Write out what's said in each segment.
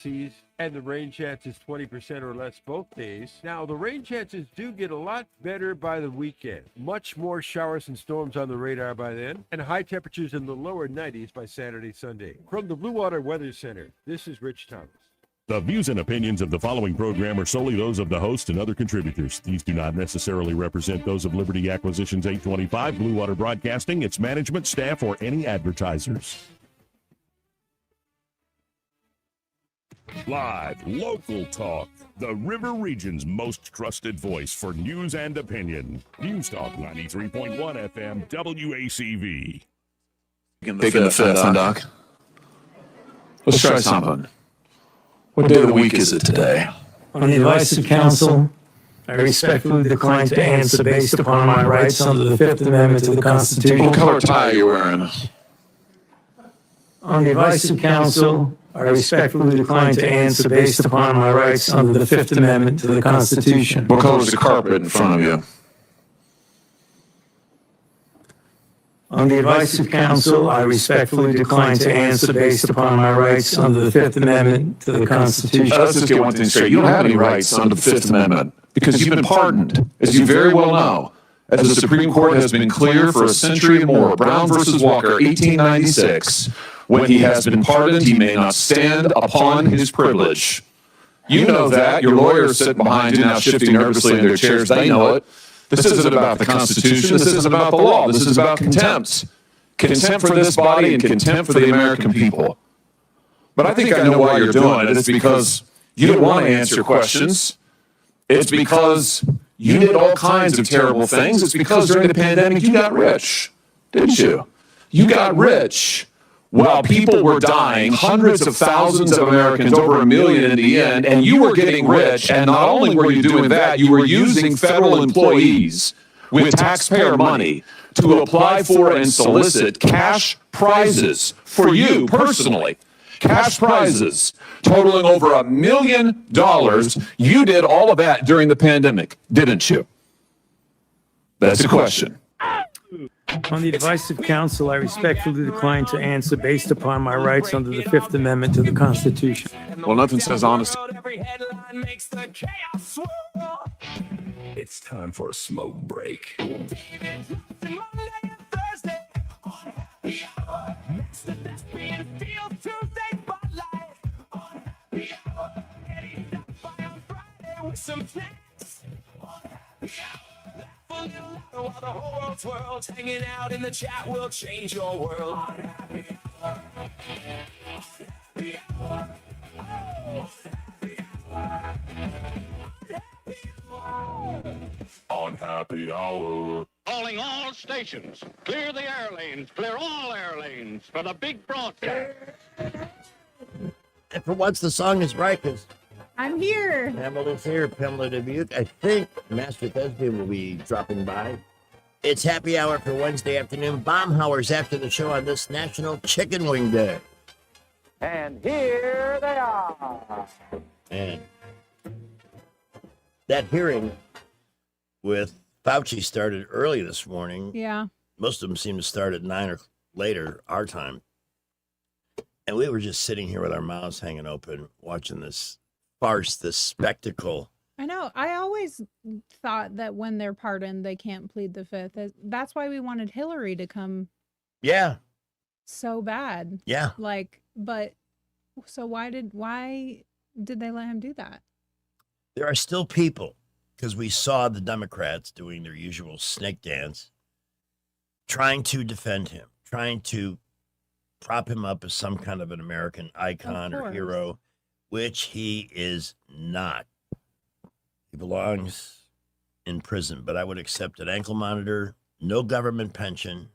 And the rain chances 20% or less both days. Now, the rain chances do get a lot better by the weekend. Much more showers and storms on the radar by then, and high temperatures in the lower 90s by Saturday, Sunday. From the Blue Water Weather Center, this is Rich Thomas. The views and opinions of the following program are solely those of the host and other contributors. These do not necessarily represent those of Liberty Acquisitions 825, Blue Water Broadcasting, its management, staff, or any advertisers. Live, local talk. The River Region's most trusted voice for news and opinion. News Talk 93.1 FM, WACV. Big in the fifth, huh, Doc? Let's try something. What day of the week is it today? On the advice of counsel, I respectfully decline to answer based upon my rights under the Fifth Amendment to the Constitution. What color tie are you wearing? On the advice of counsel, I respectfully decline to answer based upon my rights under the Fifth Amendment to the Constitution. What color is the carpet in front of you? On the advice of counsel, I respectfully decline to answer based upon my rights under the Fifth Amendment to the Constitution. Let's just get one thing straight. You don't have any rights under the Fifth Amendment because you've been pardoned, as you very well know. As the Supreme Court has been clear for a century and more, Brown versus Walker, 1896, when he has been pardoned, he may not stand upon his privilege. You know that. Your lawyers sitting behind you now shifting nervously in their chairs. They know it. This isn't about the Constitution. This isn't about the law. This is about contempt. Contempt for this body and contempt for the American people. But I think I know why you're doing it. It's because you didn't want to answer questions. It's because you did all kinds of terrible things. It's because during the pandemic you got rich, didn't you? You got rich while people were dying, hundreds of thousands of Americans, over 1 million in the end, and you were getting rich. And not only were you doing that, you were using federal employees with taxpayer money to apply for and solicit cash prizes for you personally. Cash prizes totaling over $1 million. You did all of that during the pandemic, didn't you? That's the question. On the advice of counsel, I respectfully decline to answer based upon my rights under the Fifth Amendment to the Constitution. Well, nothing says honesty. It's time for a smoke break. While the whole world twirls, hanging out in the chat will change your world. On Happy Hour. Calling all stations. Clear the air lanes. Clear all air lanes for the big broadcast. And for once, the song is right because I'm here. Pamela's here. Pamela Dubuque. I think Master Thespian will be dropping by. It's happy hour for Wednesday afternoon. Baumhauer's after the show on this National Chicken Wing Day. And here they are. And that hearing with Fauci started early this morning. Yeah. Most of them seem to start at 9 or later, our time. And we were just sitting here with our mouths hanging open, watching this farce, this spectacle. I know. I always thought that when they're pardoned, they can't plead the Fifth. That's why we wanted Hillary to come. Yeah. So bad. Yeah. Like, but so why did they let him do that? There are still people, because we saw the Democrats doing their usual snake dance, trying to defend him, trying to prop him up as some kind of an American icon or hero, which he is not. He belongs in prison, but I would accept an ankle monitor, no government pension,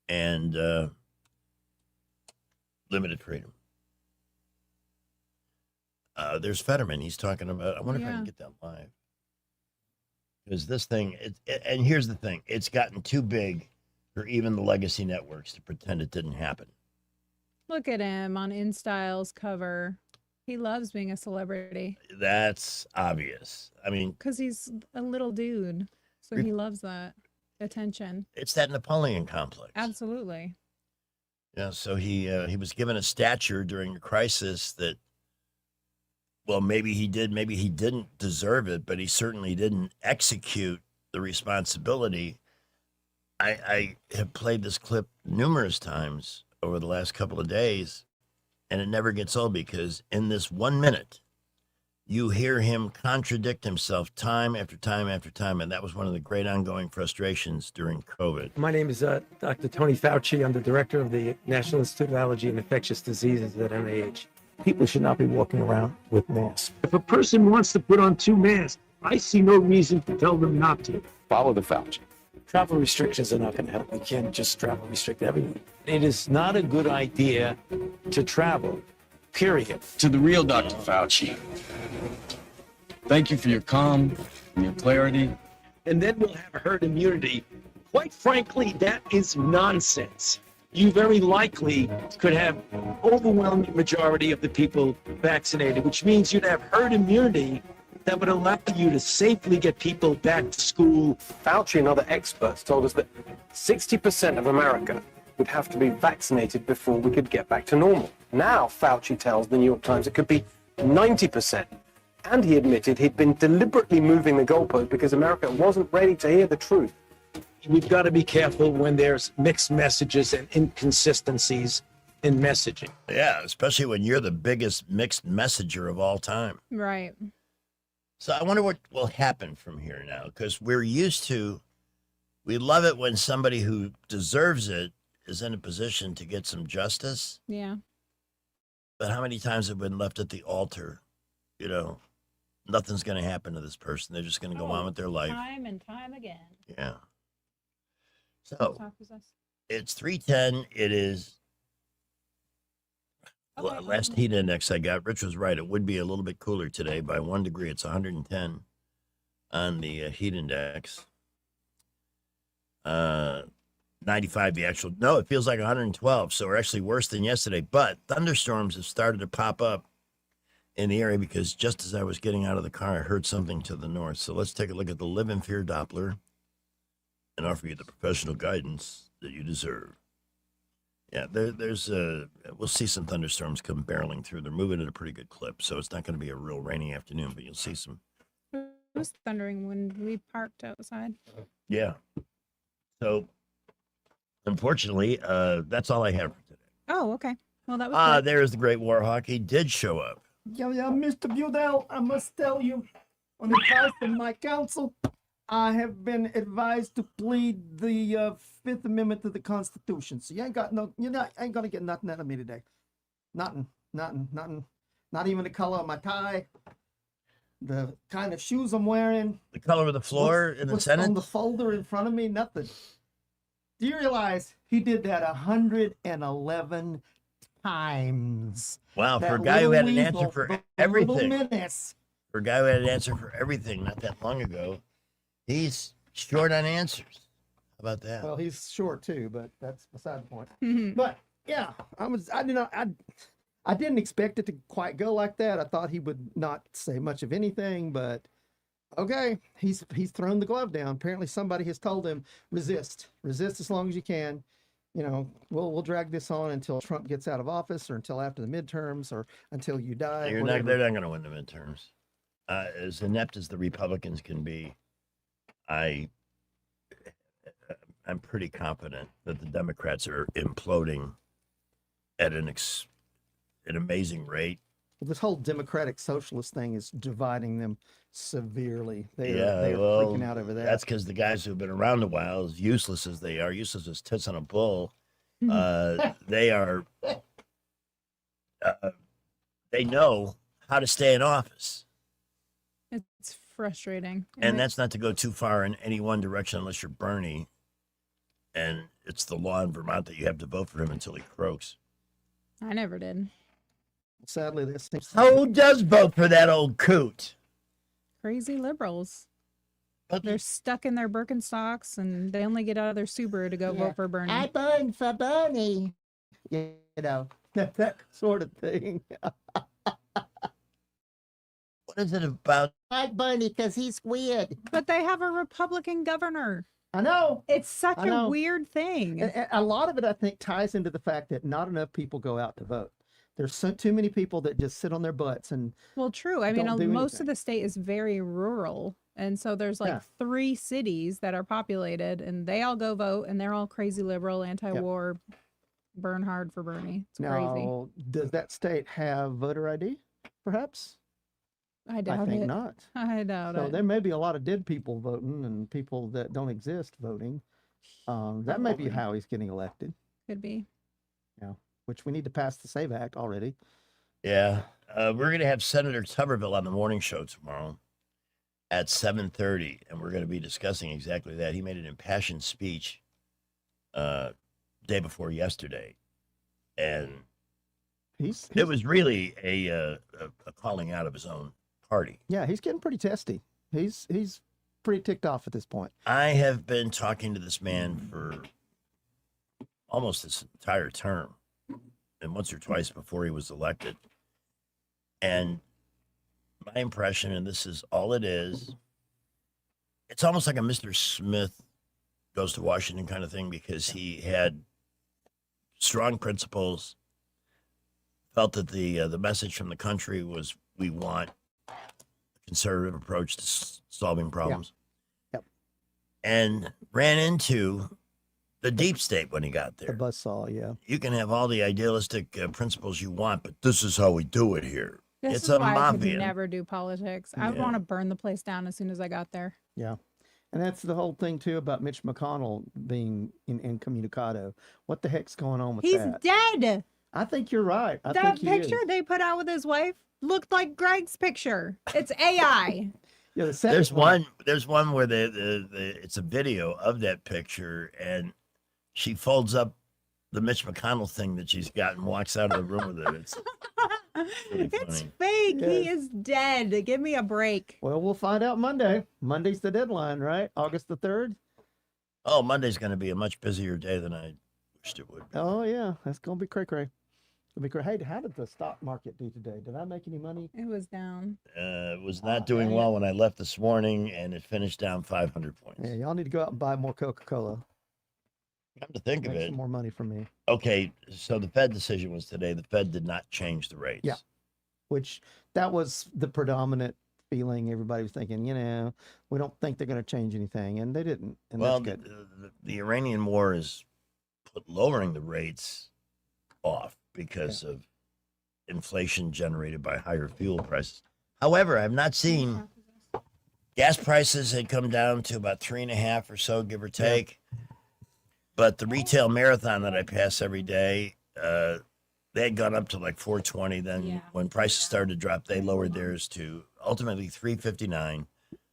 and limited freedom. There's Fetterman. He's talking about, I wonder if I can get that live. Because this thing, and here's the thing, it's gotten too big for even the legacy networks to pretend it didn't happen. Look at him on InStyle's cover. He loves being a celebrity. That's obvious. I mean, because he's a little dude, so he loves that attention. It's that Napoleon complex. Absolutely. Yeah. So he was given a stature during a crisis that well, maybe he did, maybe he didn't deserve it, but he certainly didn't execute the responsibility. I have played this clip numerous times over the last couple of days, and it never gets old because in this 1 minute, you hear him contradict himself time after time after time. And that was one of the great ongoing frustrations during COVID. My name is Dr. Tony Fauci. I'm the director of the National Institute of Allergy and Infectious Diseases at NIH. People should not be walking around with masks. If a person wants to put on 2 masks, I see no reason to tell them not to. Follow the Fauci. Travel restrictions are not going to help. We can't just travel restrict everyone. It is not a good idea to travel, period. To the real Dr. Fauci, thank you for your calm and your clarity. And then we'll have herd immunity. Quite frankly, that is nonsense. You very likely could have overwhelming majority of the people vaccinated, which means you'd have herd immunity that would allow you to safely get people back to school. Fauci and other experts told us that 60% of America would have to be vaccinated before we could get back to normal. Now, Fauci tells the New York Times it could be 90%. And he admitted he'd been deliberately moving the goalpost because America wasn't ready to hear the truth. We've got to be careful when there's mixed messages and inconsistencies in messaging. Yeah, especially when you're the biggest mixed messenger of all time. Right. So I wonder what will happen from here now, because we love it when somebody who deserves it is in a position to get some justice. Yeah. But how many times have been left at the altar? You know, nothing's going to happen to this person. They're just going to go on with their life. Time and time again. Yeah. So Talk with us. it's 310. It is. Well, last heat index I got, Rich was right. It would be a little bit cooler today by 1 degree. It's 110 on the heat index. 95 the actual. No, it feels like 112. So we're actually worse than yesterday. But thunderstorms have started to pop up in the area because just as I was getting out of the car, I heard something to the north. So let's take a look at the Live in Fear Doppler and offer you the professional guidance that you deserve. Yeah, we'll see some thunderstorms come barreling through. They're moving at a pretty good clip, so it's not going to be a real rainy afternoon, but you'll see some. It was thundering when we parked outside. Yeah. So, unfortunately, that's all I have for today. Oh, okay. Well, that was good. There's the Great Warhawk. He did show up. Yeah, Mr. Budell, I must tell you, on the advice of my counsel, I have been advised to plead the Fifth Amendment to the Constitution. So you ain't gonna get nothing out of me today. Nothing. Not even the color of my tie, the kind of shoes I'm wearing, The color of the floor in the what's Senate. on the folder in front of me, nothing. Do you realize he did that 111 times? Wow, for a That guy who had an little answer weasel, for the everything. little menace. For a guy who had an answer for everything not that long ago, he's short on answers. How about that? Well, he's short too, but that's beside the point. Mhm. But yeah, I didn't expect it to quite go like that. I thought he would not say much of anything, but okay, he's thrown the glove down. Apparently somebody has told him resist as long as you can. You know, we'll drag this on until Trump gets out of office or until after the midterms or until you die. They're not going to win the midterms. As inept as the Republicans can be, I'm pretty confident that the Democrats are imploding at an amazing rate. Well, this whole democratic socialist thing is dividing them severely. They Yeah, are well, freaking out over that. That's because the guys who've been around a while, as useless as they are, useless as tits on a bull, they are. They know how to stay in office. It's frustrating. And that's not to go too far in any one direction unless you're Bernie. And it's the law in Vermont that you have to vote for him until he croaks. I never did. Sadly, this seems Who does vote for that old coot? Crazy liberals. But They're stuck in their Birkenstocks and they only get out of their Subaru to go vote for Bernie. I voted for Bernie. You know, that sort of thing. What is it about? I like Bernie because he's weird. But they have a Republican governor. I know. It's such I know. a weird thing. A lot of it, I think, ties into the fact that not enough people go out to vote. There's too many people that just sit on their butts and Well, true. I mean, don't do most anything. of the state is very rural. And so there's like Yeah. 3 cities that are populated and they all go vote and they're all crazy liberal, anti-war, burn hard for Bernie. It's crazy. now, does that state have voter ID? Perhaps. I doubt I think it. not. I doubt So it. there may be a lot of dead people voting and people that don't exist voting. That may be Probably. how he's getting elected. Could be. Which we need to pass the SAVE Act already. Yeah. We're going to have Senator Tuberville on the morning show tomorrow at 7:30, and we're going to be discussing exactly that. He made an impassioned speech day before yesterday, and it was really a calling out of his own party. Yeah, he's getting pretty testy. He's pretty ticked off at this point. I have been talking to this man for almost this entire term, and once or twice before he was elected. And my impression, and this is all it is, it's almost like a Mr. Smith goes to Washington kind of thing, because he had strong principles, felt that the message from the country was, we want a conservative approach to solving problems. Yep. And ran into the deep state when he got The there. buzzsaw, yeah. You can have all the idealistic principles you want, but this is how we do it here. This It's is a why I could mafia. never do politics. I would Yeah. want to burn the place down as soon as I got there. Yeah. And that's the whole thing too about Mitch McConnell being incommunicado. What the heck's going on with He's that? dead. I think you're right. I That think he picture is. they put out with his wife looked like Greg's picture. It's AI. Yeah, the second There's one where it's a video of that picture, and she folds up the Mitch McConnell thing that she's got and walks out of the room with it. It's really It's funny. fake. He Yes. is dead. Give me a break. Well, we'll find out Monday. Monday's the deadline, right? August the 3rd. Oh, Monday's going to be a much busier day than I wished it would be. Oh yeah, that's gonna be cray cray. It'll be cray. Hey, how did the stock market do today? Did I make any money? It was down. It was not doing well when I left this morning, and it finished down 500 points. Yeah, y'all need to go out and buy more Coca-Cola. Come to think of Make it, some more money from me. okay, so the Fed decision was today. The Fed did not change the rates. Yeah. Which that was the predominant feeling. Everybody was thinking, we don't think they're going to change anything, and they didn't. And Well, that's good. the Iranian war is put lowering the rates off because of inflation generated by higher fuel prices. However, I've not seen gas prices had come down to about 3.5 or so, give or take. But the retail marathon that I pass every day, they had gone up to like 420. Then when prices started to drop, they lowered theirs to ultimately 359.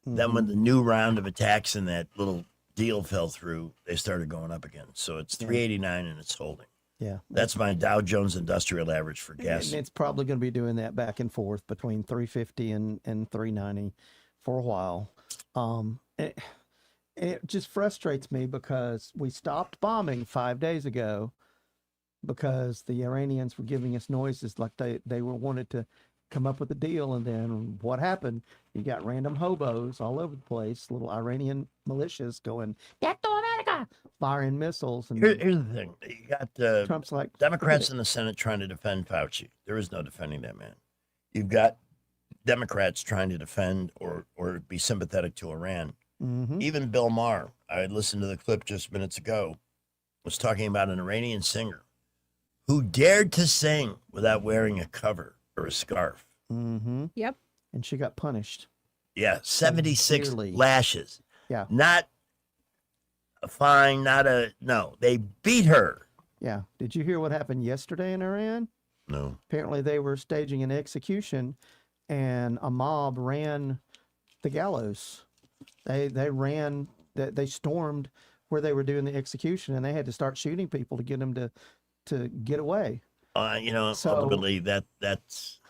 Then when the new round of attacks and that little deal fell through, they started going up again. So it's 389 and it's holding. Yeah. That's my Dow Jones Industrial Average for gas. And it's probably going to be doing that back and forth between 350 and 390 for a while. It just frustrates me because we stopped bombing 5 days ago because the Iranians were giving us noises like they were wanted to come up with a deal. And then what happened? You got random hobos all over the place, little Iranian militias going, "Get to America!" firing missiles. And Here's the thing. You got Trump's like, Democrats in the Senate trying to defend Fauci. There is no defending that man. You've got Democrats trying to defend or be sympathetic to Iran. Even Bill Maher, I had listened to the clip just minutes ago, was talking about an Iranian singer who dared to sing without wearing a cover or a scarf. Yep. And she got punished. Yeah, 76 Severely. lashes. Yeah. Not a fine, no, they beat her. Yeah. Did you hear what happened yesterday in Iran? No. Apparently they were staging an execution and a mob ran the gallows. They stormed where they were doing the execution and they had to start shooting people to get them to get away. So- Ultimately, that's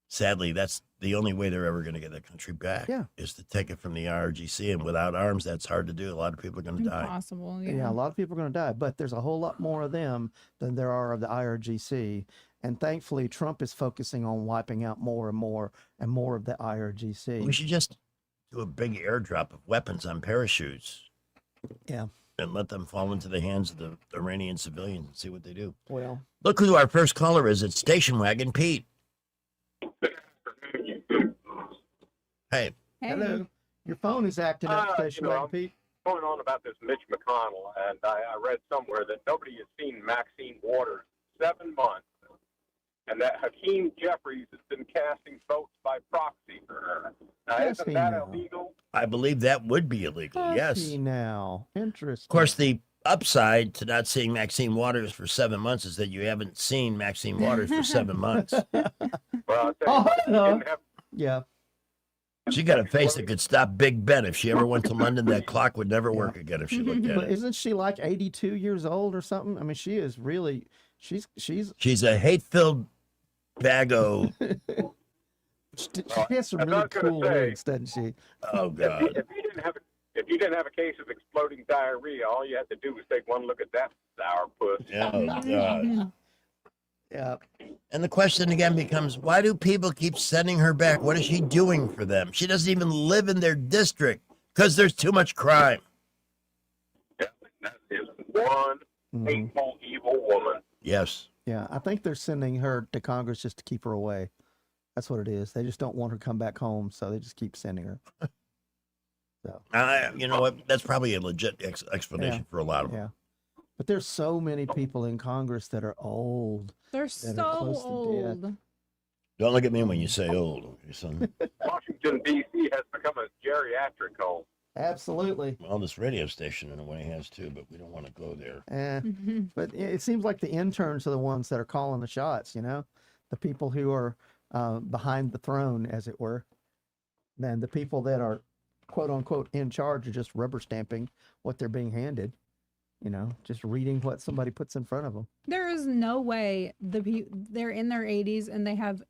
sadly, that's the only way they're ever going to get that country back. Yeah. Is to take it from the IRGC, and without arms, that's hard to do. A lot of people are going to die. Impossible. Yeah, a lot of people are going to die, but there's a whole lot more of them than there are of the IRGC. And thankfully, Trump is focusing on wiping out more and more and more of the IRGC. We should just do a big airdrop of weapons on parachutes. Yeah. and let them fall into the hands of the Iranian civilians and see what they do. Well, Look who our first caller is. It's Station Wagon Pete. Hey. hello. Your phone is acting up, Station Wagon Pete. Going on about this Mitch McConnell, and I read somewhere that nobody has seen Maxine Waters in 7 months, and that Hakeem Jeffries has been casting votes by proxy for her. Now, isn't that illegal? I believe that would be illegal. Yes. See now, interesting. Of course, the upside to not seeing Maxine Waters for 7 months is that you haven't seen Maxine Waters for 7 months. Well, I'll tell you, Yeah. She got a face that could stop Big Ben. If she ever went to London, that clock would never work again if she looked at But it. isn't she like 82 years old or something? I mean, she is really. She's She's a hate-filled bago. She has some really cool lyrics, doesn't she? Oh God! If you didn't have a case of exploding diarrhea, all you had to do was take one look at that sourpuss. Oh God! Yeah. And the question again becomes, why do people keep sending her back? What is she doing for them? She doesn't even live in their district because there's too much crime. That is one hateful, evil woman. Yes. Yeah, I think they're sending her to Congress just to keep her away. That's what it is. They just don't want her to come back home, so they just keep sending her. So. You know what? That's probably a legit explanation for a lot of them. Yeah. But there's so many people in Congress that are old. They're that so are close to old. death. Don't look at me when you say old, okay, son. Washington, D.C. has become a geriatric home. Absolutely. Well, this radio station in a way has too, but we don't want to go there. But it seems like the interns are the ones that are calling the shots, you know? The people who are behind the throne, as it were. And the people that are, quote unquote, in charge are just rubber stamping what they're being handed. You know, just reading what somebody puts in front of them. There is no way they're in their 80s and they have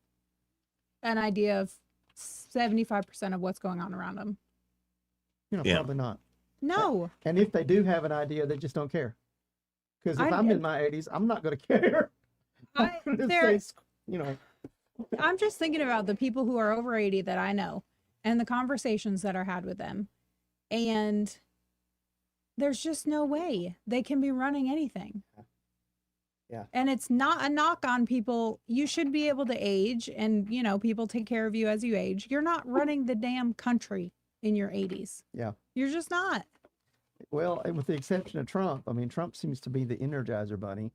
an idea of 75% of what's going on around them. You know, probably not. No. And if they do have an idea, they just don't care. Because if I'm in my 80s, I'm not going to care. You know. I'm just thinking about the people who are over 80 that I know and the conversations that are had with them. And there's just no way they can be running anything. Yeah. And it's not a knock on people. You should be able to age and, you know, people take care of you as you age. You're not running the damn country in your 80s. Yeah. You're just not. Well, and with the exception of Trump, I mean, Trump seems to be the Energizer Bunny.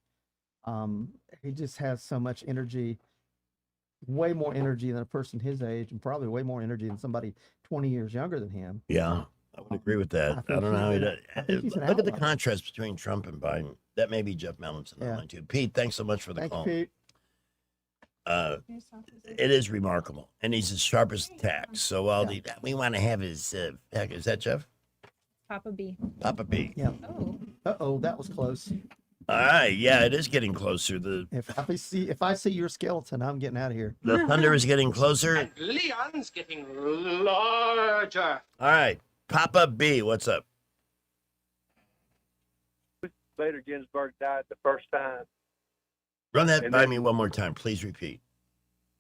He just has so much energy, way more energy than a person his age, and probably way more energy than somebody 20 years younger than him. Yeah, I would agree with that. I don't know how he does. Look at the contrast between Trump and Biden. That may be Jeff Mellon's in line too. Pete, thanks so much for the call. Pete. It is remarkable, and he's as sharp as tacks. So all we want to have is is that Jeff? Papa B. Papa B. Yeah. Oh. Uh-oh, that was close. All right, yeah, it is getting closer. If I see your skeleton, I'm getting out of here. The thunder is getting closer. Leon's getting larger. All right, Papa B, what's up? Bader Ginsburg died the first time. Run that by me one more time. Please repeat.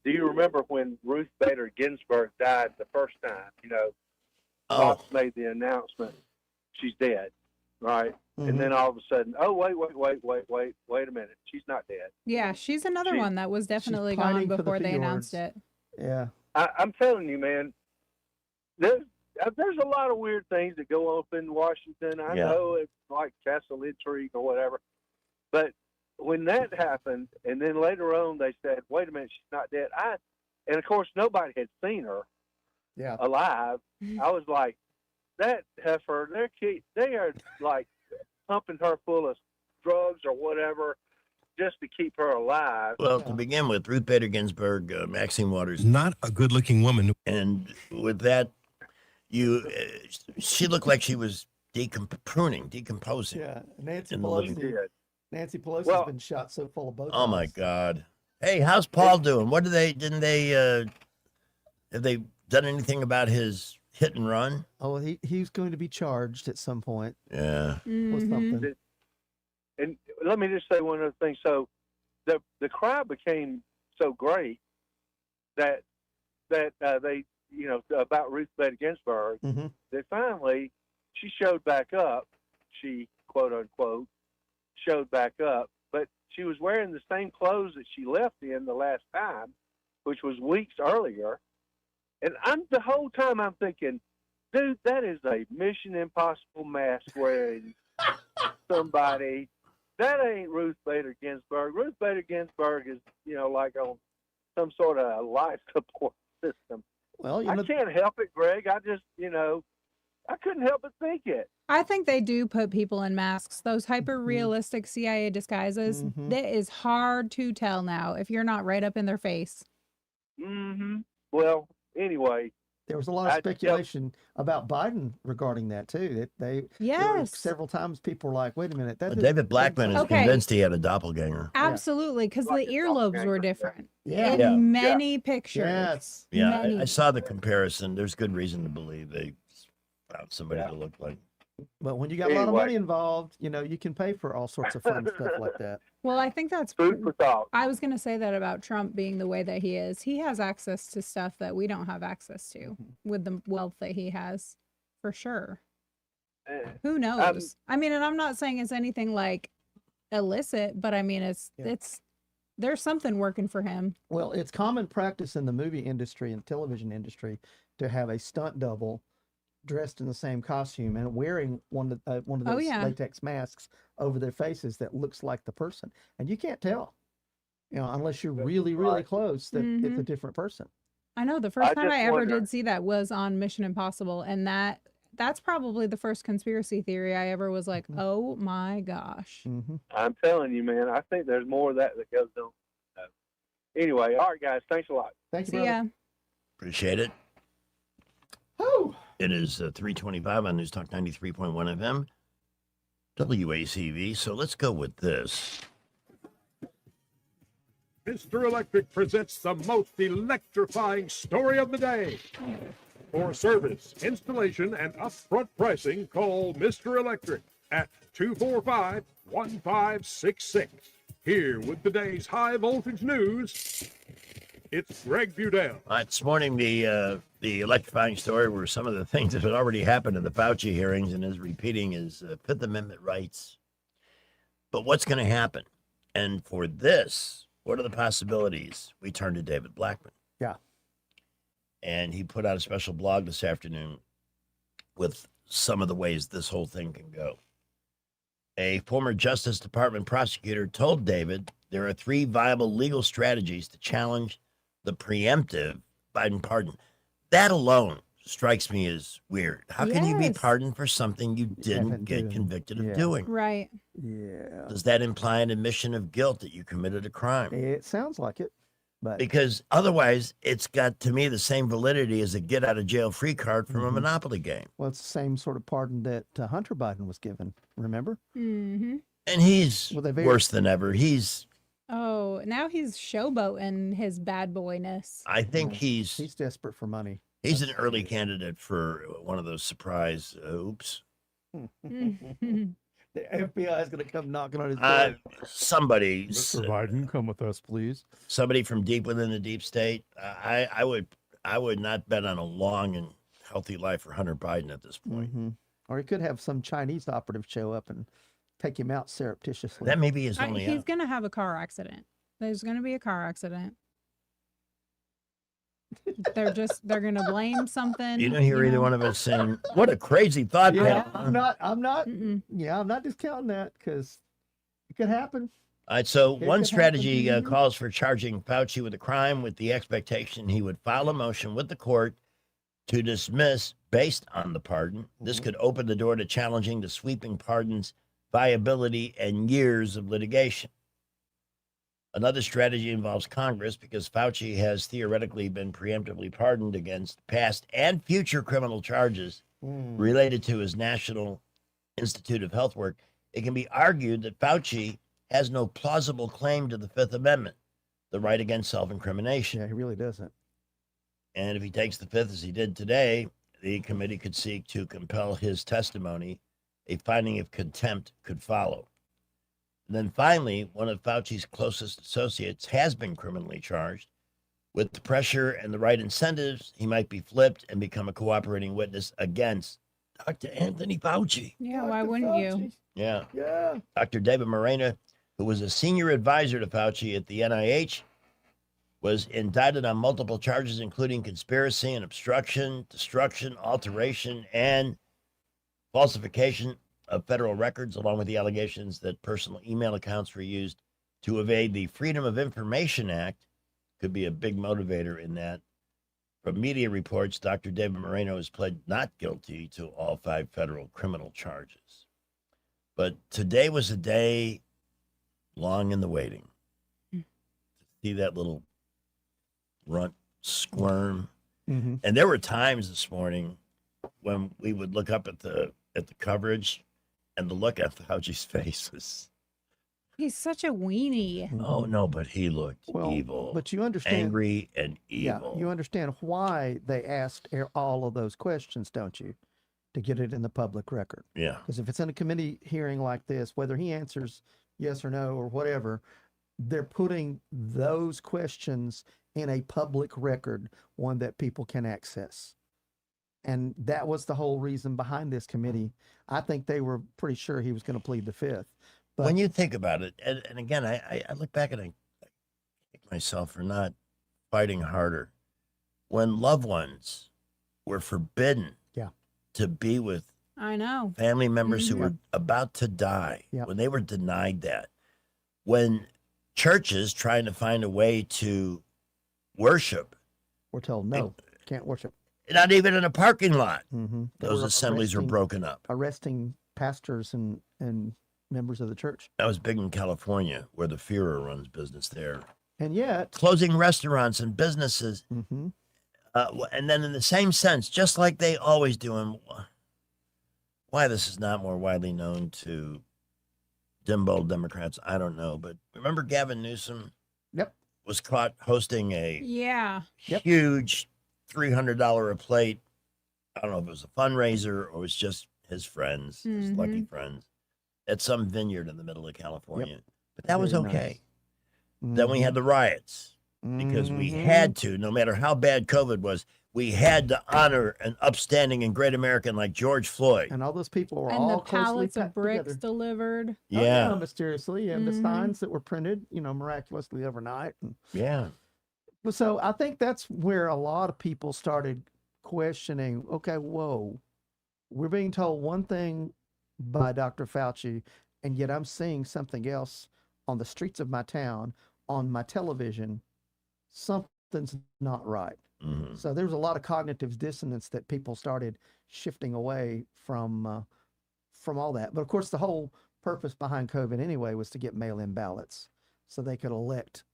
Do you remember when Ruth Bader Ginsburg died the first time? You know, Fox made the announcement, she's dead, right? And then all of a sudden, oh, wait a minute. She's not dead. Yeah, she's another one that was definitely pining gone for the before they fjords. announced it. Yeah. I'm telling you, man, there's a lot of weird things that go on in Washington. I know it's like castle intrigue or whatever. But when that happened, and then later on they said, wait a minute, she's not dead. And of course, nobody had seen her alive. I was like, that heifer, they are like pumping her full of drugs or whatever just to keep her alive. Well, to begin with, Ruth Bader Ginsburg, Maxine Waters, not a good-looking woman. And with that, she looked like she was decomposing. Yeah, Nancy in the living Pelosi. room. Nancy Pelosi has been shot so full of both. Oh my God! Hey, how's Paul doing? What have they done anything about his hit and run? Oh, he's going to be charged at some point. Yeah. With something. And let me just say one other thing. So the crowd became so great that they, you know, about Ruth Bader Ginsburg, that finally she showed back up. She quote unquote, showed back up. But she was wearing the same clothes that she left in the last time, which was weeks earlier. And the whole time I'm thinking, dude, that is a Mission Impossible mask wearing somebody. That ain't Ruth Bader Ginsburg. Ruth Bader Ginsburg is, like on some sort of life support system. Well, I can't help it, Greg. I just, I couldn't help but think it. I think they do put people in masks. Those hyper realistic CIA disguises, that is hard to tell now if you're not right up in their face. Mm-hmm. Well, anyway. There was a lot of speculation about Biden regarding that too. There were several times people were like, "Wait a minute, that David Blackman is convinced he had a doppelganger." Absolutely, because the earlobes were different Yeah. in many pictures. Yes. Yeah, I saw the comparison. There's good reason to believe they found somebody to look like. But when you got a lot of money involved, you can pay for all sorts of fun stuff like that. Well, I think that's food for thought. I was going to say that about Trump being the way that he is. He has access to stuff that we don't have access to with the wealth that he has, for sure. Who knows? I mean, and I'm not saying it's anything like illicit, but I mean, it's there's something working for him. Well, it's common practice in the movie industry and television industry to have a stunt double dressed in the same costume and wearing one of those latex masks over their faces that looks like the person, and you can't tell, unless you're really, really close, that it's a different person. I know the first time I ever did see that was on Mission Impossible, and that's probably the first conspiracy theory I ever was like, oh my gosh. I'm telling you, man, I think there's more of that goes on. Anyway, all right, guys, thanks a lot. Thank you, See ya. Appreciate it. Oh. It is 3:25 on News Talk 93.1 FM, WACV. So let's go with this. Mr. Electric presents the most electrifying story of the day. For service, installation, and upfront pricing, call Mr. Electric at 245-1566. Here with today's high voltage news, it's Greg Budell. All right, this morning, the electrifying story were some of the things that had already happened in the Fauci hearings and is repeating his Fifth Amendment rights. But what's going to happen? And for this, what are the possibilities? We turn to David Blackman. Yeah. And he put out a special blog this afternoon with some of the ways this whole thing can go. A former Justice Department prosecutor told David there are 3 viable legal strategies to challenge the preemptive Biden pardon. That alone strikes me as weird. How can you be pardoned for something you didn't get convicted of doing? Right. Yeah. Does that imply an admission of guilt that you committed a crime? It sounds like it. But because otherwise, it's got, to me, the same validity as a get-out-of-jail-free card from a Monopoly game. Well, it's the same sort of pardon that Hunter Biden was given, remember? Mm-hmm. And he's worse than ever. Oh, now he's showboating his bad boyness. I think he's desperate for money. He's an early candidate for one of those surprise oops. The FBI is going to come knocking on his door. Somebody, Mr. Biden, come with us, please. Somebody from deep within the deep state. I would not bet on a long and healthy life for Hunter Biden at this point. Or he could have some Chinese operative show up and take him out surreptitiously. That may be his only He's going to have a car accident. There's going to be a car accident. They're going to blame something. You don't hear either one of us saying, what a crazy thought. Yeah, I'm not discounting that because it could happen. All right, so It one could strategy happen. calls for charging Fauci with a crime with the expectation he would file a motion with the court to dismiss based on the pardon. This could open the door to challenging the sweeping pardon's viability and years of litigation. Another strategy involves Congress because Fauci has theoretically been preemptively pardoned against past and future criminal charges related to his National Institute of Health work. It can be argued that Fauci has no plausible claim to the Fifth Amendment, the right against self-incrimination. Yeah, he really doesn't. And if he takes the Fifth as he did today, the committee could seek to compel his testimony. A finding of contempt could follow. And then finally, one of Fauci's closest associates has been criminally charged. With the pressure and the right incentives, he might be flipped and become a cooperating witness against Dr. Anthony Fauci. Yeah, why wouldn't you? Yeah. Yeah. Dr. David Moreno, who was a senior advisor to Fauci at the NIH, was indicted on multiple charges, including conspiracy and obstruction, destruction, alteration, and falsification of federal records, along with the allegations that personal email accounts were used to evade the Freedom of Information Act. Could be a big motivator in that. From media reports, Dr. David Moreno has pled not guilty to all 5 federal criminal charges. But today was a day long in the waiting. See that little runt squirm? Mm-hmm. And there were times this morning when we would look up at the coverage, and the look at Fauci's face was, He's such a weenie. oh no, but he looked Well, evil, but you understand, angry and evil. yeah, you understand why they asked all of those questions, don't you? To get it in the public record. Yeah. Because if it's in a committee hearing like this, whether he answers yes or no or whatever, they're putting those questions in a public record, one that people can access. And that was the whole reason behind this committee. I think they were pretty sure he was going to plead the 5th. But When you think about it, and again, I look back and I kick myself for not fighting harder. When loved ones were forbidden Yeah. to be with I know. family members who Mhm. were about to die, Yeah. when they were denied that, when churches trying to find a way to worship, we're told no, can't worship. not even in a parking lot, Mm-hmm. those assemblies were broken up. Arresting pastors and members of the church. That was big in California, where the Führer runs business there. And yet, Closing restaurants and businesses. mm-hmm. And then in the same sense, just like they always do, and why this is not more widely known to dimbo Democrats, I don't know. But remember Gavin Newsom? Yep. Was caught hosting a Yeah. huge $300 a plate. I don't know if it was a fundraiser or it was just his friends, his lucky friends, at some vineyard in the middle of California. But that was Very okay. nice. Then we had the riots because we had to, no matter how bad COVID was, we had to honor an upstanding and great American like George Floyd. And all those people were And all the pallets closely of bricks together. delivered. Oh, Yeah. mysteriously, and the Mhm. signs that were printed, miraculously overnight. And Yeah. so I think that's where a lot of people started questioning. Okay, whoa, we're being told one thing by Dr. Fauci, and yet I'm seeing something else on the streets of my town, on my television. Something's not right. Mhm. So there was a lot of cognitive dissonance that people started shifting away from all that. But of course, the whole purpose behind COVID anyway was to get mail-in ballots so they could elect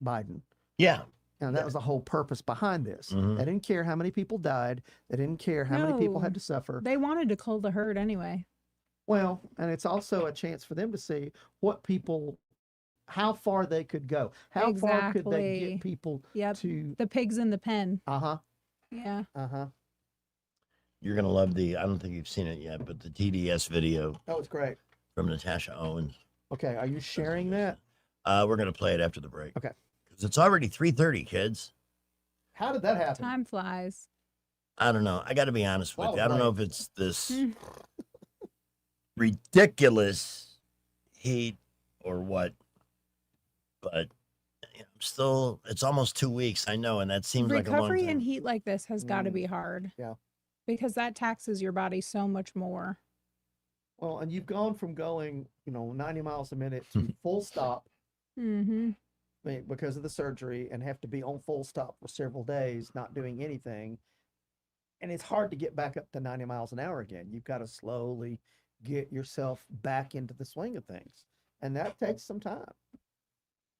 Biden. Yeah. And that was the whole purpose behind this. Mhm. They didn't care how many people died. They didn't care how many people No. had to suffer. They wanted to cull the herd anyway. Well, and it's also a chance for them to see what people, how far they could go. How far could they Exactly. get people Yep. to, The pigs in the pen. uh-huh, Yeah. uh-huh. You're going to love I don't think you've seen it yet, but the TDS video That was great. from Natasha Owens. Okay, are you sharing that? We're going to play it after the break. Okay. Because it's already 3:30, kids. How did that happen? Time flies. I don't know. I got to be honest with Wow, you. I don't know right. if it's this Mm. ridiculous heat or what, but I'm still, it's almost 2 weeks. I know. And that seems like a long Recovery time. in heat like this has got to be hard. Yeah. Because that taxes your body so much more. Well, and you've gone from going, 90 miles a minute to full stop Mm-hmm. because of the surgery and have to be on full stop for several days, not doing anything. And it's hard to get back up to 90 miles an hour again. You've got to slowly get yourself back into the swing of things. And that takes some time.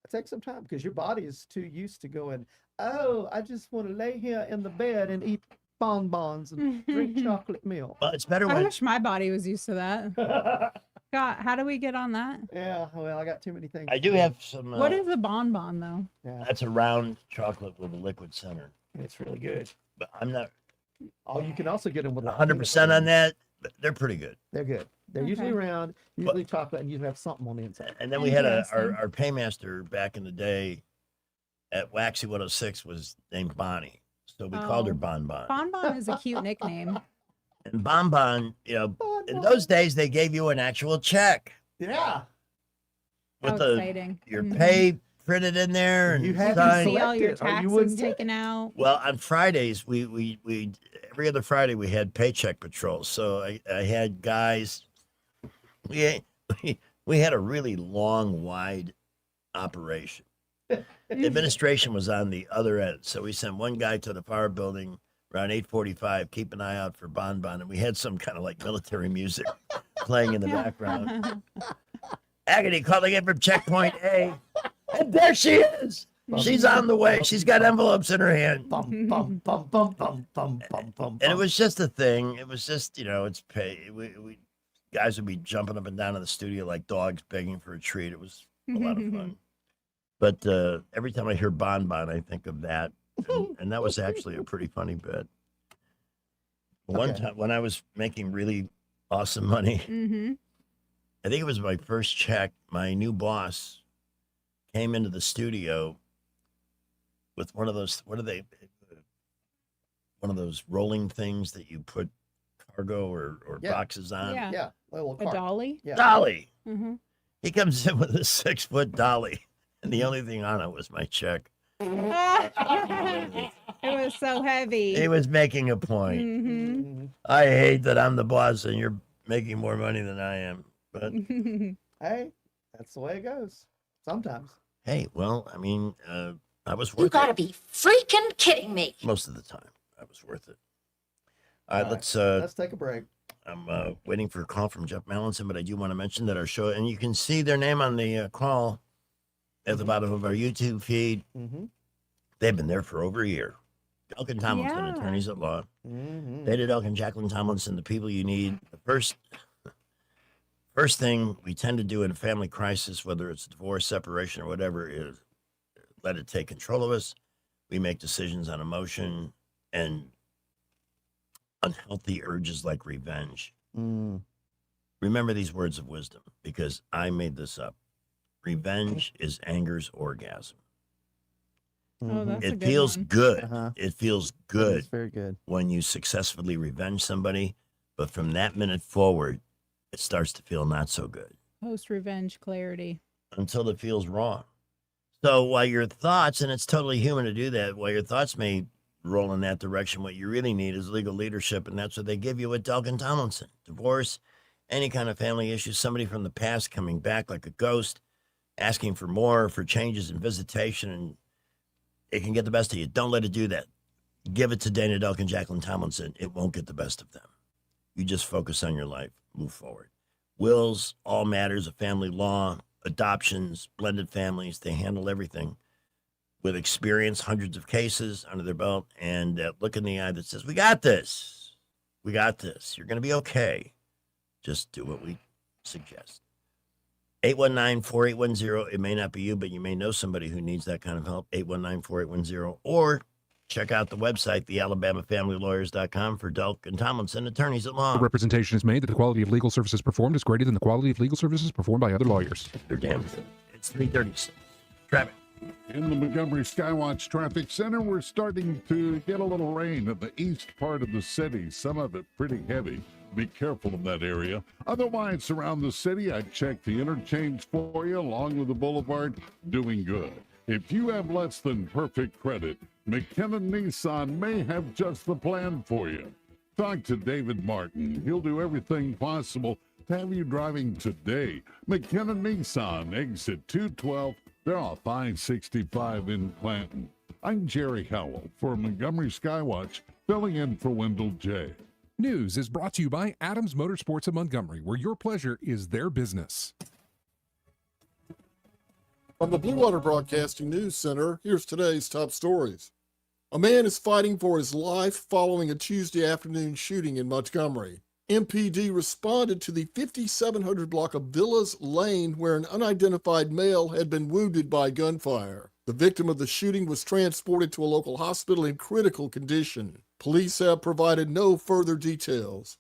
It takes some time because your body is too used to going, oh, I just want to lay here in the bed and eat bonbons and drink chocolate milk. Well, it's better I when wish my body was used to that. God, how do we get on that? Yeah, well, I got too many things. I to do have some. What is a bonbon though? Yeah, That's a round chocolate with a liquid center. it's really good. But I'm not Oh, you can also get them with 100% on that, but they're pretty good. They're good. They're usually Okay. round, usually chocolate, and usually have something on the inside. And then we had our Interesting. paymaster back in the day at Waxy 106 was named Bonnie. So we called her Oh. Bon Bon. Bonbon is a cute nickname. And Bonbon, in those days they gave you an actual check Yeah. with How exciting. your Mhm. pay printed in there and You had to signed. See all your Collect it, or you taxes wouldn't get taken out. Well, on Fridays, we every other Friday we had paycheck patrols. So I had guys. We had a really long, wide operation. The administration was on the other end, so we sent one guy to the fire building around 8:45. Keep an eye out for Bonbon, and we had some kind of like military music playing in the background. Agony calling in from checkpoint A, and there she is. She's on the way. She's got envelopes in her hand. Bum, bum, bum, bum, bum, bum, bum, bum. And it was just a thing. It was just, it's pay. We guys would be jumping up and down in the studio like dogs begging for a treat. It was a lot of fun. But every time I hear Bonbon, I think of that. And that was actually a pretty funny bit. One time when I was making really awesome money, I think it was my first check, my new boss came into the studio with one of those, one of those rolling things that you put cargo or boxes on. Yeah. Little A cart. dolly. Yeah. Dolly. Mm-hmm. He comes in with a 6-foot dolly, and the only thing on it was my check. It was so heavy. He was making a point. Mm-hmm. I hate that I'm the boss and you're making more money than I am. But Hey, that's the way it goes. Sometimes. hey, well, I mean, I was worth You gotta it. be freaking kidding me. Most of the time, I was worth it. All right, let's Let's take a break. I'm waiting for a call from Jeff Mallinson, but I do want to mention that our show, and you can see their name on the call at the bottom of our YouTube feed. They've been there for over a year. Elkin Tomlinson, Yeah. attorneys at law. Dated Elkin, Jacqueline Tomlinson, the people you need. The first thing we tend to do in a family crisis, whether it's divorce, separation, or whatever, is let it take control of us. We make decisions on emotion and unhealthy urges like revenge. Remember these words of wisdom, because I made this up. Revenge is anger's orgasm. Oh, that's a It good feels one. good. It feels good That's very good. when you successfully revenge somebody, but from that minute forward, it starts to feel not so good Post revenge clarity. until it feels wrong. So while your thoughts, and it's totally human to do that, while your thoughts may roll in that direction, what you really need is legal leadership, and that's what they give you with Elkin Tomlinson. Divorce, any kind of family issues, somebody from the past coming back like a ghost, asking for more, for changes in visitation, and it can get the best of you. Don't let it do that. Give it to Dana Delk and Jacqueline Tomlinson. It won't get the best of them. You just focus on your life, move forward. Wills, all matters of family law, adoptions, blended families, they handle everything with experience, hundreds of cases under their belt, and that look in the eye that says, we got this. We got this. You're going to be okay. Just do what we suggest. 819-4810. It may not be you, but you may know somebody who needs that kind of help. 819-4810. Or check out the website, thealabamafamilylawyers.com, for Delk and Tomlinson, attorneys at law. The representation is made that the quality of legal services performed is greater than the quality of legal services performed by other lawyers. They're damn good. It's 3:36. Traffic. In the Montgomery Skywatch Traffic Center, we're starting to get a little rain in the east part of the city, some of it pretty heavy. Be careful in that area. Otherwise, around the city, I checked the interchange for you along with the boulevard, doing good. If you have less than perfect credit, McKinnon Nissan may have just the plan for you. Talk to David Martin. He'll do everything possible to have you driving today. McKinnon Nissan, exit 212. They're off I-65 in Clanton. I'm Jerry Howell for Montgomery Skywatch, filling in for Wendell J. News is brought to you by Adams Motorsports of Montgomery, where your pleasure is their business. From the Blue Water Broadcasting News Center, here's today's top stories. A man is fighting for his life following a Tuesday afternoon shooting in Montgomery. MPD responded to the 5700 block of Villas Lane where an unidentified male had been wounded by gunfire. The victim of the shooting was transported to a local hospital in critical condition. Police have provided no further details.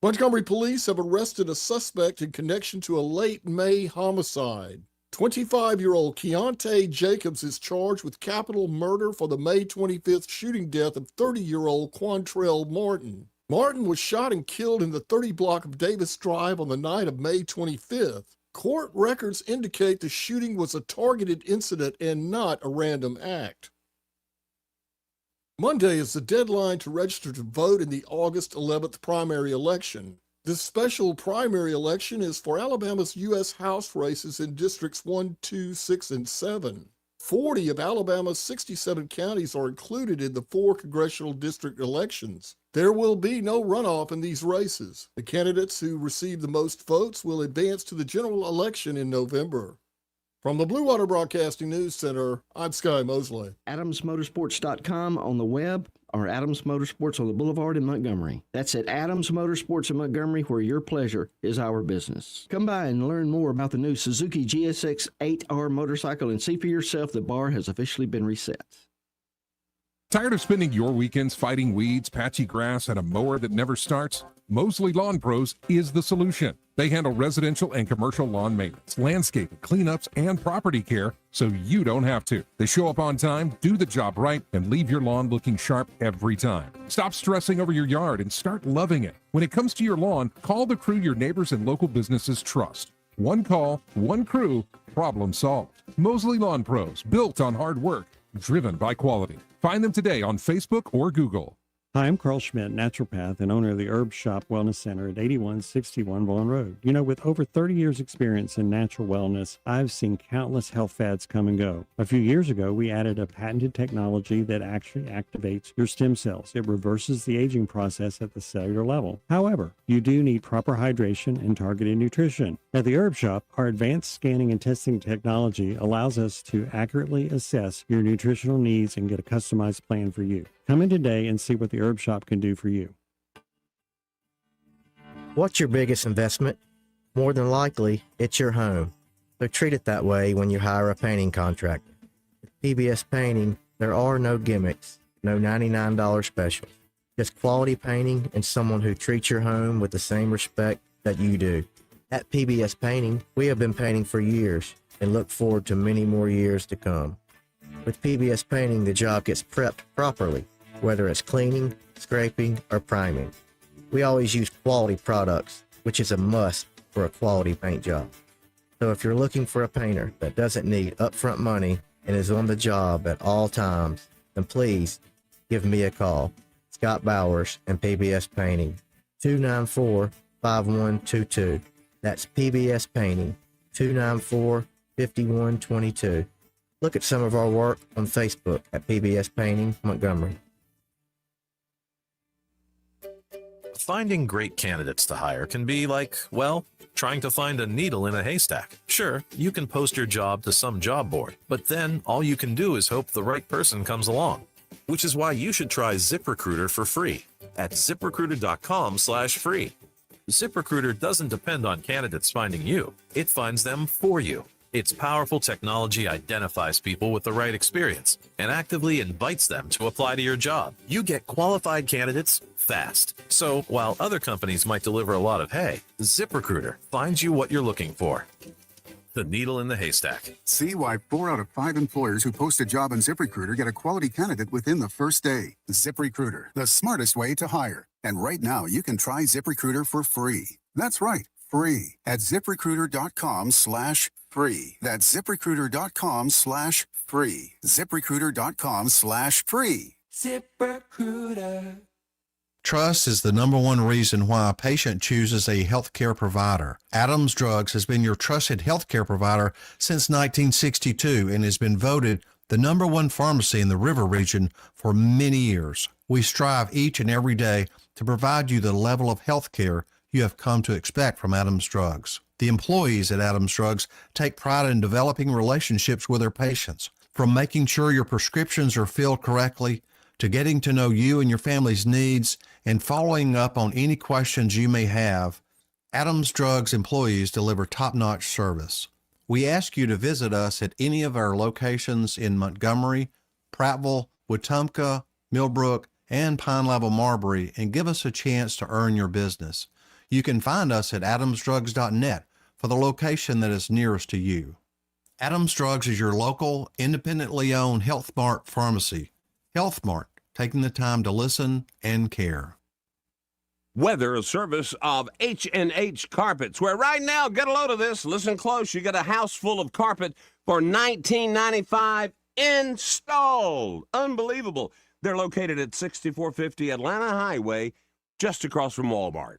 Montgomery police have arrested a suspect in connection to a late May homicide. 25-year-old Keontae Jacobs is charged with capital murder for the May 25th shooting death of 30-year-old Quantrell Martin. Martin was shot and killed in the 30 block of Davis Drive on the night of May 25th. Court records indicate the shooting was a targeted incident and not a random act. Monday is the deadline to register to vote in the August 11th primary election. This special primary election is for Alabama's U.S. House races in Districts 1, 2, 6, and 7. 40 of Alabama's 67 counties are included in the 4 congressional district elections. There will be no runoff in these races. The candidates who receive the most votes will advance to the general election in November. From the Blue Water Broadcasting News Center, I'm Sky Mosley. AdamsMotorsports.com on the web or Adams Motorsports on the Boulevard in Montgomery. That's at Adams Motorsports in Montgomery, where your pleasure is our business. Come by and learn more about the new Suzuki GSX 8R motorcycle and see for yourself the bar has officially been reset. Tired of spending your weekends fighting weeds, patchy grass, and a mower that never starts? Mosley Lawn Pros is the solution. They handle residential and commercial lawn maintenance, landscaping, cleanups, and property care so you don't have to. They show up on time, do the job right, and leave your lawn looking sharp every time. Stop stressing over your yard and start loving it. When it comes to your lawn, call the crew your neighbors and local businesses trust. One call, one crew, problem solved. Mosley Lawn Pros, built on hard work, driven by quality. Find them today on Facebook or Google. Hi, I'm Carl Schmidt, naturopath and owner of the Herb Shop Wellness Center at 8161 Vaughan Road. You know, with over 30 years experience in natural wellness, I've seen countless health fads come and go. A few years ago, we added a patented technology that actually activates your stem cells. It reverses the aging process at the cellular level. However, you do need proper hydration and targeted nutrition. At the Herb Shop, our advanced scanning and testing technology allows us to accurately assess your nutritional needs and get a customized plan for you. Come in today and see what the Herb Shop can do for you. What's your biggest investment? More than likely, it's your home. So treat it that way when you hire a painting contractor. With PBS Painting, there are no gimmicks, no $99 specials. Just quality painting and someone who treats your home with the same respect that you do. At PBS Painting, we have been painting for years and look forward to many more years to come. With PBS Painting, the job gets prepped properly, whether it's cleaning, scraping, or priming. We always use quality products, which is a must for a quality paint job. So if you're looking for a painter that doesn't need upfront money and is on the job at all times, then please give me a call. Scott Bowers and PBS Painting, 294-5122. That's PBS Painting, 294-5122. Look at some of our work on Facebook at PBS Painting Montgomery. Finding great candidates to hire can be like, well, trying to find a needle in a haystack. Sure, you can post your job to some job board, but then all you can do is hope the right person comes along. Which is why you should try ZipRecruiter for free at ZipRecruiter.com/free. ZipRecruiter doesn't depend on candidates finding you. It finds them for you. Its powerful technology identifies people with the right experience and actively invites them to apply to your job. You get qualified candidates fast. So while other companies might deliver a lot of hay, ZipRecruiter finds you what you're looking for. The needle in the haystack. See why 4 out of 5 employers who post a job on ZipRecruiter get a quality candidate within the first day. ZipRecruiter, the smartest way to hire. And right now, you can try ZipRecruiter for free. That's right, free at ZipRecruiter.com/free. That's ZipRecruiter.com/free. ZipRecruiter.com/free. ZipRecruiter. Trust is the number one reason why a patient chooses a healthcare provider. Adams Drugs has been your trusted healthcare provider since 1962 and has been voted the number one pharmacy in the River region for many years. We strive each and every day to provide you the level of healthcare you have come to expect from Adams Drugs. The employees at Adams Drugs take pride in developing relationships with their patients, from making sure your prescriptions are filled correctly to getting to know you and your family's needs and following up on any questions you may have. Adams Drugs employees deliver top-notch service. We ask you to visit us at any of our locations in Montgomery, Prattville, Wetumpka, Millbrook, and Pine Level Marbury and give us a chance to earn your business. You can find us at adamsdrugs.net for the location that is nearest to you. Adams Drugs is your local, independently owned Health Mart pharmacy. Health Mart, taking the time to listen and care. Weather, a service of H&H Carpets, where right now, get a load of this, listen close, you get a house full of carpet for $19.95 installed. Unbelievable. They're located at 6450 Atlanta Highway, just across from Walmart.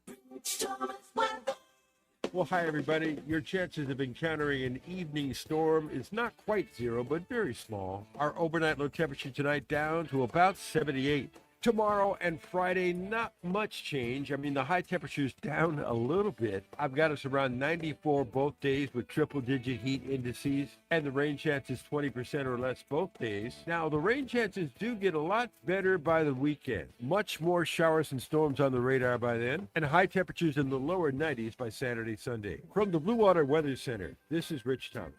Well, hi, everybody. Your chances of encountering an evening storm is not quite zero, but very small. Our overnight low temperature tonight down to about 78. Tomorrow and Friday, not much change. I mean, the high temperature's down a little bit. I've got us around 94 both days with triple-digit heat indices, and the rain chance is 20% or less both days. Now, the rain chances do get a lot better by the weekend. Much more showers and storms on the radar by then, and high temperatures in the lower 90s by Saturday, Sunday. From the Blue Water Weather Center, this is Rich Thomas.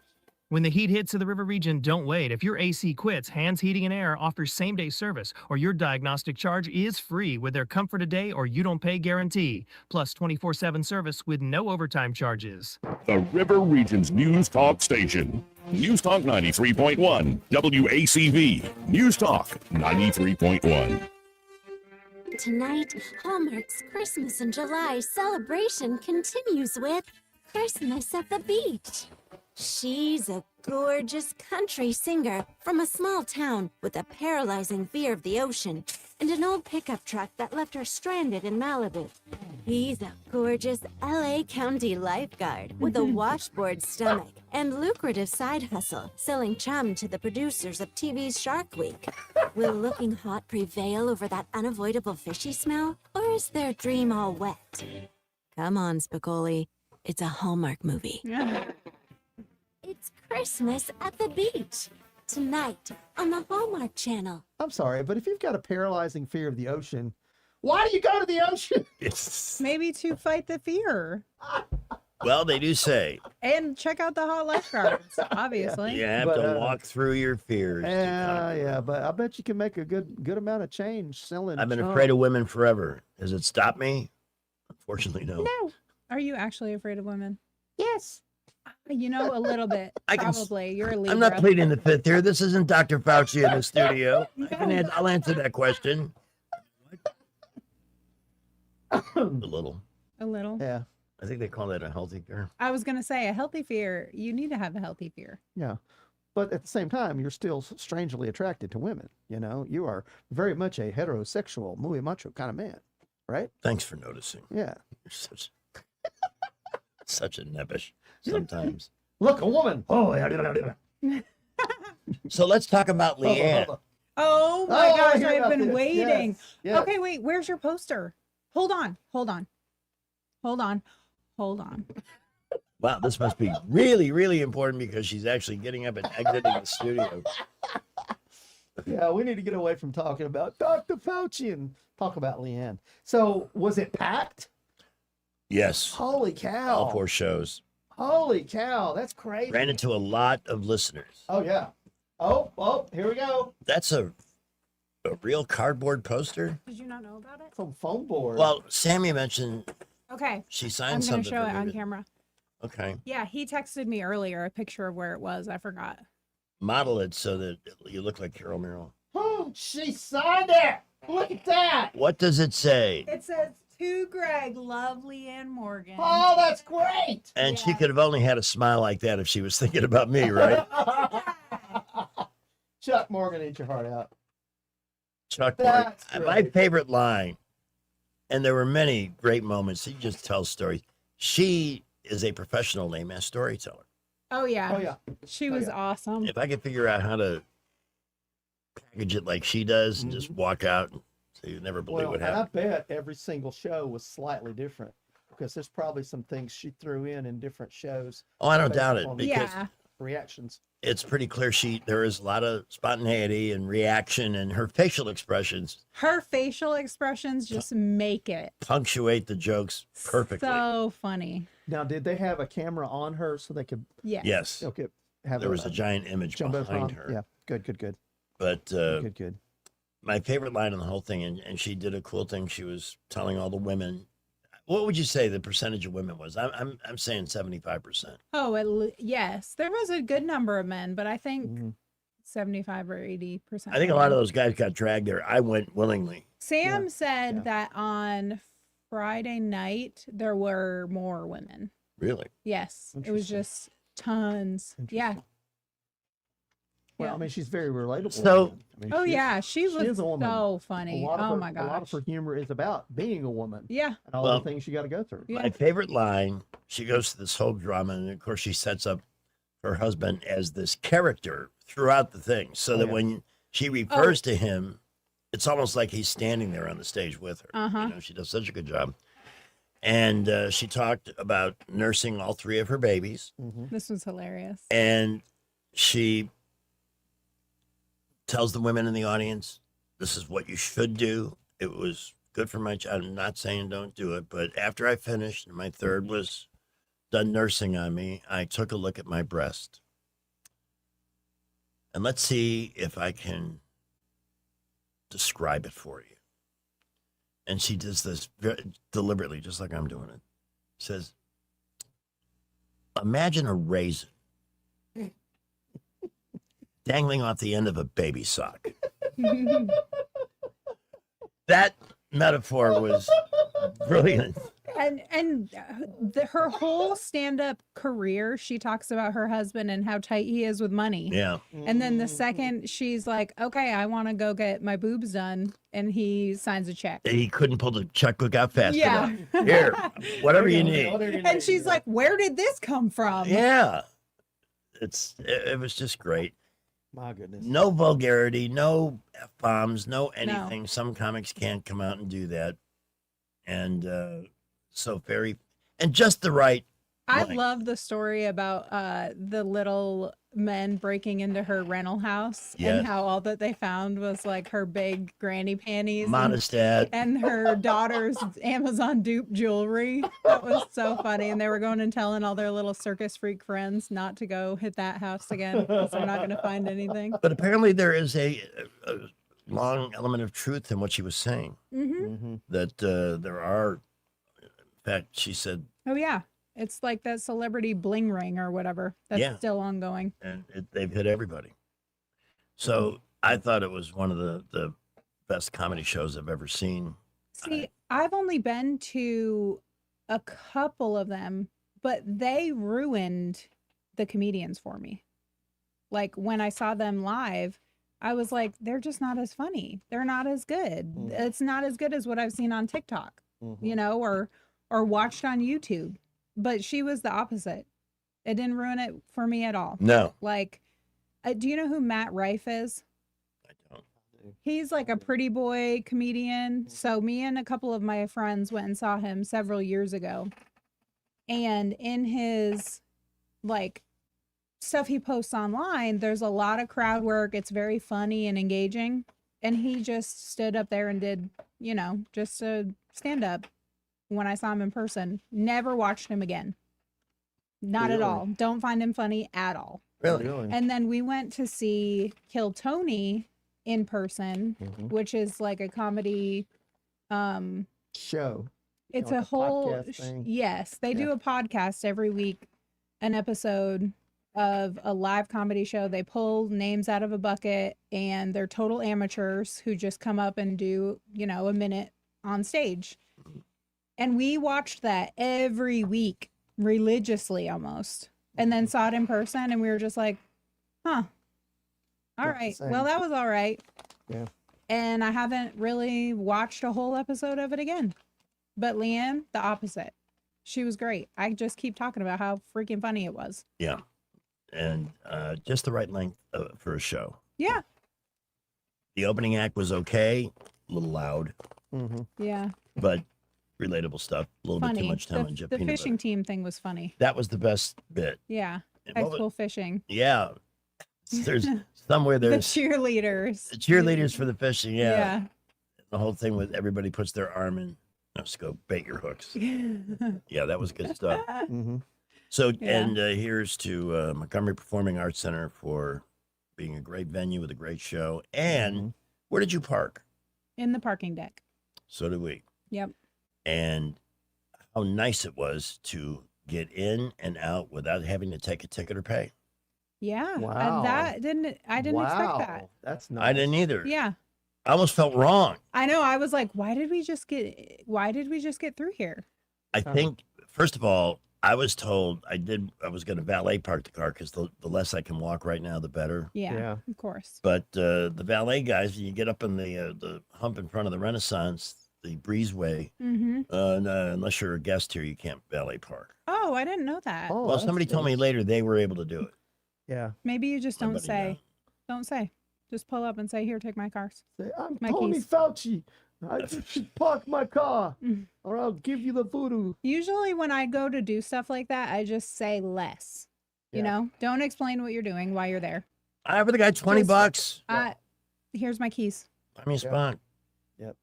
When the heat hits to the river region, don't wait. If your AC quits, Hands Heating and Air offers same-day service, or your diagnostic charge is free with their Comfort a Day or You Don't Pay guarantee, plus 24/7 service with no overtime charges. The River Region's News Talk station. News Talk 93.1, WACV. News Talk 93.1. Tonight, Hallmark's Christmas in July celebration continues with Christmas at the Beach. She's a gorgeous country singer from a small town with a paralyzing fear of the ocean and an old pickup truck that left her stranded in Malibu. He's a gorgeous LA County lifeguard with a washboard stomach and lucrative side hustle, selling chum to the producers of TV's Shark Week. Will looking hot prevail over that unavoidable fishy smell, or is their dream all wet? Come on, Spicoli. It's a Hallmark movie. It's Christmas at the Beach, tonight on the Hallmark Channel. I'm sorry, but if you've got a paralyzing fear of the ocean, why do you go to the ocean? Maybe to fight the fear. Well, they do say And check out the hot lifeguards, obviously. you have to walk through your fears. Yeah, but I bet you can make a good amount of change selling. I've been chum. afraid of women forever. Has it stopped me? Unfortunately, no. No. Are you actually afraid of women? Yes. You know, a little bit. Probably. You're a Libra. I'm not pleading the fifth here. This isn't Dr. Fauci in the studio. I'll answer that question. A little. A little. Yeah. I think they call that a healthy fear. I was going to say a healthy fear. You need to have a healthy fear. Yeah. But at the same time, you're still strangely attracted to women. You know, you are very much a heterosexual, muy macho kind of man, right? Thanks for noticing. Yeah. You're such a nebbish sometimes. Look, a woman. Oh, yeah. So let's talk about Leanne. Oh my Oh, I gosh, hear I've about been this. waiting. Yes, yes. Okay, wait, where's your poster? Hold on. Wow, this must be really, really important because she's actually getting up and exiting the studio. Yeah, we need to get away from talking about Dr. Fauci and talk about Leanne. So, was it packed? Yes. Holy cow. All 4 shows. Holy cow, that's crazy. Ran into a lot of listeners. Oh, yeah. Oh, here we go. That's a real cardboard poster? Did you not know about it? From foam board. Well, Sammy mentioned Okay. she I'm signed going to something. show for it me on to- camera. Okay. Yeah, he texted me earlier a picture of where it was. I forgot. Model it so that you look like Carol Merrill. Oh, she signed it. Look at that. What does it say? It says, to Greg, love Leanne Morgan. Oh, that's great. And she could have only had a smile like that if she was thinking about me, right? Chuck Morgan, eat your heart out. Chuck Morgan. That's My great. favorite line, and there were many great moments. He just tells stories. She is a professional name as storyteller. Oh, yeah. Oh, yeah. She was awesome. If I could figure out how to package it like she does and just walk out, so you never believe Well, what and I happened. bet every single show was slightly different because there's probably some things she threw in different shows. Oh, I don't based doubt it, upon because reactions. It's pretty clear there is a lot of spontaneity and reaction, and her facial expressions Her facial expressions just make it punctuate the jokes perfectly. so funny. Now, did they have a camera on her so they could? Yes. Yes. Okay. Have There was a giant image behind jumbotron? her. Yeah. Good. But Good. my favorite line in the whole thing, and she did a cool thing. She was telling all the women, What would you say the percentage of women was? I'm saying 75%. Oh, yes, there was a good number of men, but I think Mm-hmm. 75 or 80%. I think a lot of those guys got dragged there. I went willingly. Sam said that on Friday night there were more women. Really? Yes, it was just tons. Yeah. Well, I mean, she's very relatable. So- I mean, Oh she is- yeah, she was is a woman. so funny. A lot of Oh her- my A lot of gosh. her humor is about being a woman. Yeah. And all Well, the things you got to go through. My favorite line, she goes through this whole drama, and of course she sets up her husband as this character throughout the thing, so that yeah. when she refers to him, it's almost like he's standing there on the stage with her. Uh-huh. You know, she does such a good job. And she talked about nursing all three of her babies, This was hilarious. and she tells the women in the audience, this is what you should do. It was good for my child. I'm not saying don't do it, but after I finished, and my third was done nursing on me, I took a look at my breast. And let's see if I can describe it for you. And she does this very deliberately, just like I'm doing it. Says, imagine a raisin dangling off the end of a baby sock. That metaphor was brilliant. And her whole stand-up career, she talks about her husband and how tight he is with money. Yeah. And then the second she's like, okay, I want to go get my boobs done, and he signs a check. He couldn't pull the checkbook out fast Yeah. enough. Here, whatever you need. And she's like, where did this come from? Yeah. It was just great. My goodness. No vulgarity, no F-bombs, no anything. Some comics can't come out and do that. And so very, and just the right. I length. love the story about the little men breaking into her rental house Yes. and how all that they found was like her big granny panties Monistat. and her daughter's Amazon dupe jewelry. That was so funny. And they were going and telling all their little circus freak friends not to go hit that house again because they're not going to find anything. But apparently there is a long element of truth in what she was saying. Mm-hmm. That there are, in fact, she said, Oh, yeah. It's like that celebrity bling ring or whatever that's Yeah. still ongoing. and they've hit everybody. So I thought it was one of the best comedy shows I've ever seen. See, I've only been to a couple of them, but they ruined the comedians for me. Like when I saw them live, I was like, they're just not as funny. They're not as good. It's not as good as what I've seen on TikTok, you know, or watched on YouTube. But she was the opposite. It didn't ruin it for me at all. No. Like, do you know who Matt Rife is? He's like a pretty boy comedian. So me and a couple of my friends went and saw him several years ago. And in his like stuff he posts online, there's a lot of crowd work. It's very funny and engaging. And he just stood up there and did, you know, just a stand up when I saw him in person. Never watched him again. Not at Really? all. Don't find him funny at all. Really? And then we went to see Kill Tony in person, which is like a comedy Show. it's Like a a whole podcast thing? yes, they do a podcast every week, an episode of a live comedy show. They pull names out of a bucket and they're total amateurs who just come up and do, you know, a minute on stage. And we watched that every week religiously almost. And then saw it in person and we were just like, huh. All Not the right. same. Well, that was all right. Yeah. And I haven't really watched a whole episode of it again. But Leanne, the opposite. She was great. I just keep talking about how freaking funny it was. Yeah. And just the right length for a show. Yeah. The opening act was okay, a little loud, Yeah. but relatable stuff. A little bit Funny. too much time on Jeff The Peanut fishing Butter. team thing was funny. That was the best bit. Yeah. And High what was- school fishing. Yeah. There's somewhere The there's cheerleaders. the cheerleaders for the fishing. Yeah. Yeah. The whole thing with everybody puts their arm in. Let's go bait your hooks. Yeah, that was good stuff. So, Yeah. and here's to Montgomery Performing Arts Center for being a great venue with a great show. And where did you park? In the parking deck. So did we. Yep. And how nice it was to get in and out without having to take a ticket or pay. Yeah. Wow. I didn't expect that. That's nice. I didn't either. Yeah. I almost felt wrong. I know. I was like, why did we just get through here? I think, first of all, I was told I was going to valet park the car because the less I can walk right now, the better. Yeah. Of course. But the valet guys, you get up in the hump in front of the Renaissance, the breezeway. Mm-hmm. Unless you're a guest here, you can't valet park. Oh, I didn't know that. Oh, Well, somebody told me later they were able to do it. Yeah. Maybe you just don't Somebody say. Don't say. Just pull up and say, "Here, take my cars." Say, I'm My Tony keys. Fauci. I just park my car, Mm. or I'll give you the voodoo. Usually, when I go to do stuff like that, I just say less. You Yeah. know, don't explain what you're doing while you're there. I have the guy $20. Here's my keys. Buy me a spot. Yep.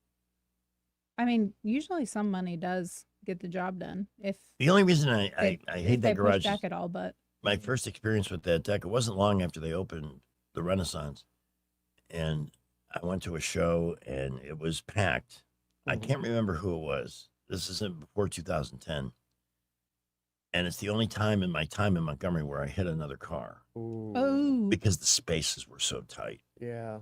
I mean, usually some money does get the job done. If The only reason I if hate they that push garage is back at all, but my first experience with that deck. It wasn't long after they opened the Renaissance, and I went to a show and it was packed. I can't remember who it was. This isn't before 2010, and it's the only time in my time in Montgomery where I hit another car oh, because the spaces were so tight. Yeah.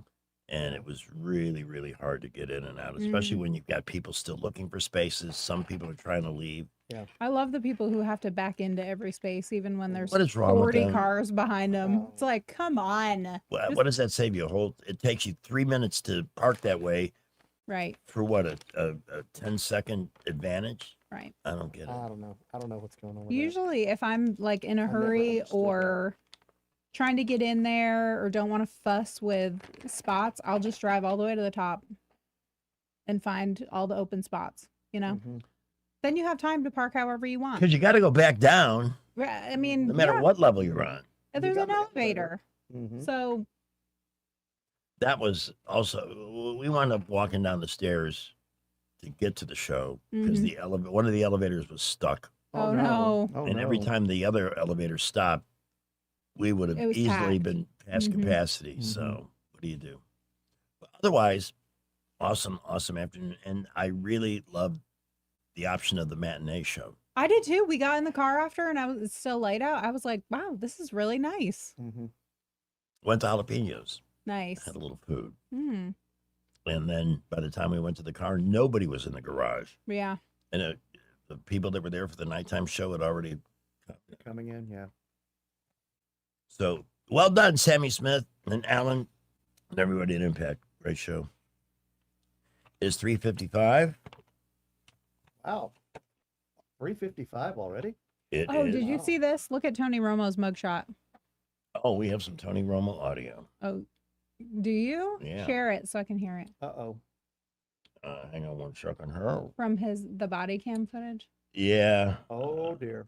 And it was really, really hard to get in and out, especially when you've got people still looking for spaces. Some people are trying to leave. Yeah. I love the people who have to back into every space, even when there's What is wrong with 40 them? cars behind them. It's like, come on. What does that save you? It takes you 3 minutes to park that way Right, for what, a 10-second advantage? right. I don't get it. I don't know. I don't know what's going on with that. Usually, if I'm like in a never hurry understood or trying to get in there or don't want to fuss with spots, I'll just drive all the way to the top and find all the open spots, you know? Mhm. Then you have time to park however you want. Because you got to go back down I mean, no matter yeah, what level you're on. there's got an an elevator. Mhm. So, That was also, we wound up walking down the stairs to get to the show because one of the elevators was stuck. oh no. Oh, And every no. time the other elevator stopped, we would have It was easily packed. been past Mhm. capacity. So what do you do? But otherwise, awesome afternoon. And I really loved the option of the matinee show. I did too. We got in the car after and it's still light out. I was like, wow, this is really nice. Mhm. Went to Jalapenos, Nice. had a little food. Hmm. And then by the time we went to the car, nobody was in the garage. Yeah. And the people that were there for the nighttime show had already. Coming in, yeah. So well done, Sammy Smith and Alan and everybody at Impact. Great show. Is 3:55. Wow. 3:55 already? It Oh, is- did you see this? Look at Tony Romo's mugshot. Oh, we have some Tony Romo audio. Oh, do you? Yeah. Share it so I can hear it Uh-oh. Hang on one second. Her. from the body cam footage. Yeah. Oh, dear.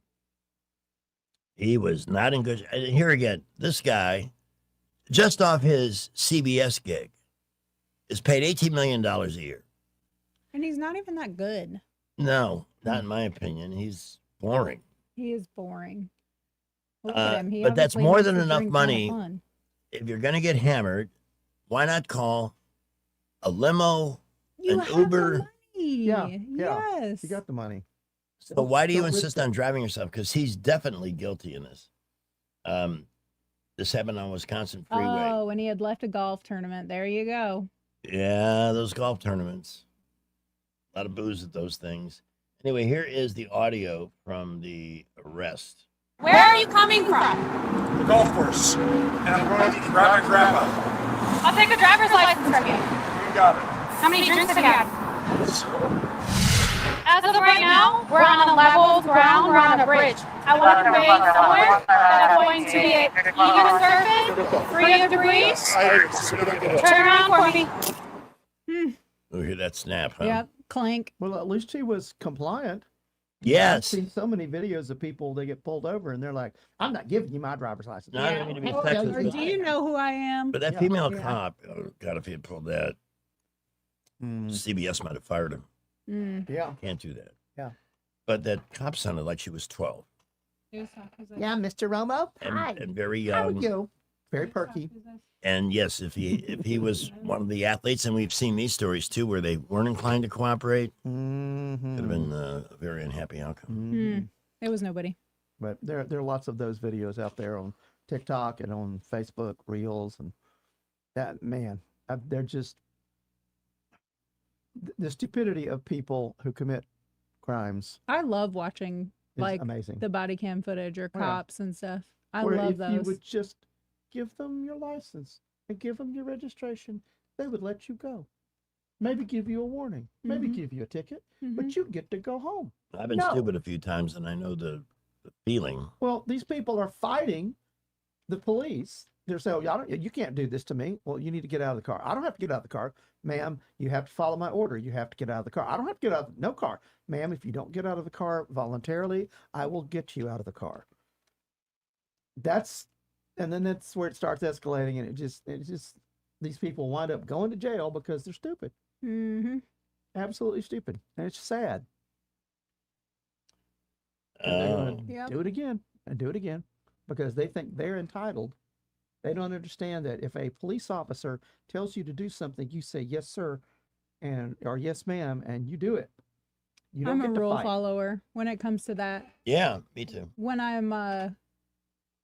He was not in good. And here again, this guy, just off his CBS gig, is paid $18 million a year. And he's not even that good. No, not in my opinion. He's boring. He is boring. Look at him. He But that's obviously more makes than the enough drink money. kinda fun. If you're going to get hammered, why not call a limo, You an have the Uber? money. Yeah. Yes. You got the money. So why do you Don't risk insist on driving yourself? Because he's definitely guilty in this. This happened on Wisconsin Freeway. Oh, and he had left a golf tournament. There you go. Yeah, those golf tournaments. A lot of booze at those things. Anyway, here is the audio from the arrest. Where are you coming from? The golf course. And I'm going to grab my grandpa. I'll take a driver's license from you. You got it. How many drinks have you had? As of right now, we're on a level ground, we're on a bridge. I want to create somewhere that's going to be even surface, free of debris. Turn around for me. Oh, hear that snap, huh? Yep. Clink. Well, at least he was compliant. I've Yes. seen so many videos of people, they get pulled over and they're like, I'm not giving you my driver's license. No, I don't mean to be Or sexist. do you know who I am? But that Yeah. female Yeah. cop, oh God, if he had pulled that, CBS might have fired him. Mm. Yeah. Can't do that. Yeah. But that cop sounded like she was 12 Yeah, Mr. Romo. and very How are young. you? Very perky. And yes, if he was one of the athletes, and we've seen these stories too, where they weren't inclined to cooperate, Could have been a very unhappy outcome. Mm. It was nobody. But there are lots of those videos out there on TikTok and on Facebook Reels, and that man, they're just the stupidity of people who commit crimes. I love watching is like amazing. the body cam footage or Yeah. cops and stuff. I Where love if those. you would just give them your license and give them your registration, they would let you go. Maybe give you a warning. Maybe Mhm. give you a ticket, but you get to go home. I've been No. stupid a few times, and I know the feeling. Well, these people are fighting the police. They're saying, you can't do this to me. Well, you need to get out of the car. I don't have to get out of the car. Ma'am, you have to follow my order. You have to get out of the car. I don't have to get out of no car. Ma'am, if you don't get out of the car voluntarily, I will get you out of the car. And then that's where it starts escalating, and it just these people wind up going to jail because they're stupid. Mm-hmm. Absolutely stupid. And it's sad. And they're going to Yep. do it again and do it again because they think they're entitled. They don't understand that if a police officer tells you to do something, you say yes, sir, or yes, ma'am, and you do it. You don't I'm a get to rule fight. follower when it comes to that. Yeah, me too. When I'm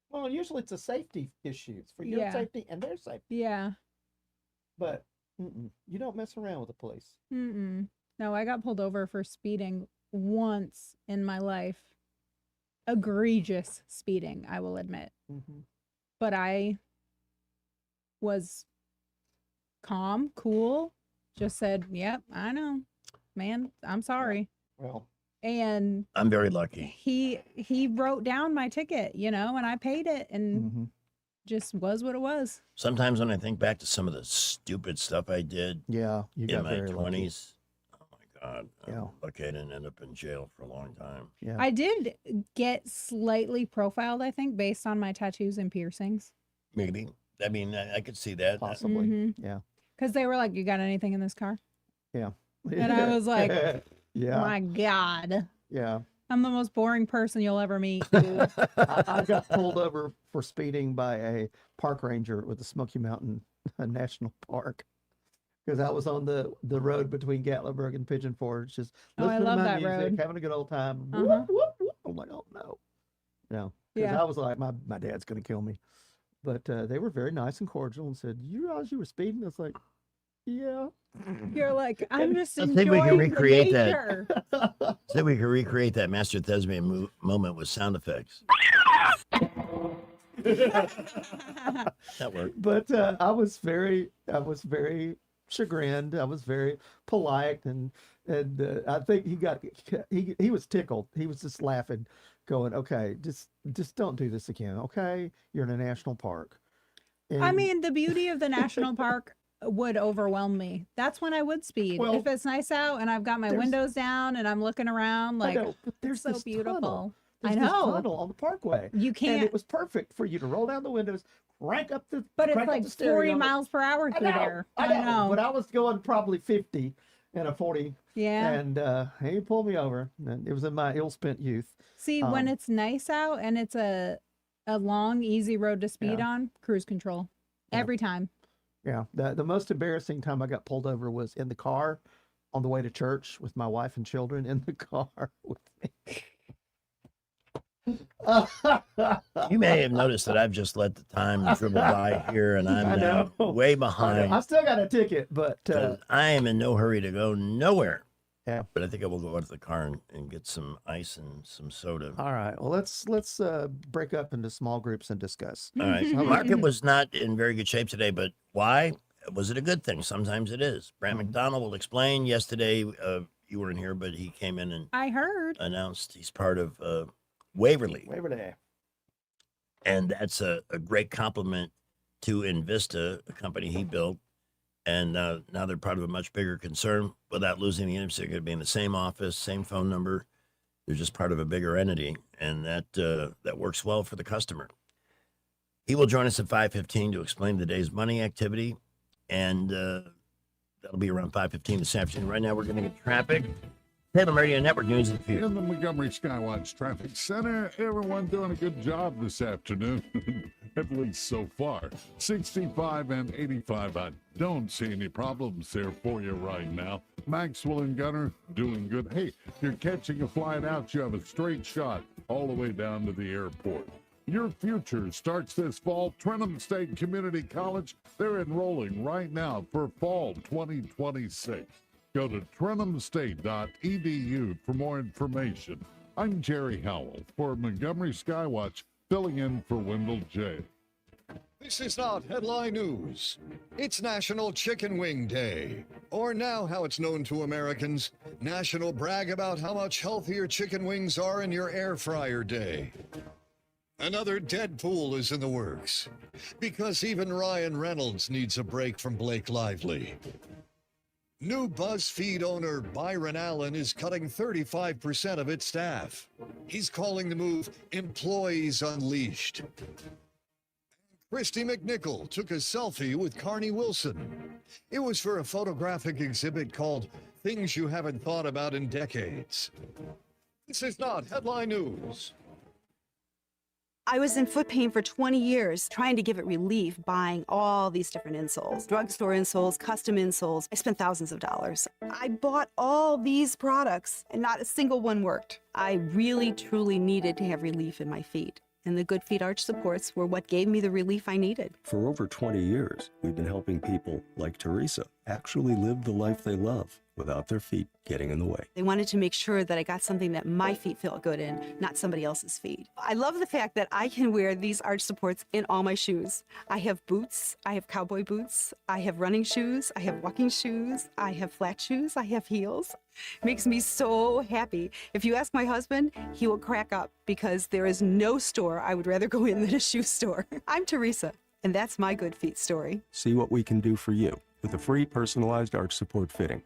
Well, usually it's a safety issue. It's for your Yeah. safety and their safety. yeah. But you don't mess around with the police. Mm-mm. No, I got pulled over for speeding once in my life. Egregious speeding, I will admit. Mm-hmm. But I was calm, cool, just said, yep, I know, man, I'm sorry. Well, And I'm very lucky. he wrote down my ticket, and I paid it, and Mm-hmm. just was what it was. Sometimes when I think back to some of the stupid stuff I did yeah, you in got my very lucky. 20s, oh my God, Yeah. I'm lucky I didn't end up in jail for a long time. Yeah. I did get slightly profiled, I think, based on my tattoos and piercings. Maybe. I mean, I could see that. Possibly. Mhm. Yeah. Because they were like, you got anything in this car? Yeah. And I was like, yeah. my God, Yeah. I'm the most boring person you'll ever meet, dude. I got pulled over for speeding by a park ranger with the Smoky Mountain National Park because I was on the road between Gatlinburg and Pigeon Forge, just Oh, I listening love to my that music, road. having a good old time. Uh-huh. Whoop, whoop, whoop. I'm like, oh no, no, because Yeah. I was like, my dad's gonna kill me. But they were very nice and cordial and said, "You realize you were speeding?" I was like, "Yeah." You're like, I'm just I think we can enjoying the recreate nature. that. So we can recreate that Master Thespian moment with sound effects. That worked. But I was very chagrined. I was very polite, and I think he was tickled. He was just laughing, going, "Okay, just don't do this again. Okay, you're in a national park." I And- mean, the beauty of the national park would overwhelm me. That's when I would speed. Well, if it's nice out and I've got my there's- windows down and I'm looking around, I like, know, but they're there's so this beautiful. tunnel. I There's this know. tunnel on the parkway. You And can't, it was perfect for you to roll down the windows, crank up the but it's crank up like the 40 stereo. miles per hour I through know, there. I know, but I was going probably 50 in a 40. Yeah. And he pulled me over. And it was in my ill-spent youth. See, when Um, it's nice out and it's a long, easy road to speed Yeah. on, cruise control. Yeah. Every time. Yeah, the most embarrassing time I got pulled over was in the car on the way to church with my wife and children in the car with me. You may have noticed that I've just let the time dribble by here, and I I'm now know. way I behind. still got a ticket, but 'Cause I am in no hurry to go nowhere. Yeah. But I think I will go out to the car and get some ice and some soda. all right. Well, let's break up into small groups and discuss. All right. The market was not in very good shape today, but why? Was it a good thing? Sometimes it is. Brant McDonald will explain. Yesterday, you weren't here, but he came in and I heard. announced he's part of Waverly. Waverly. And that's a great compliment to Invista, a company he built. And now they're part of a much bigger concern without losing the intimacy. They're going to be in the same office, same phone number. They're just part of a bigger entity, and that works well for the customer. He will join us at 5:15 to explain the day's money activity, and that'll be around 5:15 this afternoon. Right now, we're going to get traffic. Salem Radio Network News and View. In the Montgomery Skywatch Traffic Center, everyone doing a good job this afternoon, at least so far. 65 and 85. I don't see any problems there for you right now. Maxwell and Gunner doing good. Hey, if you're catching a flight out, you have a straight shot all the way down to the airport. Your future starts this fall. Trenton State Community College, they're enrolling right now for fall 2026. Go to trentumstate.edu for more information. I'm Jerry Howell for Montgomery Skywatch, filling in for Wendell J. This is not headline news. It's National Chicken Wing Day, or now how it's known to Americans, National Brag About How Much Healthier Chicken Wings Are in Your Air Fryer Day. Another Deadpool is in the works, because even Ryan Reynolds needs a break from Blake Lively. New BuzzFeed owner Byron Allen is cutting 35% of its staff. He's calling the move Employees Unleashed. Christy McNichol took a selfie with Carney Wilson. It was for a photographic exhibit called Things You Haven't Thought About in Decades. This is not headline news. I was in foot pain for 20 years, trying to give it relief, buying all these different insoles, drugstore insoles, custom insoles. I spent thousands of dollars. I bought all these products and not a single one worked. I really, truly needed to have relief in my feet. And the Good Feet arch supports were what gave me the relief I needed. For over 20 years, we've been helping people like Teresa actually live the life they love without their feet getting in the way. They wanted to make sure that I got something that my feet felt good in, not somebody else's feet. I love the fact that I can wear these arch supports in all my shoes. I have boots, I have cowboy boots, I have running shoes, I have walking shoes, I have flat shoes, I have heels. Makes me so happy. If you ask my husband, he will crack up because there is no store I would rather go in than a shoe store. I'm Teresa, and that's my Good Feet story. See what we can do for you with a free personalized arch support fitting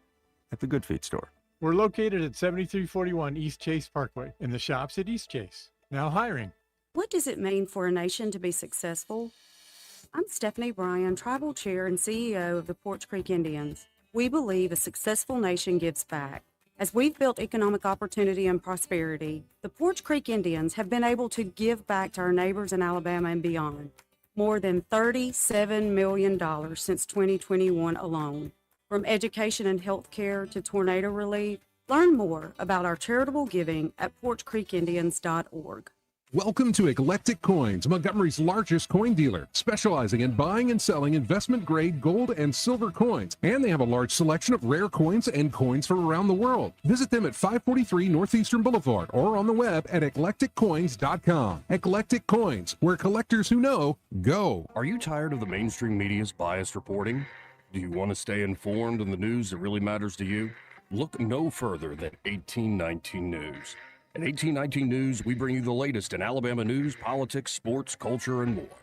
at the Good Feet store. We're located at 7341 East Chase Parkway in the shops at East Chase. Now hiring. What does it mean for a nation to be successful? I'm Stephanie Bryan, Tribal Chair and CEO of the Porch Creek Indians. We believe a successful nation gives back. As we've built economic opportunity and prosperity, the Porch Creek Indians have been able to give back to our neighbors in Alabama and beyond. More than $37 million since 2021 alone. From education and health care to tornado relief, learn more about our charitable giving at porchcreekindians.org. Welcome to Eclectic Coins, Montgomery's largest coin dealer, specializing in buying and selling investment-grade gold and silver coins. And they have a large selection of rare coins and coins from around the world. Visit them at 543 Northeastern Boulevard or on the web at eclecticcoins.com. Eclectic Coins, where collectors who know go. Are you tired of the mainstream media's biased reporting? Do you want to stay informed on the news that really matters to you? Look no further than 1819 News. At 1819 News, we bring you the latest in Alabama news, politics, sports, culture, and more.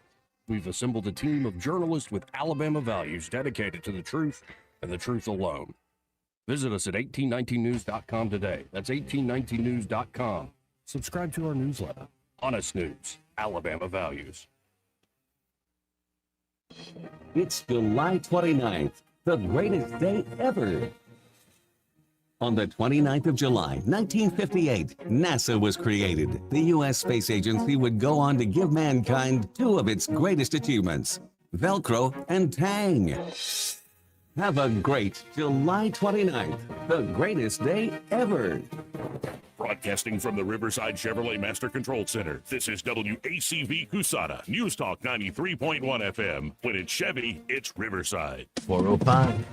We've assembled a team of journalists with Alabama values dedicated to the truth and the truth alone. Visit us at 1819news.com today. That's 1819news.com. Subscribe to our newsletter. Honest News, Alabama Values. It's July 29th, the greatest day ever. On the 29th of July, 1958, NASA was created. The U.S. Space Agency would go on to give mankind two of its greatest achievements, Velcro and Tang. Have a great July 29th, the greatest day ever. Broadcasting from the Riverside Chevrolet Master Control Center, this is WACV Cusada, News Talk 93.1 FM. When it's Chevy, it's Riverside. 405.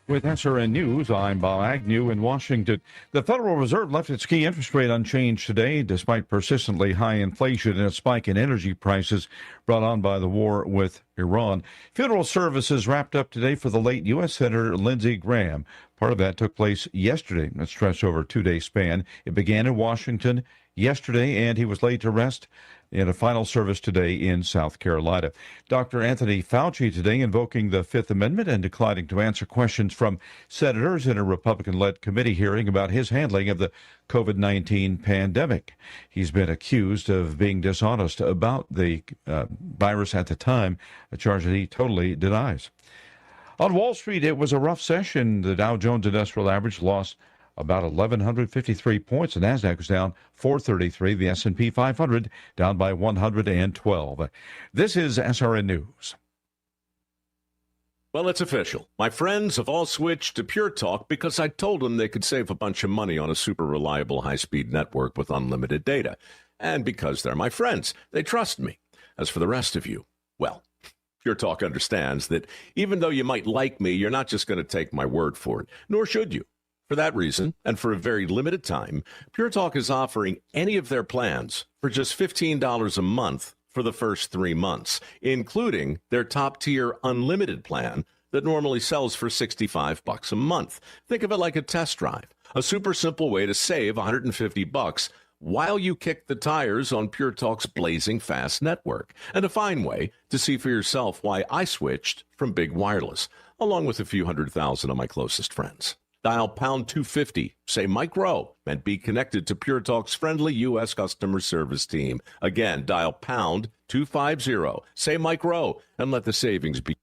With SRN News, I'm Bob Agnew in Washington. The Federal Reserve left its key interest rate unchanged today, despite persistently high inflation and a spike in energy prices brought on by the war with Iran. Funeral services wrapped up today for the late U.S. Senator Lindsey Graham. Part of that took place yesterday. It stretched over a 2-day span. It began in Washington yesterday, and he was laid to rest in a final service today in South Carolina. Dr. Anthony Fauci today invoking the Fifth Amendment and declining to answer questions from senators in a Republican-led committee hearing about his handling of the COVID-19 pandemic. He's been accused of being dishonest about the virus at the time, a charge that he totally denies. On Wall Street, it was a rough session. The Dow Jones Industrial Average lost about 1,153 points. The Nasdaq was down 433. The S&P 500 down by 112. This is SRN News. Well, it's official. My friends have all switched to Pure Talk because I told them they could save a bunch of money on a super reliable high-speed network with unlimited data. And because they're my friends, they trust me. As for the rest of you, well, Pure Talk understands that even though you might like me, you're not just going to take my word for it, nor should you. For that reason, and for a very limited time, Pure Talk is offering any of their plans for just $15 a month for the first 3 months, including their top-tier unlimited plan that normally sells for $65 a month. Think of it like a test drive, a super simple way to save $150 while you kick the tires on Pure Talk's blazing fast network, and a fine way to see for yourself why I switched from big wireless, along with a few 100,000 of my closest friends. Dial pound 250, say Mike Rowe, and be connected to Pure Talk's friendly U.S. customer service team. Again, dial pound 250, say Mike Rowe, and let the savings be.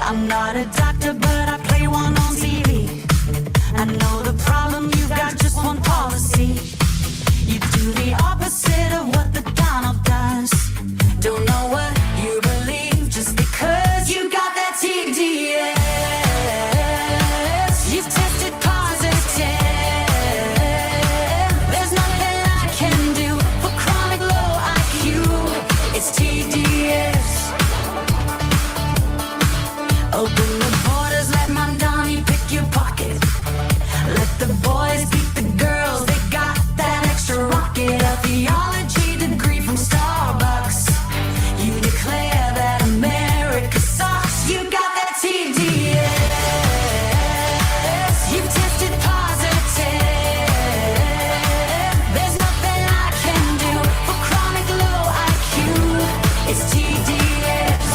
I'm not a doctor, but I play one on TV. I know the problem, you've got just one policy. You do the opposite of what the Donald does. Don't know what you believe just because you got that TDS. You've tested positive. There's nothing I can do for chronic low IQ. It's TDS. Open the borders, let Mondani pick your pocket. Let the boys beat the girls, they got that extra rocket. A theology degree from Starbucks. You declare that America sucks. You got that TDS. You've tested positive. There's nothing I can do for chronic low IQ. It's TDS.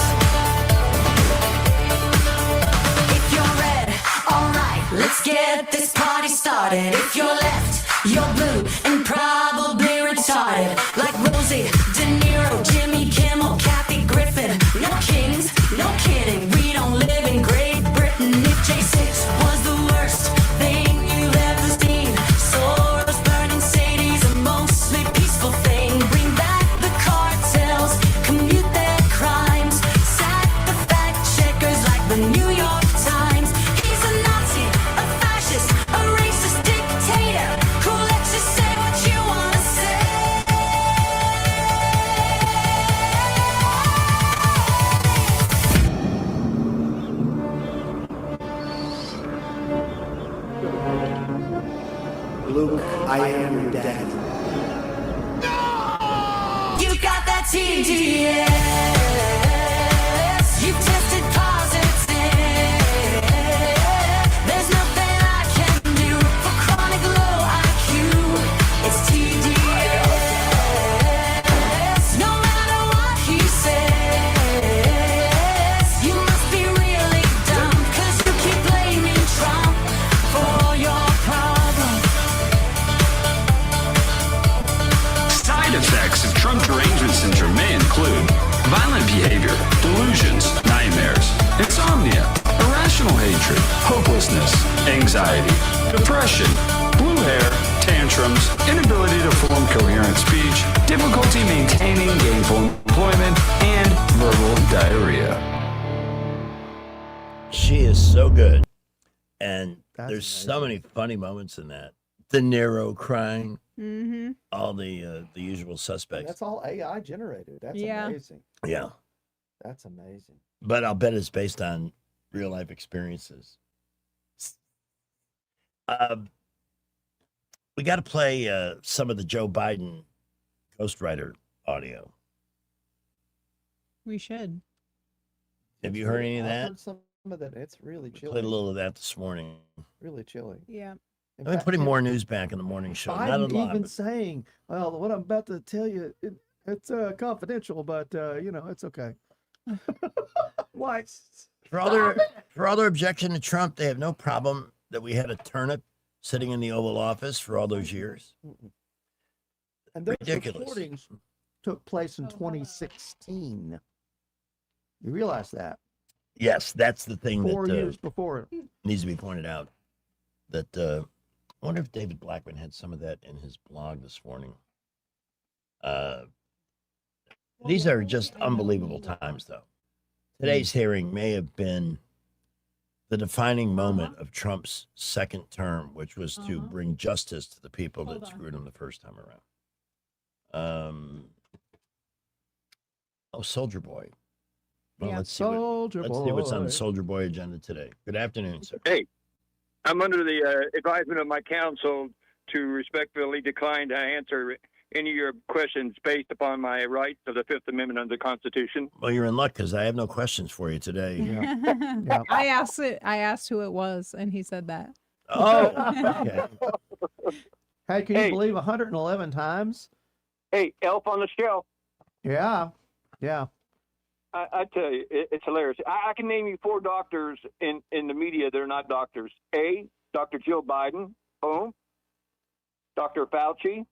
If you're red, alright, let's get this party started. If you're left, you're blue and probably retarded. Like Rosie, De Niro, Jimmy Kimmel, Kathy Griffin. No kings, no kidding, we don't live in Great Britain. If J6 was the worst thing you've ever seen, Soros burning Sadie's a mostly peaceful thing. Bring back the cartels, commute their crimes, sack the fact checkers like the New York Times. He's a Nazi, a fascist, a racist dictator who lets you say what you want to say. Luke, I am your daddy. You got that TDS. You've tested positive. There's nothing I can do for chronic low IQ. It's TDS. No matter what he says, you must be really dumb, 'cause you keep blaming Trump for all your problems. Side effects of Trump derangement syndrome may include violent behavior, delusions, nightmares, insomnia, irrational hatred, hopelessness, anxiety, depression, blue hair, tantrums, inability to form coherent speech, difficulty maintaining gainful employment, and verbal diarrhea. She is so good. And That's there's so amazing. many funny moments in that. De Niro crying, Mm-hmm. all the usual suspects. That's all AI generated. That's Yeah. amazing. Yeah. That's amazing. But I'll bet it's based on real life experiences. We got to play some of the Joe Biden ghostwriter audio. We should. Have you heard any of I've that? heard some of that. It's really chilly. Played a little of that this morning. Really chilly. Yeah. In I've been fact, putting you know, more news back in the morning show. Not a Biden lot, even but saying, "Well, what I'm about to tell you, it's confidential, but it's okay." Why? for all their objection to Trump, they have no problem that we had a turnip sitting in the Oval Office for all those years. And there's Ridiculous. reporting took place in 2016. You realize that? Yes, that's the thing 4 that years before. needs to be pointed out. That I wonder if David Blackman had some of that in his blog this morning. These are just unbelievable times, though. Today's hearing may have been the defining moment of Trump's second term, which was to bring justice to the people that screwed him the first time around. Soldier Boy. Well, Yeah. let's see Soldier let's see what's on Boy. the Soldier Boy agenda today. Good afternoon, sir. Hey, I'm under the advisement of my counsel to respectfully decline to answer any of your questions based upon my rights of the Fifth Amendment under the Constitution. Well, you're in luck because I have no questions for you today. I asked who it was, and he said that. Oh, okay. Hey, can you believe 111 times? Hey, elf on the shelf. Yeah. I tell you, it's hilarious. I can name you 4 doctors in the media that are not doctors. A, Dr. Joe Biden, boom. Dr. Fauci.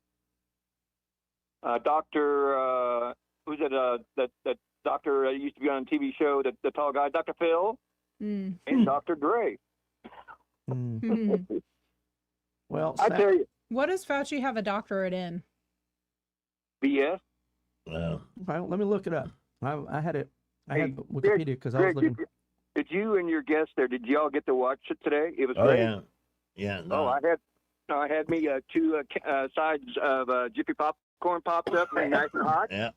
Dr. Who's it? That doctor used to be on a TV show, the tall guy, Dr. Phil, and Dr. Dre. Well, I tell you, What does Fauci have a doctorate in? BS. Well, let me look it up. I had it. I Hey, had Wikipedia because I was Greg, looking. did you and your guest there? Did y'all get to watch it today? It was Oh, great. yeah. Yeah. Oh, I had me 2 sides of Jiffy popcorn popped up, and nice and hot. Yeah.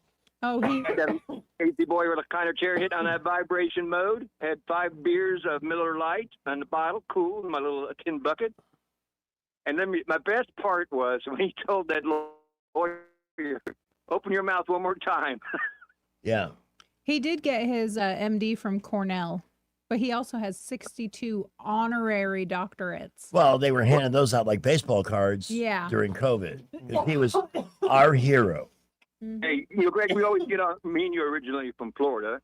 Oh, he. Had that easy boy with a kind of chair hit on that vibration mode. Had 5 beers of Miller Lite on the bottle, cool, in my little tin bucket. And then my best part was when he told that lawyer, "Open your mouth one more time." Yeah. He did get his MD from Cornell, but he also has 62 honorary doctorates. Well, they were handing those out like baseball cards during COVID. 'Cause he was our hero. Hey, Greg, we always get on. Me and you are originally from Florida,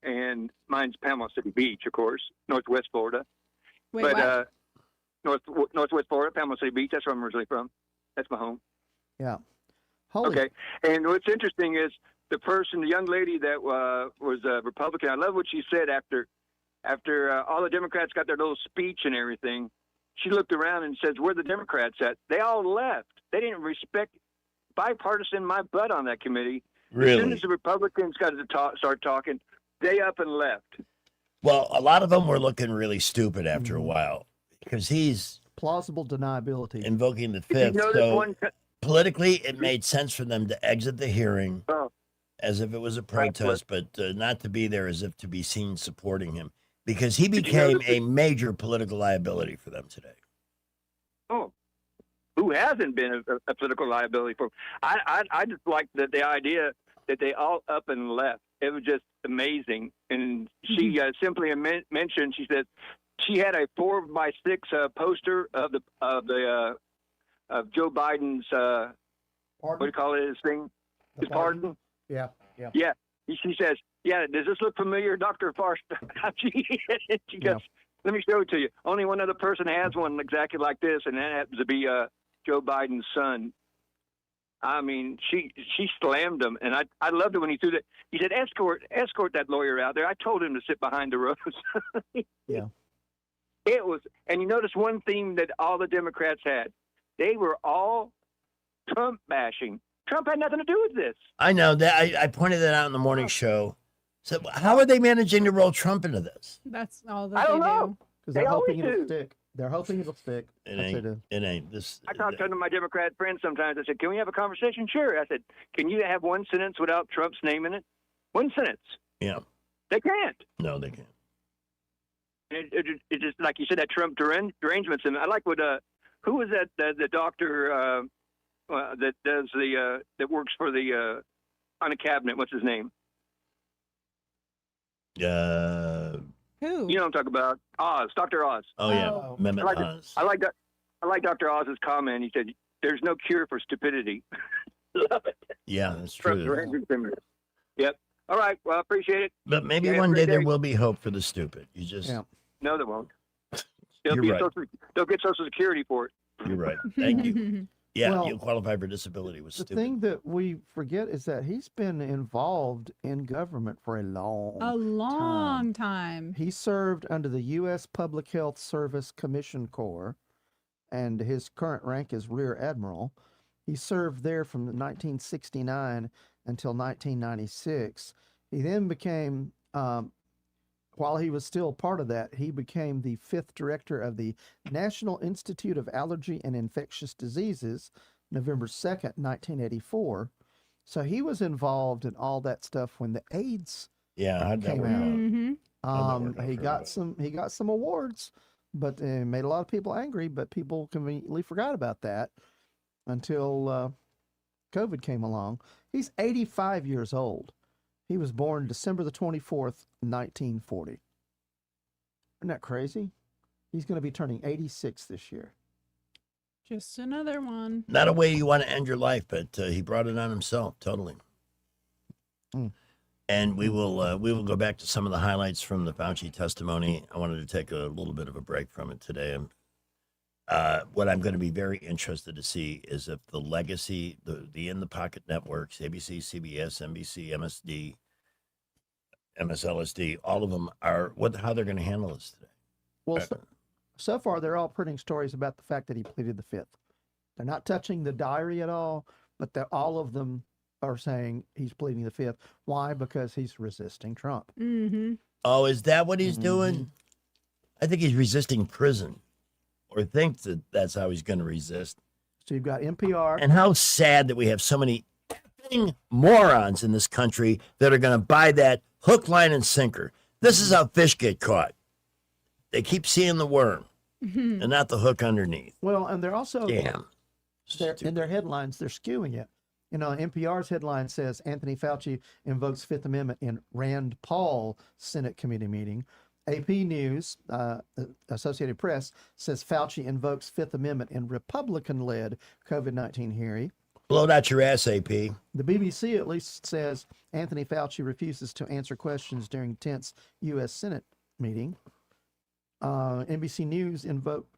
and mine's Panama City Beach, of course, Northwest Florida. Wait, what? Northwest Florida, Panama City Beach. That's where I'm originally from. That's my home. Yeah. Okay. And what's interesting is the young lady that was a Republican. I love what she said after all the Democrats got their little speech and everything. She looked around and says, "Where the Democrats at? They all left. They didn't respect bipartisan my butt on that committee. Really? As soon as the Republicans got to start talking, they up and left." Well, a lot of them were looking really stupid after a while because he's plausible deniability invoking the You fifth. know this So one- politically, it made sense for them to exit the hearing Oh. as if it was a protest, but not to be there as if to be seen supporting him because he became a major political liability for them today. Oh, who hasn't been a political liability for? I just like the idea that they all up and left. It was just amazing. And she simply mentioned, she said she had a 4x6 poster of Joe Biden's what do you call it? His thing, his pardon. Yeah. Yeah. She says, "Yeah, does this look familiar, Dr. Fauci?" She goes, "Let me show it to you. Only one other person has one exactly like this, and that happens to be Joe Biden's son." I mean, she slammed him, and I loved it when he threw that. He said, escort that lawyer out there. I told him to sit behind the rows." Yeah. It was, and you notice one theme that all the Democrats had. They were all Trump bashing. Trump had nothing to do with this. I know that I pointed that out in the morning show. So how are they managing to roll Trump into this? That's all that I don't know. Because They they're hoping always it'll do. stick. They're hoping it'll stick. It That's ain't. It ain't. This. I talk to my Democrat friends sometimes. I said, "Can we have a conversation?" Sure. I said, "Can you have one sentence without Trump's name in it? One sentence." Yeah. They can't. No, they can't. It just like you said, that Trump derangements. And I like what who was that the doctor that does that works for the on a cabinet? What's his name? Who? You know what I'm talking about? Oz, Dr. Oz. Oh yeah, Mehmet Oz. I like Dr. Oz's comment. He said, "There's no cure for stupidity." Love it. Yeah, that's Trump true. derangement. Yep. All right. Well, I appreciate it. But maybe Yeah, one great day there day. will be hope for the stupid. You just. No, there won't. You're right. They'll get Social Security for it. You're right. Thank you. Yeah, Well, you'll qualify for disability was The stupid. thing that we forget is that he's been involved in government for a long time. He served under the U.S. Public Health Service Commission Corps, and his current rank is Rear Admiral. He served there from 1969 until 1996. He then became, while he was still part of that, he became the 5th director of the National Institute of Allergy and Infectious Diseases, November 2nd, 1984. So he was involved in all that stuff when the AIDS Yeah, how'd that came work out. out? Mm-hmm. How'd that work out He for got some awards, but made a lot of people angry. But people conveniently forgot about that until COVID came along. He's 85 years old. He was born December the 24th, 1940. Isn't that crazy? He's going to be turning 86 this year. Just another one. Not a way you want to end your life, but he brought it on himself, totally. And we will go back to some of the highlights from the Fauci testimony. I wanted to take a little bit of a break from it today. What I'm going to be very interested to see is if the legacy, the in the pocket networks, ABC, CBS, NBC, MSD, MSLSD, all of them are how they're going to handle this today. Well, so far they're all printing stories about the fact that he pleaded the 5th. They're not touching the diary at all, but all of them are saying he's pleading the 5th. Why? Because he's resisting Trump. Mm-hmm. Oh, is that what he's doing? I think he's resisting prison, or thinks that that's how he's going to resist. So you've got NPR. And how sad that we have so many morons in this country that are going to buy that hook, line, and sinker. This is how fish get caught. They keep seeing the worm and not the hook underneath. Well, and they're also Damn. In their headlines, they're skewing it. You know, NPR's headline says Anthony Fauci invokes Fifth Amendment in Rand Paul Senate committee meeting. AP News, Associated Press, says Fauci invokes Fifth Amendment in Republican-led COVID-19 hearing. Blow it out your ass, AP. The BBC at least says Anthony Fauci refuses to answer questions during tense U.S. Senate meeting. NBC News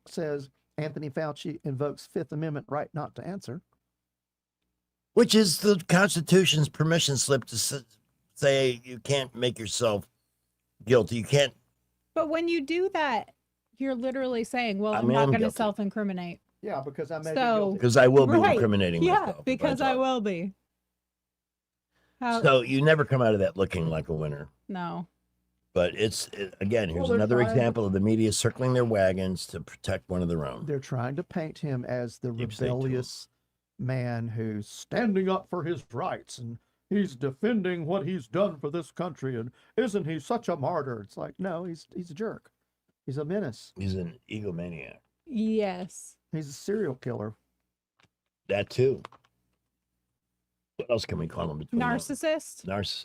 says Anthony Fauci invokes Fifth Amendment right not to answer. Which is the Constitution's permission slip to say you can't make yourself guilty. You can't. But when you do that, you're literally saying, well, I'm mean, not I'm going to guilty. self-incriminate. Yeah, because I may be So, guilty. Because I will be right. incriminating Yeah, myself. because I will be. How, So you never come out of that looking like a winner. no. But again, here's Well, they're another trying- example of the media circling their wagons to protect one of their own. They're trying to paint him as the Deep state tool. rebellious man who's standing up for his rights and he's defending what he's done for this country. And isn't he such a martyr? It's like, no, he's a jerk. He's a menace. He's an egomaniac. Yes. He's a serial killer. That too. What else can we call him? between those? Narcissist? Narciss.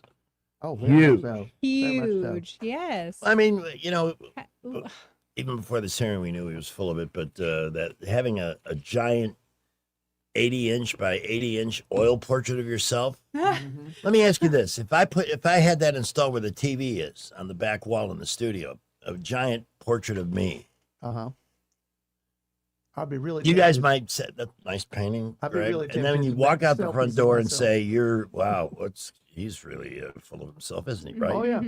Oh, very much Huge. so. Very much so. Huge. Yes. I mean, you know, Ooh. even before this hearing, we knew he was full of it. But that having a giant 80-inch by 80-inch oil portrait of yourself. Mm-hmm. Let me ask you this: if I had that installed where the TV is on the back wall in the studio, a giant portrait of me. I'd be really. You guys tempted. might say that nice painting, I'd be Greg. really And then tempted when you to walk make out the selfies front of door and myself. say, wow, he's really full of himself, isn't he? Right? Oh yeah.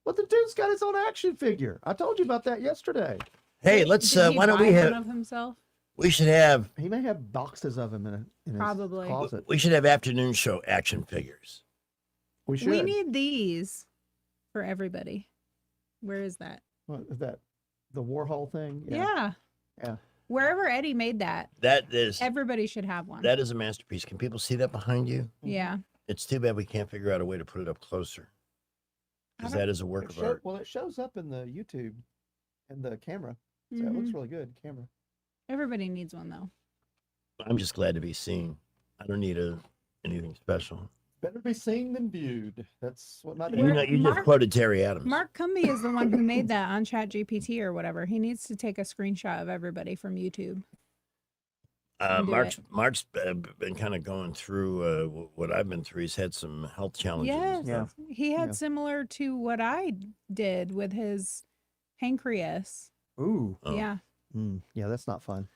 But the dude's got his own action figure. I told you about that yesterday. Hey, let's. Did he Why don't we buy one have? of himself? We should have. He may have boxes of them in his Probably. closet. We should have afternoon show action figures. We should. We need these for everybody. Where is that? What is that? The Warhol thing? Yeah. Yeah. Wherever Eddie made that, That is. everybody should have one. That is a masterpiece. Can people see that behind you? Yeah. It's too bad we can't figure out a way to put it up closer. Because that is a work of art. Well, it shows up in the YouTube and the camera. So it looks Mhm. really good, camera. Everybody needs one though. I'm just glad to be seen. I don't need anything special. Better be seen than viewed. That's what my You know, you just Mark- quoted Terry Adams. Mark Cumby is the one who made that on ChatGPT or whatever. He needs to take a screenshot of everybody from YouTube. and do Mark's been kind of going through what I've been through. He's had some health challenges. and Yes. stuff. He had Yeah. similar to what I did with his pancreas. Ooh. Oh. Yeah. Yeah, that's not fun.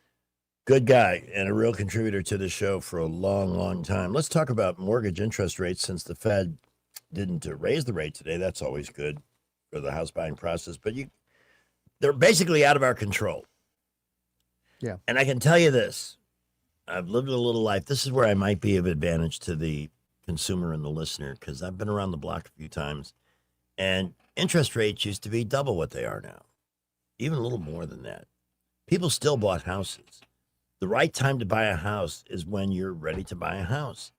Good guy and a real contributor to the show for a long, long time. Let's talk about mortgage interest rates since the Fed didn't raise the rate today. That's always good for the house buying process. But they're basically out of our control. Yeah. And I can tell you this. I've lived a little life. This is where I might be of advantage to the consumer and the listener because I've been around the block a few times. And interest rates used to be double what they are now, even a little more than that. People still bought houses. The right time to buy a house is when you're ready to buy a house.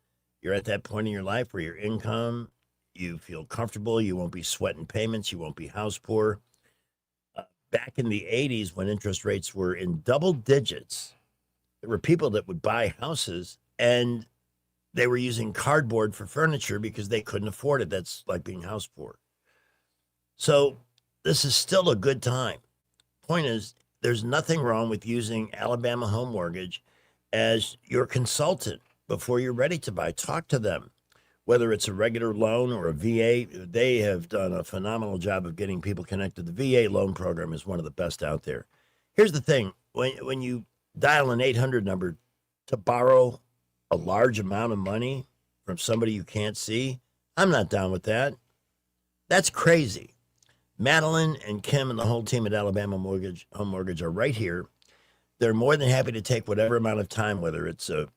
You're at that point in your life where your income, you feel comfortable, you won't be sweating payments, you won't be house poor. Back in the 80s, when interest rates were in double digits, there were people that would buy houses and they were using cardboard for furniture because they couldn't afford it. That's like being house poor. So this is still a good time. Point is, there's nothing wrong with using Alabama Home Mortgage as your consultant before you're ready to buy. Talk to them. Whether it's a regular loan or a VA, they have done a phenomenal job of getting people connected. The VA loan program is one of the best out there. Here's the thing. When you dial an 800 number to borrow a large amount of money from somebody you can't see, I'm not down with that. That's crazy. Madeline and Kim and the whole team at Alabama Home Mortgage are right here. They're more than happy to take whatever amount of time, whether it's I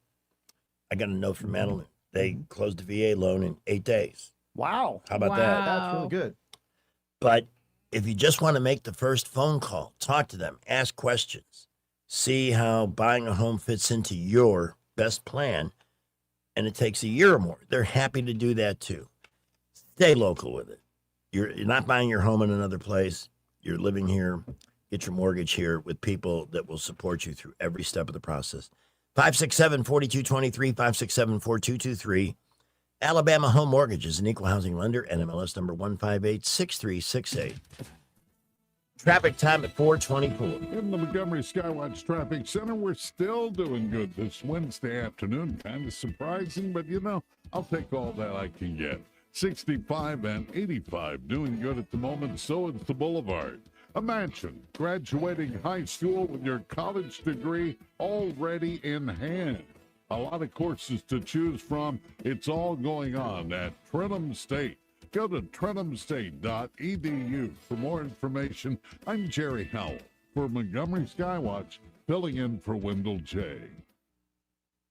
got a note from Madeline. They closed the VA loan in 8 days. Wow. How about that? That's really good. But if you just want to make the first phone call, talk to them, ask questions, see how buying a home fits into your best plan, and it takes a year or more, they're happy to do that too. Stay local with it. You're not buying your home in another place. You're living here. Get your mortgage here with people that will support you through every step of the process. 567-4223, 567-4223. Alabama Home Mortgage is an equal housing lender, NMLS number 1586368. Traffic time at 4:24. In the Montgomery Skywatch Traffic Center, we're still doing good this Wednesday afternoon. Kind of surprising, but I'll take all that I can get. 65 and 85 doing good at the moment. So is the Boulevard. Imagine graduating high school with your college degree already in hand. A lot of courses to choose from. It's all going on at Trenton State. Go to trentumstate.edu for more information. I'm Jerry Howell for Montgomery Skywatch, filling in for Wendell J.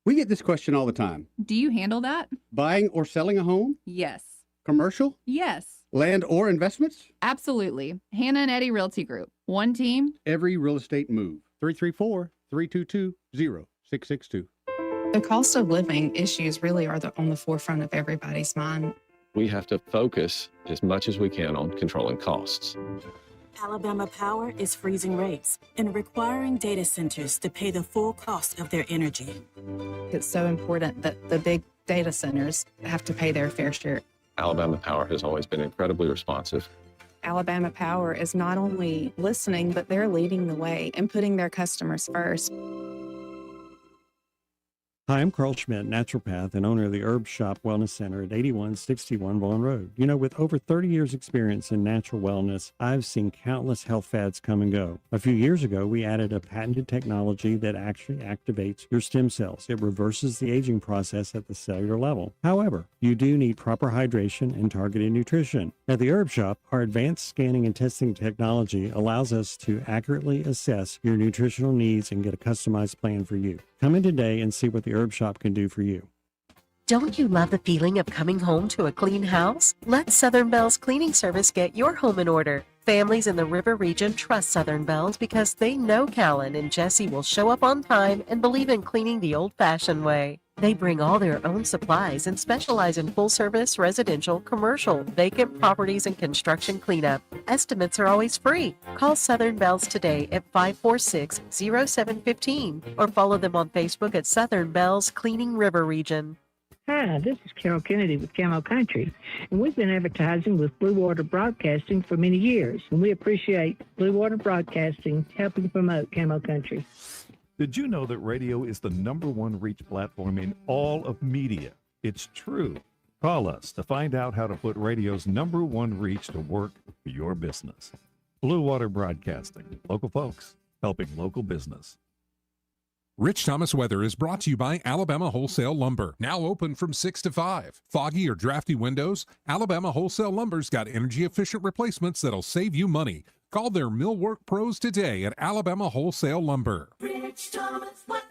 We get this question all the time. Do you handle that? Buying or selling a home? Yes. Commercial? Yes. Land or investments? Absolutely. Hannah and Eddie Realty Group. One team. Every real estate move. 334-322-0662. The cost of living issues really are on the forefront of everybody's mind. We have to focus as much as we can on controlling costs. Alabama Power is freezing rates and requiring data centers to pay the full cost of their energy. It's so important that the big data centers have to pay their fair share. Alabama Power has always been incredibly responsive. Alabama Power is not only listening, but they're leading the way and putting their customers first. Hi, I'm Carl Schmidt, naturopath and owner of the Herb Shop Wellness Center at 8161 Vaughan Road. You know, with over 30 years experience in natural wellness, I've seen countless health fads come and go. A few years ago, we added a patented technology that actually activates your stem cells. It reverses the aging process at the cellular level. However, you do need proper hydration and targeted nutrition. At the Herb Shop, our advanced scanning and testing technology allows us to accurately assess your nutritional needs and get a customized plan for you. Come in today and see what the Herb Shop can do for you. Don't you love the feeling of coming home to a clean house? Let Southern Bell's cleaning service get your home in order. Families in the River region trust Southern Bell's because they know Callan and Jesse will show up on time and believe in cleaning the old-fashioned way. They bring all their own supplies and specialize in full-service, residential, commercial, vacant properties, and construction cleanup. Estimates are always free. Call Southern Bells today at 546-0715 or follow them on Facebook at Southern Bells Cleaning River Region. Hi, this is Carol Kennedy with Camo Country, and we've been advertising with Blue Water Broadcasting for many years, and we appreciate Blue Water Broadcasting helping promote Camo Country. Did you know that radio is the #1 reach platform in all of media? It's true. Call us to find out how to put radio's #1 reach to work for your business. Blue Water Broadcasting, local folks helping local business. Rich Thomas Weather is brought to you by Alabama Wholesale Lumber. Now open from 6 to 5. Foggy or drafty windows? Alabama Wholesale Lumber's got energy-efficient replacements that'll save you money. Call their millwork pros today at Alabama Wholesale Lumber. Rich Thomas Weather.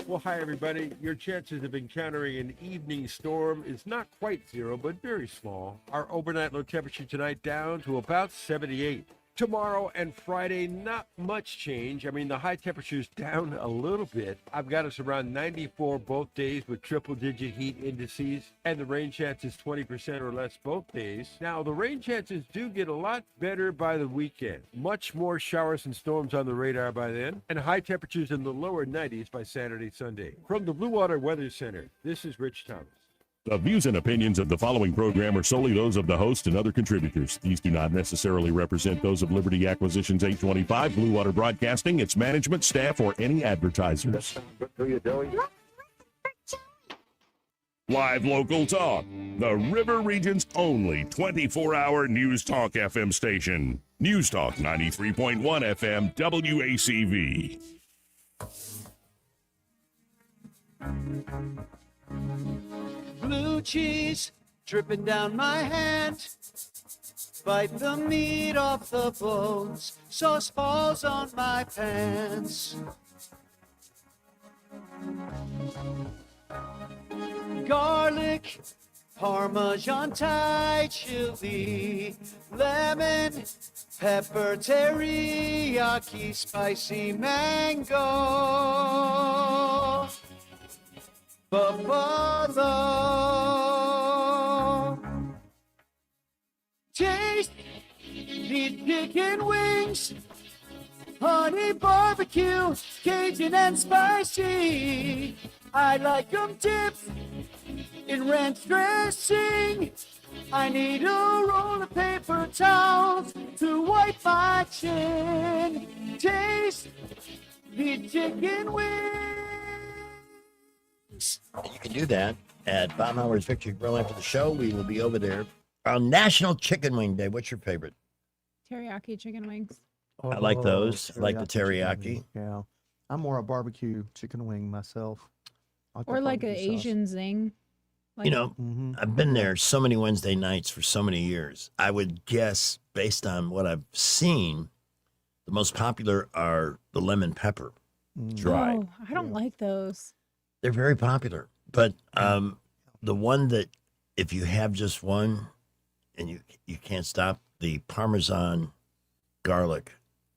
Well, hi, everybody. Your chances of encountering an evening storm is not quite zero, but very small. Our overnight low temperature tonight down to about 78. Tomorrow and Friday, not much change. I mean, the high temperature's down a little bit. I've got us around 94 both days with triple-digit heat indices, and the rain chance is 20% or less both days. Now, the rain chances do get a lot better by the weekend. Much more showers and storms on the radar by then, and high temperatures in the lower 90s by Saturday, Sunday. From the Blue Water Weather Center, this is Rich Thomas. The views and opinions of the following program are solely those of the host and other contributors. These do not necessarily represent those of Liberty Acquisitions 825, Blue Water Broadcasting, its management, staff, or any advertisers. Live local talk, the River Region's only 24-hour News Talk FM station. News Talk 93.1 FM WACV. Blue cheese dripping down my hand. Bite the meat off the bones. Sauce falls on my pants. Garlic, Parmesan Thai chili, lemon, pepper teriyaki, spicy mango. Buffalo. Taste these chicken wings, honey barbecue, Cajun and spicy. I like 'em dipped in ranch dressing. I need a roll of paper towels to wipe my chin. Taste the chicken wings. You can do that at Baumhauer's Victory Grill after the show. We will be over there on National Chicken Wing Day. What's your favorite? Teriyaki chicken wings. I like those. I like the teriyaki. chicken wing. Yeah. I'm more a barbecue chicken wing myself. Or like an Asian zing. Like, You know, I've been there so many Wednesday nights for so many years. I would guess, based on what I've seen, the most popular are the lemon pepper dry. Oh, I don't like those. They're very popular. But the one that, if you have just one and you can't stop, the Parmesan garlic.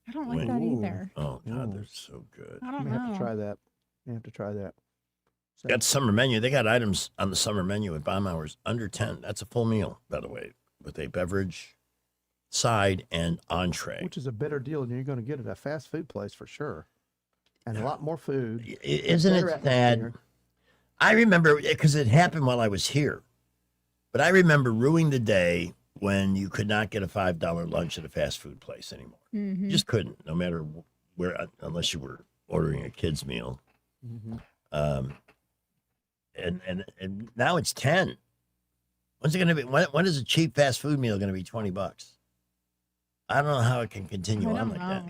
I don't like that either. Oh, God, they're so good. I don't You have know. to try that. You have to try that. Got summer menu. They got items on the summer menu at Baumhauer's under 10. That's a full meal, by the way, with a beverage, side, and entree. Which is a better deal than you're going to get at a fast food place for sure. And a lot more food. Isn't Better it sad? atmosphere. I remember, because it happened while I was here, but I remember ruining the day when you could not get a $5 lunch at a fast food place anymore. Mhm. You just couldn't, no matter where, unless you were ordering a kid's meal. And now it's 10. When's it going to be? When is a cheap fast food meal going to be $20? I don't know how it can continue on like that.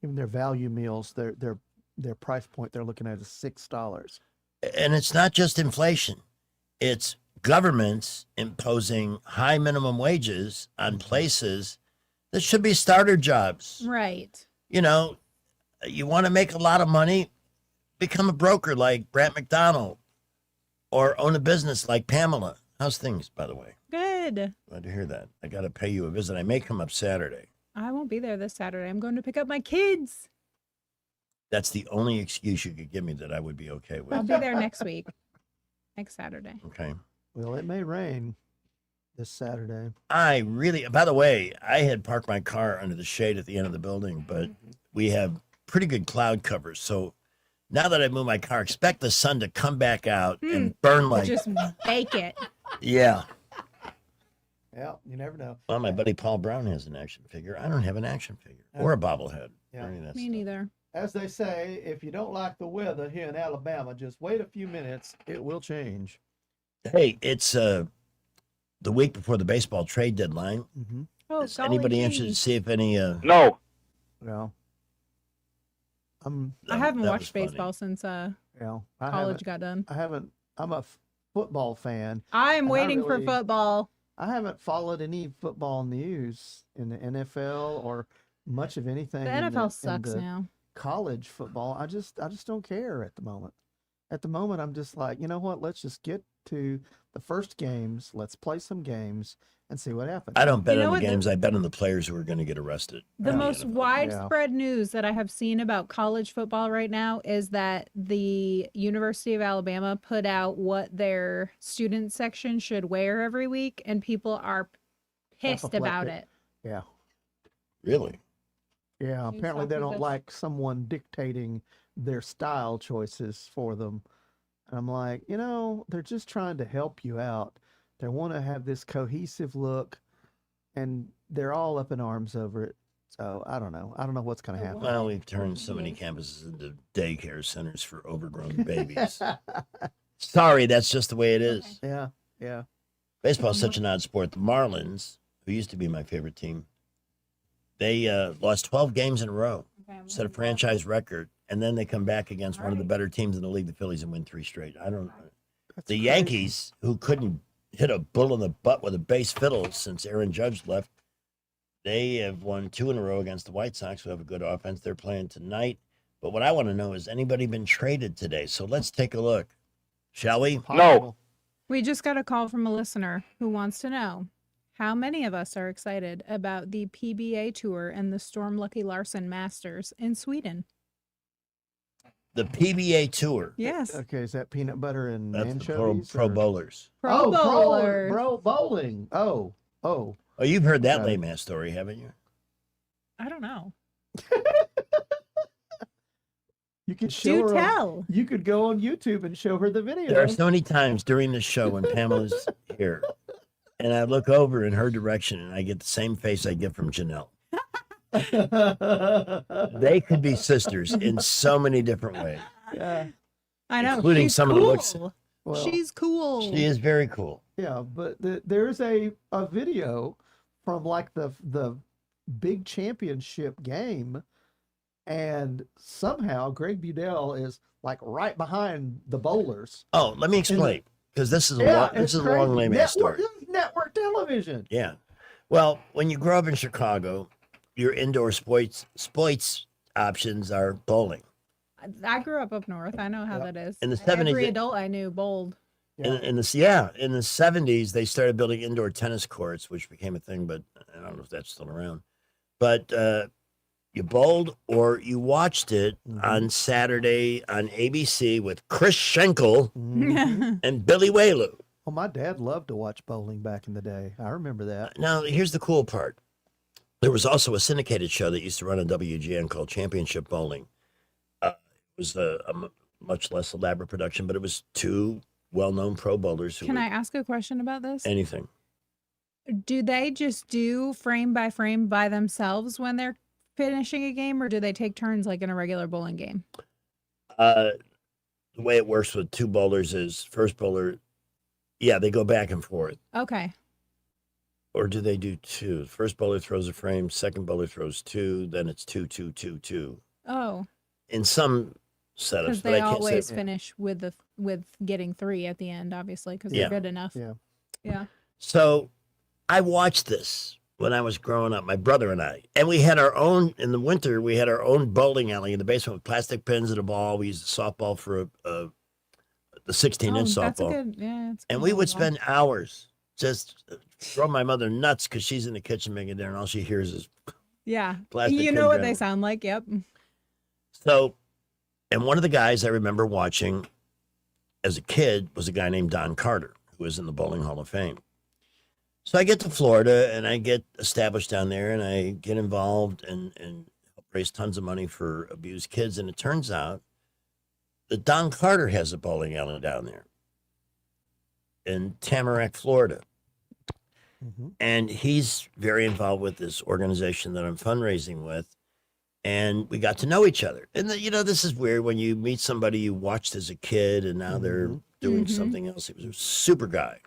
Even their value meals, their price point they're looking at is $6. And it's not just inflation. It's governments imposing high minimum wages on places that should be starter jobs. Right. You know, you want to make a lot of money, become a broker like Brant McDonald or own a business like Pamela. How's things, by the way? Good. Glad to hear that. I got to pay you a visit. I may come up Saturday. I won't be there this Saturday. I'm going to pick up my kids. That's the only excuse you could give me that I would be okay with. I'll be there next week. Next Saturday. Okay. Well, it may rain this Saturday. By the way, I had parked my car under the shade at the end of the building, but we have pretty good cloud cover. So now that I've moved my car, expect the sun to come back out and burn like. Just bake it. Yeah. Yeah, you never know. Well, my buddy Paul Brown has an action figure. I don't have an action figure or a bobblehead. Yeah. or any of that Me stuff. neither. As they say, if you don't like the weather here in Alabama, just wait a few minutes. It will change. Hey, it's the week before the baseball trade deadline. Oh, Is anybody interested to see if any? No. Well, I haven't that watched was funny. baseball since I college got done. I'm a football fan. I'm and I waiting for really- football. I haven't followed any football news in the NFL or much of anything. The in NFL in sucks the now. College football, I just don't care at the moment. At the moment, I'm just like, you know what? Let's just get to the first games. Let's play some games and see what happens. I don't bet You know on the what, games. I bet on the players who are going to get arrested. The in most NFL. widespread news that I have seen about college football right now is that the University of Alabama put out what their student section should wear every week, and people are pissed about it. Yeah. Really? Yeah. You Apparently, talk they with don't us. like someone dictating their style choices for them. And I'm like, they're just trying to help you out. They want to have this cohesive look, and they're all up in arms over it. So I don't know. I don't know what's going to happen. Well, we've turned so many campuses into daycare centers for overgrown babies. Sorry, that's just the way it is. Yeah. Yeah. Baseball's such an odd sport. The Marlins, who used to be my favorite team, they lost 12 games in a row, set a franchise record, and then they come back against one of the better teams in the league, the Phillies, and win 3 straight. I don't. The Yankees, who couldn't hit a bull in the butt with a bass fiddle since Aaron Judge left, they have won 2 in a row against the White Sox, who have a good offense. They're playing tonight. But what I want to know is, anybody been traded today? So let's take a look, shall we? No. We just got a call from a listener who wants to know how many of us are excited about the PBA Tour and the Storm Lucky Larson Masters in Sweden. The PBA Tour. Yes. Okay, is that peanut butter and That's the anchovies? pro or- bowlers. Pro bowler. Pro bowling. Oh. Oh, you've heard that Okay. lame ass story, haven't you? I don't know. You could show Do her. tell. You could go on YouTube and show her the video. There are so many times during the show when Pamela's here, and I look over in her direction and I get the same face I get from Janelle. They could be sisters in so many different ways. Yeah. I know. Including she's some of the looks. cool. Well, She's cool. She is very cool. Yeah, but there's a video from like the big championship game, and somehow Greg Budell is like right behind the bowlers. Oh, let me explain, because this is a Yeah, long, this it's is a long crazy. lame ass story. Network television. Yeah. Well, when you grow up in Chicago, your indoor sports options are bowling. I grew up north. I know how that is. In the Every 70s, adult I knew bowled. in the 70s, they started building indoor tennis courts, which became a thing, but I don't know if that's still around. But you bowled or you watched it on Saturday on ABC with Chris Schenkel and Billy Whaley. Well, my dad loved to watch bowling back in the day. I remember that. Now, here's the cool part. There was also a syndicated show that used to run on WGN called Championship Bowling. It was a much less elaborate production, but it was 2 well-known pro bowlers who Can were I ask a question about this? anything. Do they just do frame by frame by themselves when they're finishing a game, or do they take turns like in a regular bowling game? The way it works with 2 bowlers is first bowler, yeah, they go back and forth. Okay. Or do they do 2? First bowler throws a frame, second bowler throws 2, then it's 2, 2, 2, 2. Oh, In some setups, because but they I can't always say. finish with getting 3 at the end, obviously, because they're Yeah. good enough. Yeah. Yeah. So I watched this when I was growing up, my brother and I. And we had our own, in the winter, we had our own bowling alley in the basement with plastic pins and a ball. We used a softball for the 16-inch Oh, that's a softball. good. Yeah. It's a And good we would volleyball. spend hours just throwing my mother nuts because she's in the kitchen making dinner and all she hears is Yeah. plastic You pin know what gravel. they sound like. Yep. So, and one of the guys I remember watching as a kid was a guy named Don Carter, who was in the Bowling Hall of Fame. So I get to Florida and I get established down there and I get involved and raise tons of money for abused kids. And it turns out that Don Carter has a bowling alley down there in Tamarack, Florida. And he's very involved with this organization that I'm fundraising with. And we got to know each other. And, this is weird when you meet somebody you watched as a kid and now they're doing something else. He was a super guy.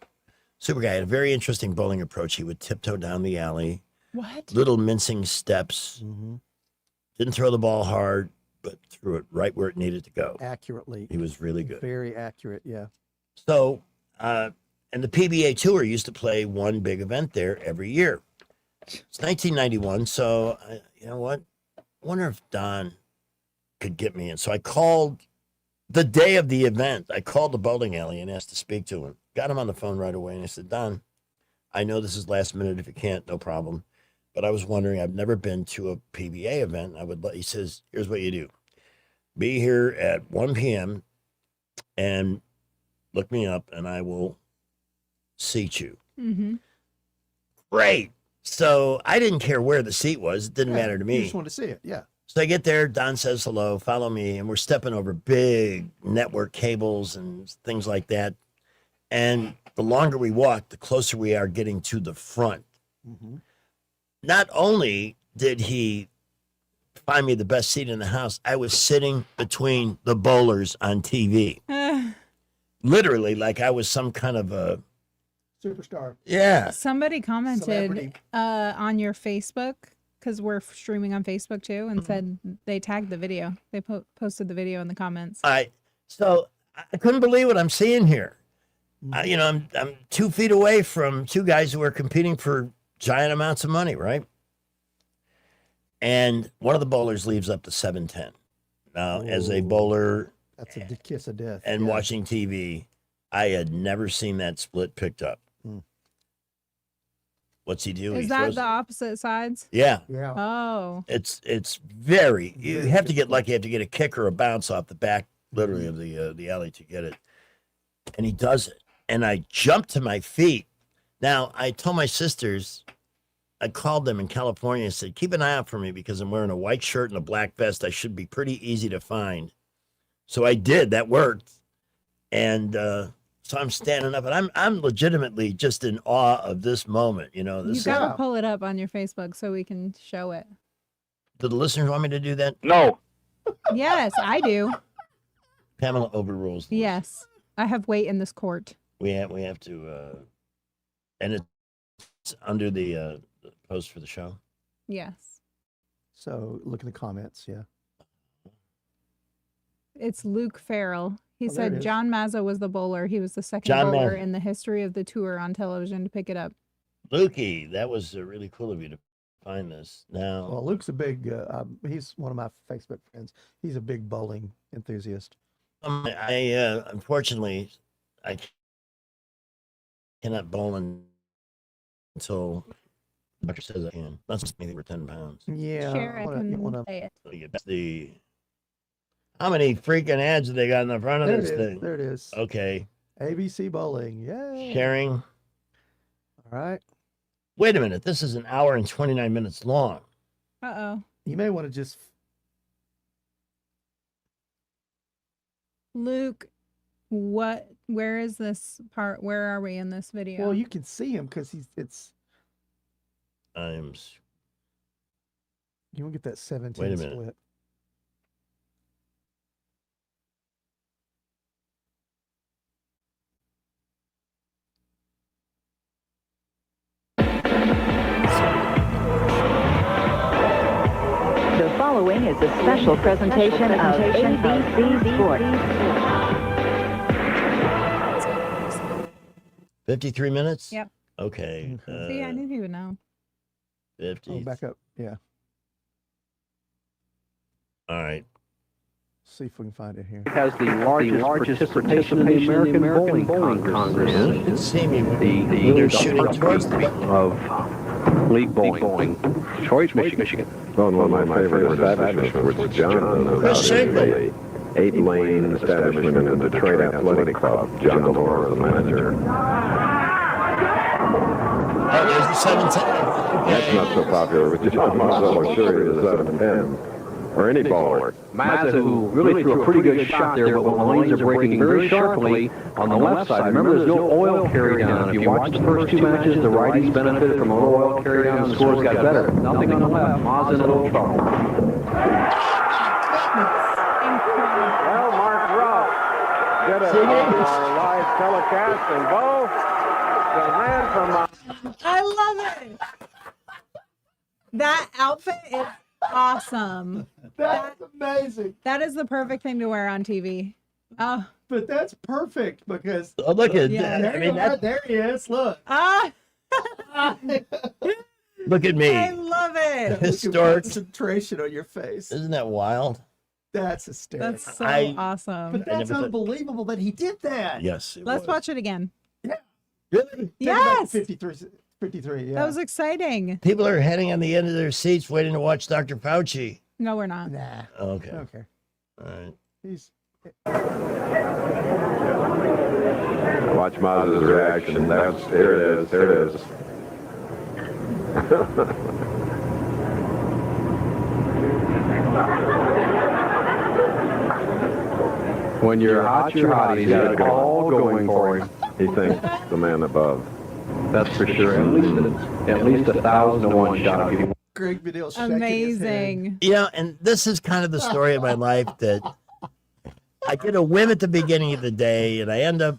Super guy. Had a very interesting bowling approach. He would tiptoe down the alley. What? Little mincing steps. Didn't throw the ball hard, but threw it right where it needed to go. Accurately. He was really good. Very accurate, yeah. So, and the PBA Tour used to play one big event there every year. It's 1991, so you know what? I wonder if Don could get me in. So I called the day of the event. I called the bowling alley and asked to speak to him. Got him on the phone right away, and I said, Don, I know this is last minute. If you can't, no problem. But I was wondering, I've never been to a PBA event. He says, here's what you do. Be here at 1 p.m. and look me up, and I will seat you. Mm-hmm. Great. So I didn't care where the seat was. It didn't matter to me. You just wanted to see it, yeah. So I get there, Don says hello, follow me, and we're stepping over big network cables and things like that. And the longer we walk, the closer we are getting to the front. Mm-hmm. Not only did he find me the best seat in the house, I was sitting between the bowlers on TV. Literally, like I was some kind of a superstar. Yeah. Somebody commented Celebrity. On your Facebook, because we're streaming on Facebook too, and said they tagged the video. They posted the video in the comments. So I couldn't believe what I'm seeing here. You know, I'm 2 feet away from two guys who are competing for giant amounts of money, right? And one of the bowlers leaves up to 710. Now, as a bowler, that's a kiss of death. And yeah. watching TV, I had never seen that split picked up. What's he do? Is He that throws- the opposite sides? Yeah. Yeah. Oh. It's very. You have to get lucky. You have to get a kick or a bounce off the back, literally, of the alley to get it. And he does it. And I jumped to my feet. Now, I told my sisters, I called them in California and said, keep an eye out for me because I'm wearing a white shirt and a black vest. I should be pretty easy to find. So I did. That worked. And so I'm standing up, and I'm legitimately just in awe of this moment. You know, You gotta pull it up on your Facebook so we can show it. Do the listeners want me to do that? No. Yes, I do. Pamela overrules. Yes, I have weight in this court. We have to, and it's under the post for the show. Yes, So look in the comments, yeah. it's Luke Farrell. He Oh, there it said is. John Mazza was the bowler. He was the second John bowler Mazza. in the history of the tour on television to pick it up. Lukey, that was really cool of you to find this. Now, Well, Luke's a big, he's one of my Facebook friends. He's a big bowling enthusiast. I unfortunately, I cannot bowl until the doctor says I can. That's just me for 10 pounds. Yeah. Share, I you can wanna- say it. How many freaking ads have they got in the front of There it this is. thing? There it is. Okay. ABC Bowling. Yeah. Sharing. All right. Wait a minute. This is an hour and 29 minutes long. Uh-oh. You may want to just. Luke, where is this part? Where are we in this video? Well, you can see him because it's. I'm. You want to get that 17 Wait a minute. split. The following is a special presentation of ABC Sports. 53 minutes? Yep. Okay. See, I didn't even know. 50. Oh, back up. Yeah. All right. See if we can find it here. It has the largest participation in the American Bowling Congress. You can see me when The they're shooting towards the of league bowling. Detroit, Michigan. Well, one of my favorite establishments was John. Chris Shankly. 8-lane establishment in the Detroit Athletic Club. John Delore, the manager. Oh, there's the 17. That's not so popular with John Mazza, sure he is 7-10. Or any bowler. Mazza, who really threw a pretty good shot there, but when the lanes are breaking very sharply on the left side. Remember, there's no oil carry down. If you watch the first two matches, the righties benefited from a little oil carry down, and the scores got better. Nothing on the left. Mazza in a little trouble. Well, Mark Ross did a live telecast, and Bo, the man from I love it. That outfit is awesome. That's amazing. That is the perfect thing to wear on TV. Oh, but that's perfect because look at Yeah. that. I mean, there he is. Look. ah, look at me. I love it. Historic. Concentration on your face. Isn't that wild? That's hysterical. That's so I- awesome. But that's never thought- unbelievable that he did that. Yes. it Let's was. watch it again. Really? Take it back to Yes, 53. Yeah. that was exciting. People are heading on the end of their seats waiting to watch Dr. Fauci. No, we're not. Nah. Okay. Okay. All right. He's. Watch Maz's reaction. There it is. There it is. When you're hot, you're hot. He's got it all going for him. He thinks the man above. That's for sure. At least 1,000 to 1 shot. I'll give you. Greg Vidal shaking his head. Amazing. You know, and this is kind of the story of my life that I get a whim at the beginning of the day and I end up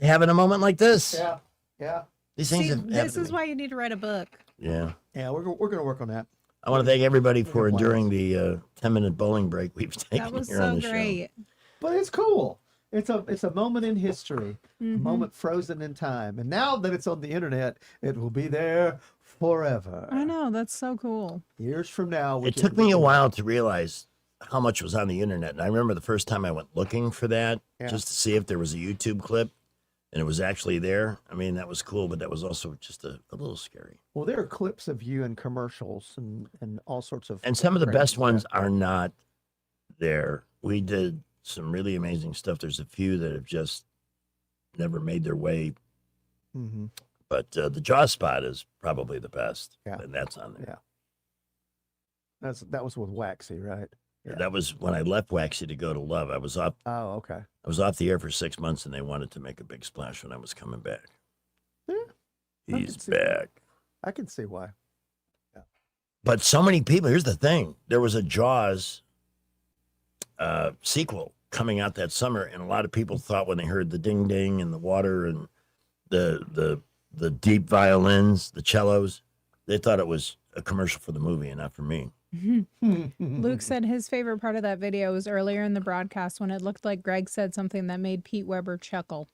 having a moment like this. Yeah. Yeah. These things See, have happened this to is me. why you need to write a book. Yeah. Yeah. We're going to work on that. I want to thank everybody for enduring the 10-minute bowling break we've taken That was here on so the show. great. But it's cool. It's a moment in history, a Mhm. moment frozen in time. And now that it's on the internet, it will be there forever. I know, that's so cool. Years from now. It took me a while to realize how much was on the internet. And I remember the first time I went looking for that just to see if there was a YouTube clip and it was actually there. I mean, that was cool, but that was also just a little scary. Well, there are clips of you in commercials and all sorts of. And some of the crazy best ones stuff. are not there. We did some really amazing stuff. There's a few that have just never made their way. Mm-hmm. But the Jaw Spot is probably the best. Yeah. And that's on there. Yeah. That was with Waxy, right? Yeah. That was when I left Waxy to go to Love. I was off Okay. I was off the air for 6 months and they wanted to make a big splash when I was coming back. I He's can see that. back. I can see why. But so many people, here's the thing. There was a Jaws sequel coming out that summer, and a lot of people thought when they heard the ding ding and the water and the deep violins, the cellos, they thought it was a commercial for the movie and not for me. Luke said his favorite part of that video was earlier in the broadcast when it looked like Greg said something that made Pete Weber chuckle.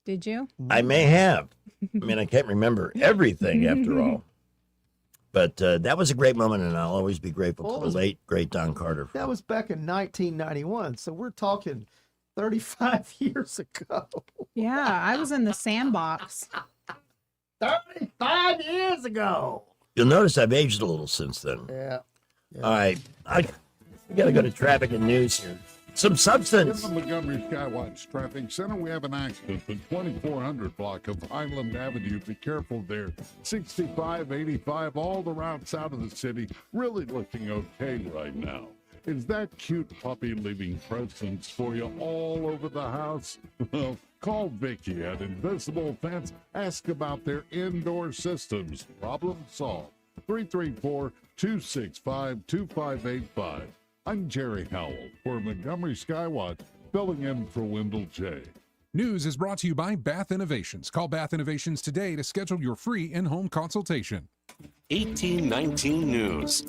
Did you? I may have. I mean, I can't remember everything after all. But that was a great moment, and I'll always be grateful to the late, great Don Carter. That was back in 1991. So we're talking 35 years ago. Yeah, I was in the sandbox. 35 years ago. You'll notice I've aged a little since then. Yeah. All right. We got to go to traffic and news here. Some substance. In the Montgomery Skywatch Traffic Center, we have an accident. The 2400 block of Highland Avenue. Be careful there. 65, 85, all the routes out of the city. Really looking okay right now. Is that cute puppy leaving presents for you all over the house? Well, call Vicky at Invisible Fence. Ask about their indoor systems. Problem solved. 334-265-2585. I'm Jerry Howell for Montgomery Skywatch, filling in for Wendell J. News is brought to you by Bath Innovations. Call Bath Innovations today to schedule your free in-home consultation. 1819 News.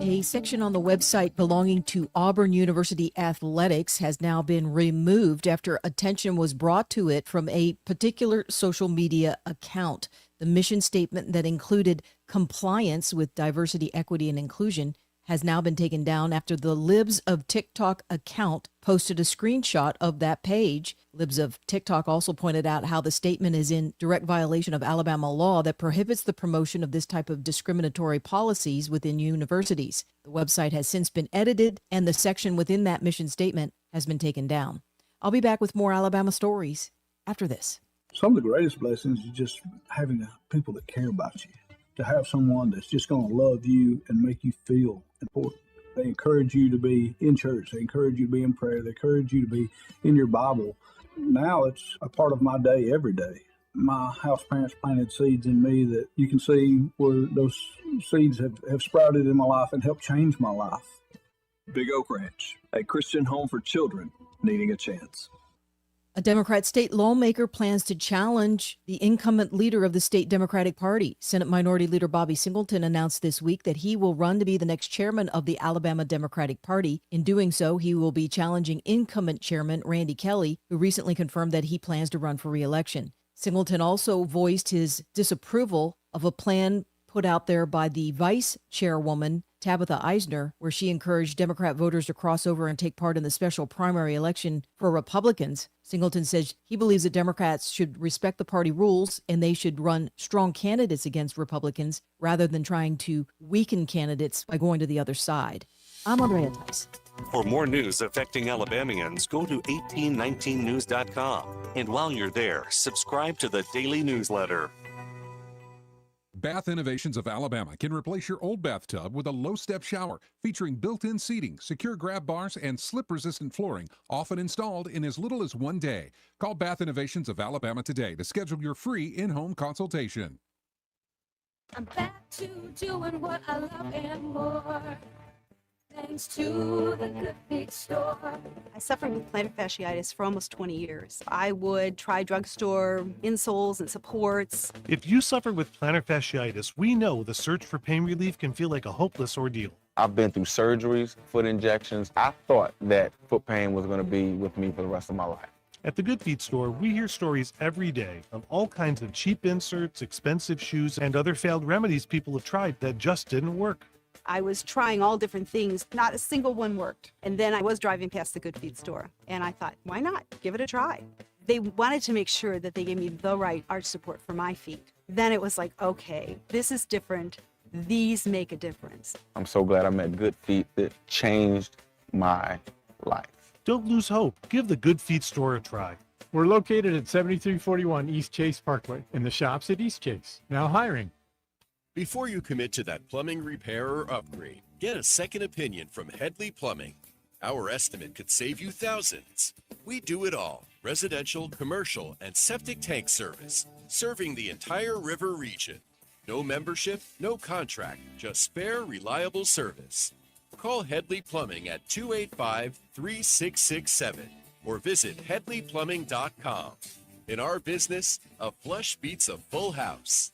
A section on the website belonging to Auburn University Athletics has now been removed after attention was brought to it from a particular social media account. The mission statement that included compliance with diversity, equity, and inclusion has now been taken down after the Libs of TikTok account posted a screenshot of that page. Libs of TikTok also pointed out how the statement is in direct violation of Alabama law that prohibits the promotion of this type of discriminatory policies within universities. The website has since been edited, and the section within that mission statement has been taken down. I'll be back with more Alabama stories after this. Some of the greatest blessings is just having people that care about you. To have someone that's just going to love you and make you feel important. They encourage you to be in church. They encourage you to be in prayer. They encourage you to be in your Bible. Now it's a part of my day every day. My house parents planted seeds in me that you can see where those seeds have sprouted in my life and helped change my life. Big Oak Ranch, a Christian home for children needing a chance. A Democrat state lawmaker plans to challenge the incumbent leader of the state Democratic Party. Senate Minority Leader Bobby Singleton announced this week that he will run to be the next chairman of the Alabama Democratic Party. In doing so, he will be challenging incumbent chairman Randy Kelly, who recently confirmed that he plans to run for re-election. Singleton also voiced his disapproval of a plan put out there by the vice chairwoman, Tabitha Eisner, where she encouraged Democrat voters to cross over and take part in the special primary election for Republicans. Singleton says he believes that Democrats should respect the party rules and they should run strong candidates against Republicans rather than trying to weaken candidates by going to the other side. I'm Andrea Tice. For more news affecting Alabamians, go to 1819news.com. And while you're there, subscribe to the daily newsletter. Bath Innovations of Alabama can replace your old bathtub with a low-step shower featuring built-in seating, secure grab bars, and slip-resistant flooring, often installed in as little as 1 day. Call Bath Innovations of Alabama today to schedule your free in-home consultation. I'm back to doing what I love and more. Thanks to the Good Feet store. I suffered with plantar fasciitis for almost 20 years. I would try drugstore insoles and supports. If you suffer with plantar fasciitis, we know the search for pain relief can feel like a hopeless ordeal. I've been through surgeries, foot injections. I thought that foot pain was going to be with me for the rest of my life. At the Good Feet store, we hear stories every day of all kinds of cheap inserts, expensive shoes, and other failed remedies people have tried that just didn't work. I was trying all different things. Not a single one worked. And then I was driving past the Good Feet store, and I thought, why not? Give it a try. They wanted to make sure that they gave me the right arch support for my feet. Then it was like, okay, this is different. These make a difference. I'm so glad I met Good Feet. It changed my life. Don't lose hope. Give the Good Feet store a try. We're located at 7341 East Chase Parkway, in the shops at East Chase. Now hiring. Before you commit to that plumbing repair or upgrade, get a second opinion from Headley Plumbing. Our estimate could save you thousands. We do it all: residential, commercial, and septic tank service, serving the entire river region. No membership, no contract, just spare, reliable service. Call Headley Plumbing at 285-3667 or visit headleyplumbing.com. In our business, a flush beats a full house.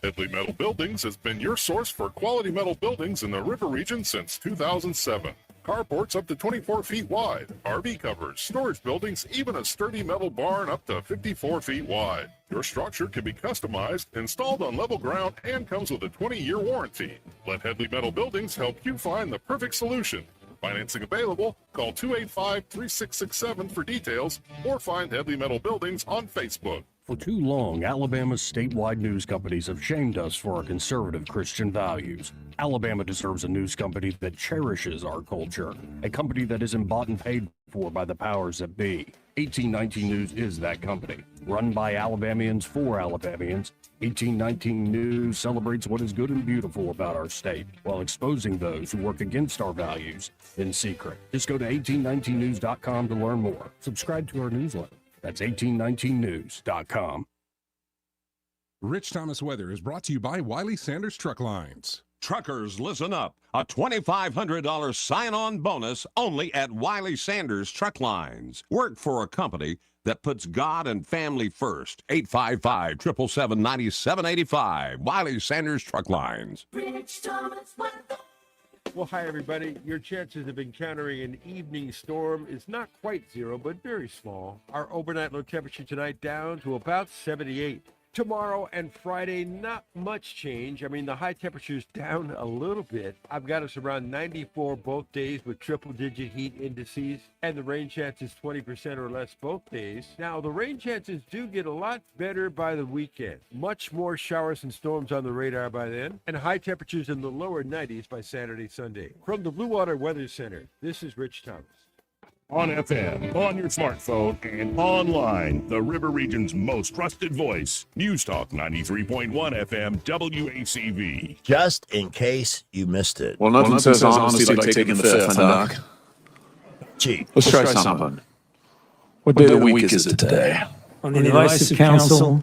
Headley Metal Buildings has been your source for quality metal buildings in the river region since 2007. Carports up to 24 feet wide, RV covers, storage buildings, even a sturdy metal barn up to 54 feet wide. Your structure can be customized, installed on level ground, and comes with a 20-year warranty. Let Headley Metal Buildings help you find the perfect solution. Financing available. Call 285-3667 for details or find Headley Metal Buildings on Facebook. For too long, Alabama's statewide news companies have shamed us for our conservative Christian values. Alabama deserves a news company that cherishes our culture, a company that isn't bought and paid for by the powers that be. 1819 News is that company. Run by Alabamians for Alabamians, 1819 News celebrates what is good and beautiful about our state while exposing those who work against our values in secret. Just go to 1819news.com to learn more. Subscribe to our newsletter. That's 1819news.com. Rich Thomas Weather is brought to you by Wiley Sanders Truck Lines. Truckers, listen up. A $2,500 sign-on bonus only at Wiley Sanders Truck Lines. Work for a company that puts God and family first. 855-777-9785. Wiley Sanders Truck Lines. Rich Thomas Weather. Well, hi, everybody. Your chances of encountering an evening storm is not quite zero, but very small. Our overnight low temperature tonight down to about 78. Tomorrow and Friday, not much change. I mean, the high temperature's down a little bit. I've got us around 94 both days with triple-digit heat indices, and the rain chances 20% or less both days. Now, the rain chances do get a lot better by the weekend. Much more showers and storms on the radar by then, and high temperatures in the lower 90s by Saturday, Sunday. From the Blue Water Weather Center, this is Rich Thomas. On FM, on your smartphone, and online, the River Region's most trusted voice. News Talk 93.1 FM WACV. Just in case you missed it. Well, nothing says honesty like taking the fifth, Doc. Gee, let's try something. What day of the week is it today? On the advice of counsel,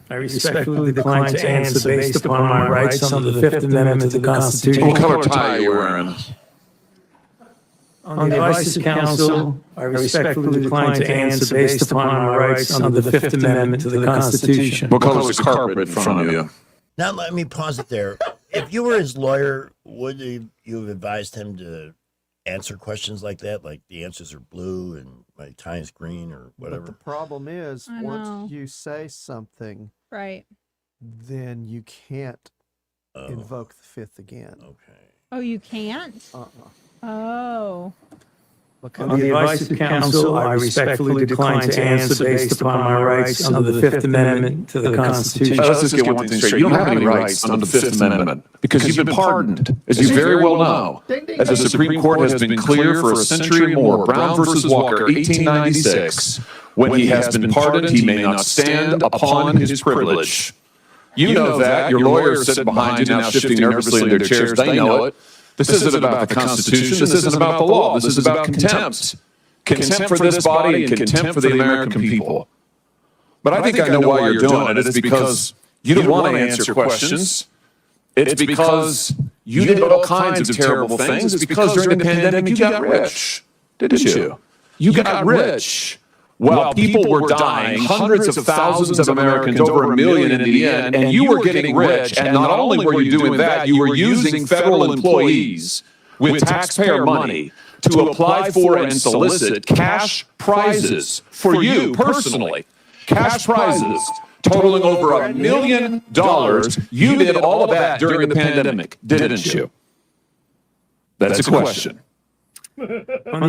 I respectfully decline to answer based upon my rights under the Fifth Amendment to the Constitution. What color tie are you wearing? On the advice of counsel, I respectfully decline to answer based upon my rights under the Fifth Amendment to the Constitution. What color is the carpet in front of you? Now, let me pause it there. If you were his lawyer, would you have advised him to answer questions like that? Like the answers are blue and my tie is green or whatever? But the problem is, I know. once you say something, Right. then you can't invoke the Fifth again. Okay. Oh, you can't? Oh. On the advice of counsel, I respectfully decline to answer based upon my rights under the Fifth Amendment to the Constitution. Let's just get one thing straight. You don't have any rights under the Fifth Amendment because you've been pardoned, as you very well know. As the Supreme Court has been clear for a century or more, Brown versus Walker, 1896, when he has been pardoned, he may not stand upon his privilege. You know that. Your lawyers sitting behind you now shifting nervously in their chairs. They know it. This isn't about the Constitution. This isn't about the law. This is about contempt. Contempt for this body and contempt for the American people. But I think I know why you're doing it. It's because you don't want to answer questions. It's because you did all kinds of terrible things. It's because during the pandemic you got rich, didn't you? You got rich. While people were dying, hundreds of thousands of Americans, over 1 million in the end, and you were getting rich, and not only were you doing that, you were using federal employees with taxpayer money to apply for and solicit cash prizes for you personally. Cash prizes totaling over $1 million. You did all of that during the pandemic, didn't you? That's a question. On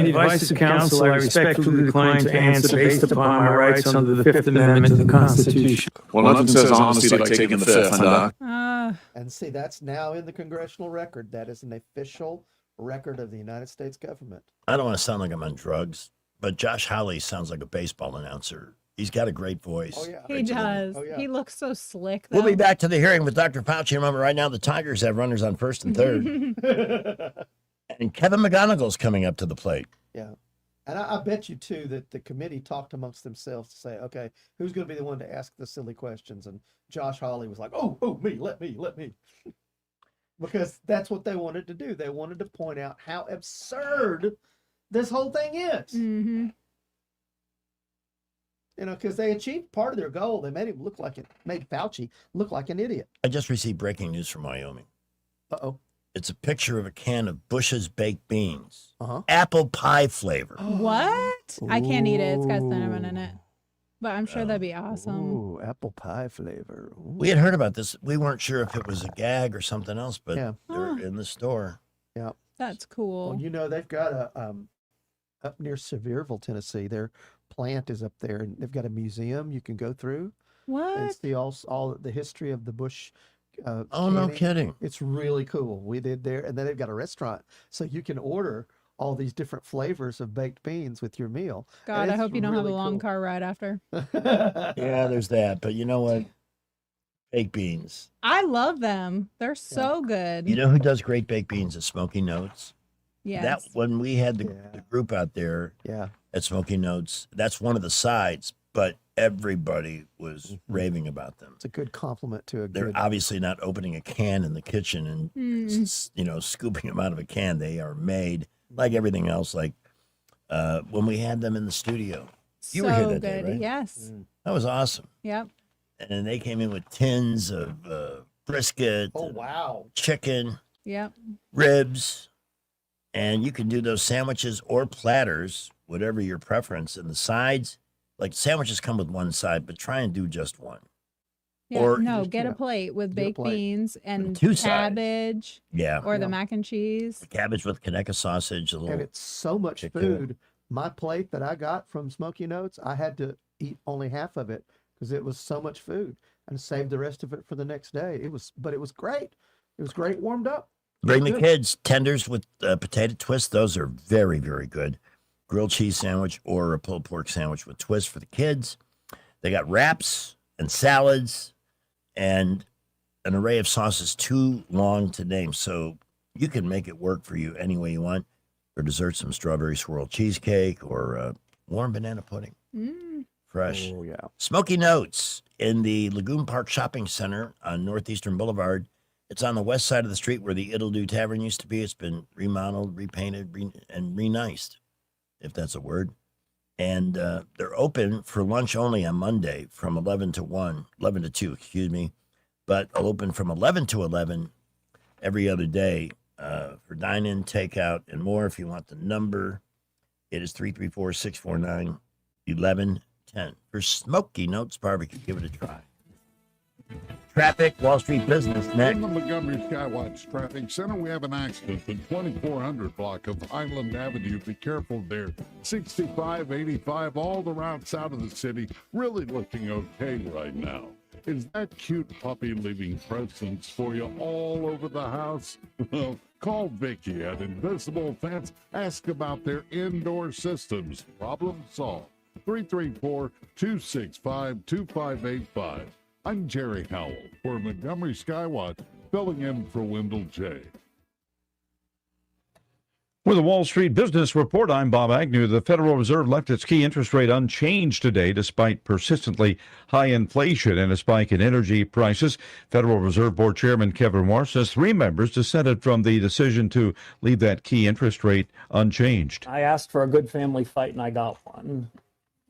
the advice of counsel, I respectfully decline to answer based upon my rights under the Fifth Amendment to the Constitution. Well, nothing says honesty like taking the Fifth, huh? And see, that's now in the congressional record. That is an official record of the United States government. I don't want to sound like I'm on drugs, but Josh Hawley sounds like a baseball announcer. He's got a great voice. Oh, yeah. He does. He looks so slick, though. We'll be back to the hearing with Dr. Fauci in a moment. Right now, the Tigers have runners on first and third. And Kevin McGonigal's coming up to the plate. Yeah. And I bet you, too, that the committee talked amongst themselves to say, okay, who's going to be the one to ask the silly questions? And Josh Hawley was like, oh, me, let me. Because that's what they wanted to do. They wanted to point out how absurd this whole thing is. Mm-hmm. You know, because they achieved part of their goal. They made made Fauci look like an idiot. I just received breaking news from Wyoming. Uh-oh. It's a picture of a can of Bush's baked beans. Apple pie flavor. What? I can't eat it. It's got cinnamon in it. But I'm sure that'd be awesome. Ooh, apple pie flavor. Ooh. We had heard about this. We weren't sure if it was a gag or something else, but Yeah. they're in the store. Yeah. That's cool. Well, you know, they've got a up near Sevierville, Tennessee. Their plant is up there, and they've got a museum you can go through and What? see all the history of the Bush. Oh, no canning. kidding. It's really cool. We did there, and then they've got a restaurant, so you can order all these different flavors of baked beans with your meal. God, And I it's hope you don't have a really long cool. car ride after. Yeah, there's that. But you know what? Baked beans. I love them. They're so good. You know who does great baked beans? Is Smoky Notes. Yes. That when we had the group out there Yeah. at Smoky Notes, that's one of the sides, but everybody was raving about them. It's a good compliment to a They're good. obviously not opening a can in the kitchen and scooping them out of a can. They are made like everything else. Like when we had them in the studio, you were here So that day, good. right? Yes. That was awesome. Yep. And they came in with tins of brisket, Oh wow. chicken, Yep. ribs, and you can do those sandwiches or platters, whatever your preference. And the sides, like sandwiches come with one side, but try and do just one. Yeah. Or no, just, get you a know, plate with get a baked plate. beans and two sides. cabbage. Yeah. Or the Yeah. mac and cheese. Cabbage with Conecuh sausage, a little. And it's so much kick to it. food. My plate that I got from Smoky Notes, I had to eat only half of it because it was so much food, and save the rest of it for the next day. It was great. It was great warmed up. Bring the Good. kids tenders with potato twist. Those are very, very good. Grilled cheese sandwich or a pulled pork sandwich with twist for the kids. They got wraps and salads and an array of sauces too long to name. So you can make it work for you any way you want. For dessert, some strawberry swirl cheesecake or warm banana pudding. Fresh. Oh yeah. Smoky Notes in the Lagoon Park Shopping Center on Northeastern Boulevard. It's on the west side of the street where the It'll Do Tavern used to be. It's been remodeled, repainted, and re-niced, if that's a word. And they're open for lunch only on Monday from 11 to 2, excuse me. But I'll open from 11 to 11 every other day for dine-in, takeout, and more. If you want the number, it is 334-649-1110. For Smoky Notes Barbecue, give it a try. Traffic, Wall Street Business, next. In the Montgomery Skywatch Traffic Center, we have an accident in 2400 block of Highland Avenue. Be careful there. 65, 85, all the routes out of the city. Really looking okay right now. Is that cute puppy leaving presents for you all over the house? Well, call Vicky at Invisible Fence. Ask about their indoor systems. Problem solved. 334-265-2585. I'm Jerry Howell for Montgomery Skywatch, filling in for Wendell J. With the Wall Street Business Report, I'm Bob Agnew. The Federal Reserve left its key interest rate unchanged today despite persistently high inflation and a spike in energy prices. Federal Reserve Board Chairman Kevin Warsh says 3 members dissented from the decision to leave that key interest rate unchanged. I asked for a good family fight and I got one.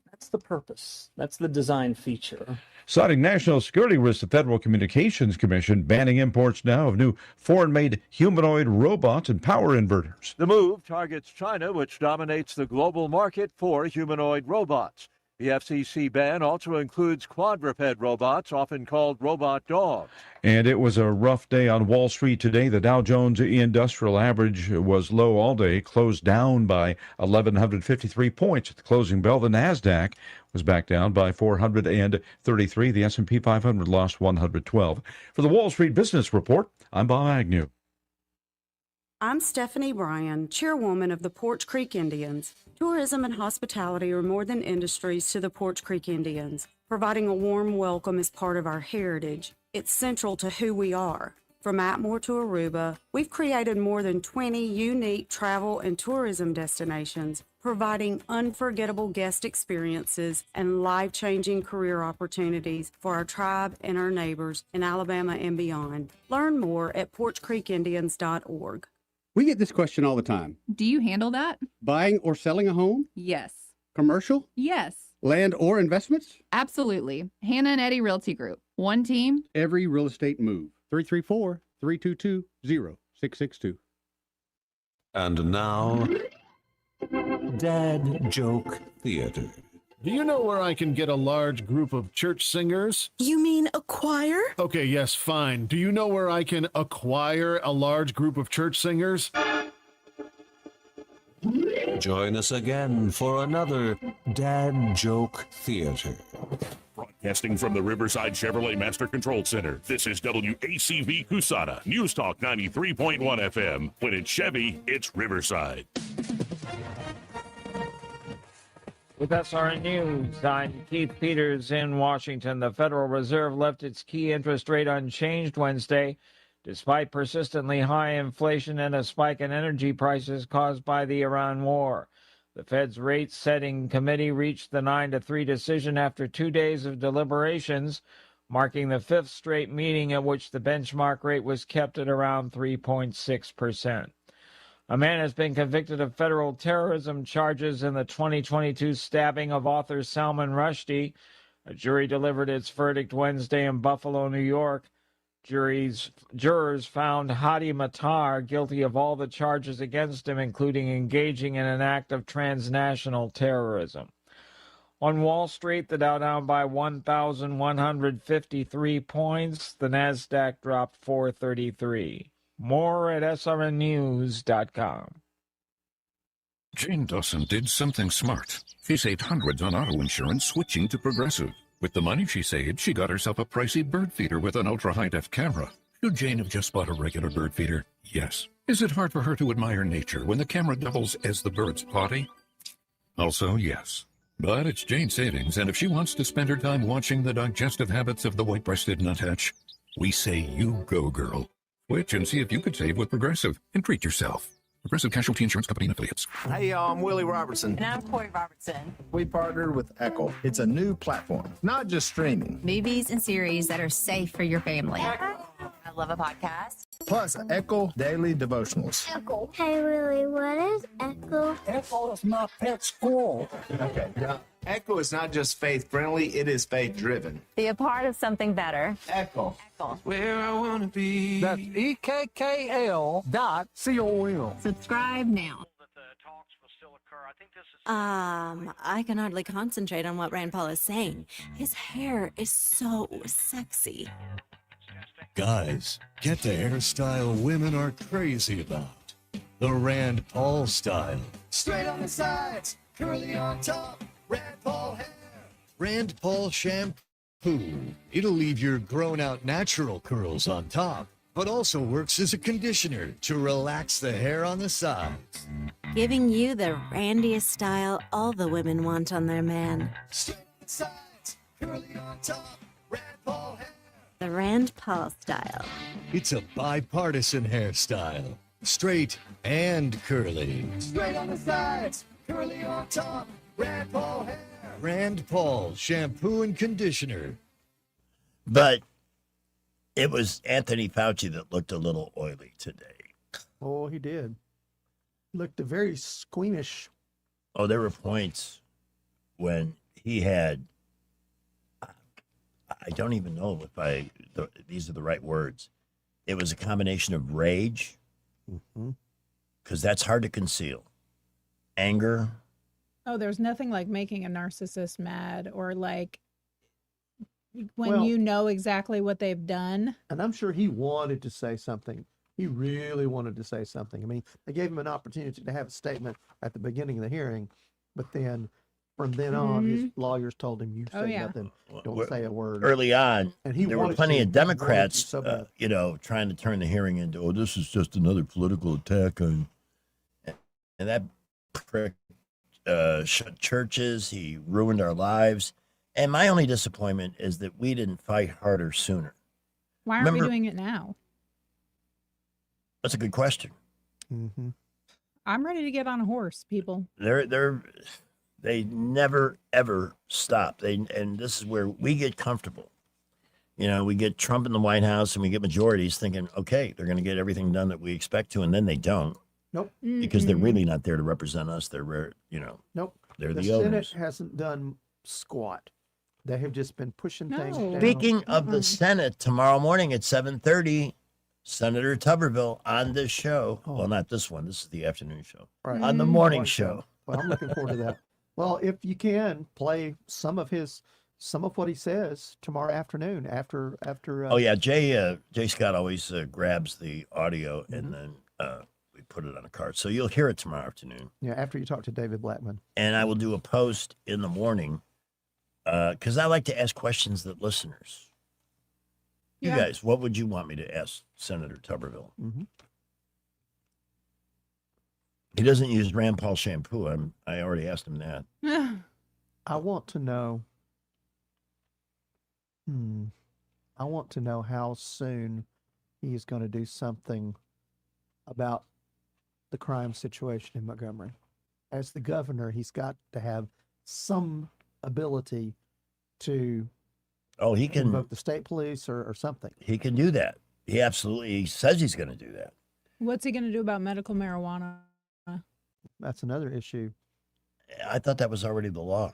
That's the purpose. That's the design feature. Citing national security risks, the Federal Communications Commission banning imports now of new foreign-made humanoid robots and power inverters. The move targets China, which dominates the global market for humanoid robots. The FCC ban also includes quadruped robots, often called robot dogs. And it was a rough day on Wall Street today. The Dow Jones Industrial Average was low all day, closed down by 1,153 points at the closing bell. The NASDAQ was back down by 433. The S&P 500 lost 112. For the Wall Street Business Report, I'm Bob Agnew. I'm Stephanie Bryan, chairwoman of the Porch Creek Indians. Tourism and hospitality are more than industries to the Porch Creek Indians. Providing a warm welcome is part of our heritage. It's central to who we are. From Atmore to Aruba, we've created more than 20 unique travel and tourism destinations, providing unforgettable guest experiences and life-changing career opportunities for our tribe and our neighbors in Alabama and beyond. Learn more at porchcreekindians.org. We get this question all the time. Do you handle that? Buying or selling a home? Yes. Commercial? Yes. Land or investments? Absolutely. Hannah and Eddie Realty Group. One team. Every real estate move. 334-322-0662. And now, Dad Joke Theater. Do you know where I can get a large group of church singers? You mean a choir? Okay, yes, fine. Do you know where I can acquire a large group of church singers? Join us again for another Dad Joke Theater. Broadcasting from the Riverside Chevrolet Master Control Center, this is WACV Cusana, News Talk 93.1 FM. When it's Chevy, it's Riverside. With SRN News, I'm Keith Peters in Washington. The Federal Reserve left its key interest rate unchanged Wednesday, despite persistently high inflation and a spike in energy prices caused by the Iran war. The Fed's rate-setting committee reached the 9-3 decision after 2 days of deliberations, marking the 5th straight meeting at which the benchmark rate was kept at around 3.6%. A man has been convicted of federal terrorism charges in the 2022 stabbing of author Salman Rushdie. A jury delivered its verdict Wednesday in Buffalo, New York. Jurors found Hadi Matar guilty of all the charges against him, including engaging in an act of transnational terrorism. On Wall Street, the Dow down by 1,153 points. The NASDAQ dropped 433. More at srnnews.com. Jane Dawson did something smart. She saved hundreds on auto insurance switching to Progressive. With the money she saved, she got herself a pricey bird feeder with an ultra-high-def camera. Should Jane have just bought a regular bird feeder? Yes. Is it hard for her to admire nature when the camera doubles as the bird's potty? Also, yes. But it's Jane's savings, and if she wants to spend her time watching the digestive habits of the white-breasted nuthatch, we say you go, girl. Switch and see if you could save with Progressive and treat yourself. Progressive Casualty Insurance Company and Affiliates. Hey, y'all, I'm Willie Robertson. And I'm Corey Robertson. We partnered with Echo. It's a new platform, not just streaming. Movies and series that are safe for your family. love a podcast. Plus, Echo Daily Devotionals. Echo. Hey, Willie, what is Echo? Echo is my pet squirrel. Okay, now, Echo is not just faith friendly, it is faith driven. Be a part of something better. Echo. Echo. Where I want to be. That's EKKL.com. Subscribe now. I can hardly concentrate on what Rand Paul is saying. His hair is so sexy. Guys, get the hairstyle women are crazy about. The Rand Paul style. Straight on the sides, curly on top, Rand Paul hair. Rand Paul shampoo. It'll leave your grown out natural curls on top, but also works as a conditioner to relax the hair on the sides. Giving you the randiest style all the women want on their man. Straight on the sides, curly on top, Rand Paul hair. The Rand Paul style. It's a bipartisan hairstyle. Straight and curly. Straight on the sides, curly on top, Rand Paul hair. Rand Paul shampoo and conditioner. But it was Anthony Fauci that looked a little oily today. Oh, he did. Looked very squeamish. Oh, there were points when he had, I don't even know if these are the right words. It was a combination of rage, because that's hard to conceal, anger. Oh, there's nothing like making a narcissist mad, or like when Well- you know exactly what they've done. And I'm sure he wanted to say something. He really wanted to say something. I mean, they gave him an opportunity to have a statement at the beginning of the hearing, but then from then on, his lawyers told him, "You say Oh, yeah. nothing, don't say a word." Early on, And he there were wanted plenty to, of he wanted to Democrats, so bad. trying to turn the hearing into, oh, this is just another political attack on, and that prick shut churches. He ruined our lives. And my only disappointment is that we didn't fight harder sooner. Why aren't we Remember- doing it now? That's a good question. Mm-hmm. I'm ready to get on a horse, people. They never ever stop. And this is where we get comfortable. You know, we get Trump in the White House and we get majorities thinking, okay, they're going to get everything done that we expect to, and then they don't. Nope. Because they're really not there to represent us. They're Nope. they're the Senate owners. hasn't done squat. They have just been pushing things No. down. Speaking of the Senate, tomorrow morning at 7:30, Senator Tuberville on this show. Well, not this one. This is the afternoon show. Right. On the morning show. Well, I'm looking forward to that. Well, if you can play some of what he says tomorrow afternoon after. Oh yeah, Jay Scott always grabs the audio and then we put it on a card, so you'll hear it tomorrow afternoon. Yeah, after you talk to David Blackman. And I will do a post in the morning because I like to ask questions that listeners. You Yeah. guys, what would you want me to ask Senator Tuberville? Mm-hmm. He doesn't use Rand Paul shampoo. I already asked him that. I want to know. I want to know how soon he is going to do something about the crime situation in Montgomery. As the governor, he's got to have some ability to Oh, he can. invoke the state police or something. He can do that. He absolutely says he's going to do that. What's he going to do about medical marijuana? That's another issue. I thought that was already the law.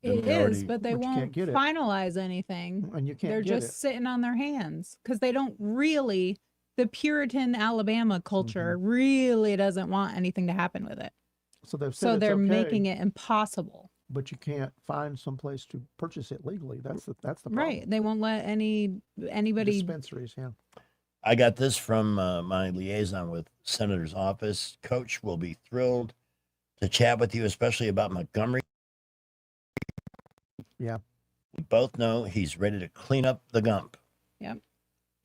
It Didn't we is, already- but they But you can't won't get it. finalize anything. And you can't They're get just it. sitting on their hands because they don't really. The Puritan Alabama culture really doesn't want anything to happen with it. So they've said So it's they're okay, making it impossible. but you can't find some place to purchase it legally. That's the problem. Right. They won't let anybody. Dispensaries, yeah. I got this from my liaison with Senator's office. Coach will be thrilled to chat with you, especially about Montgomery. Yeah. We both know he's ready to clean up the gump. Yep.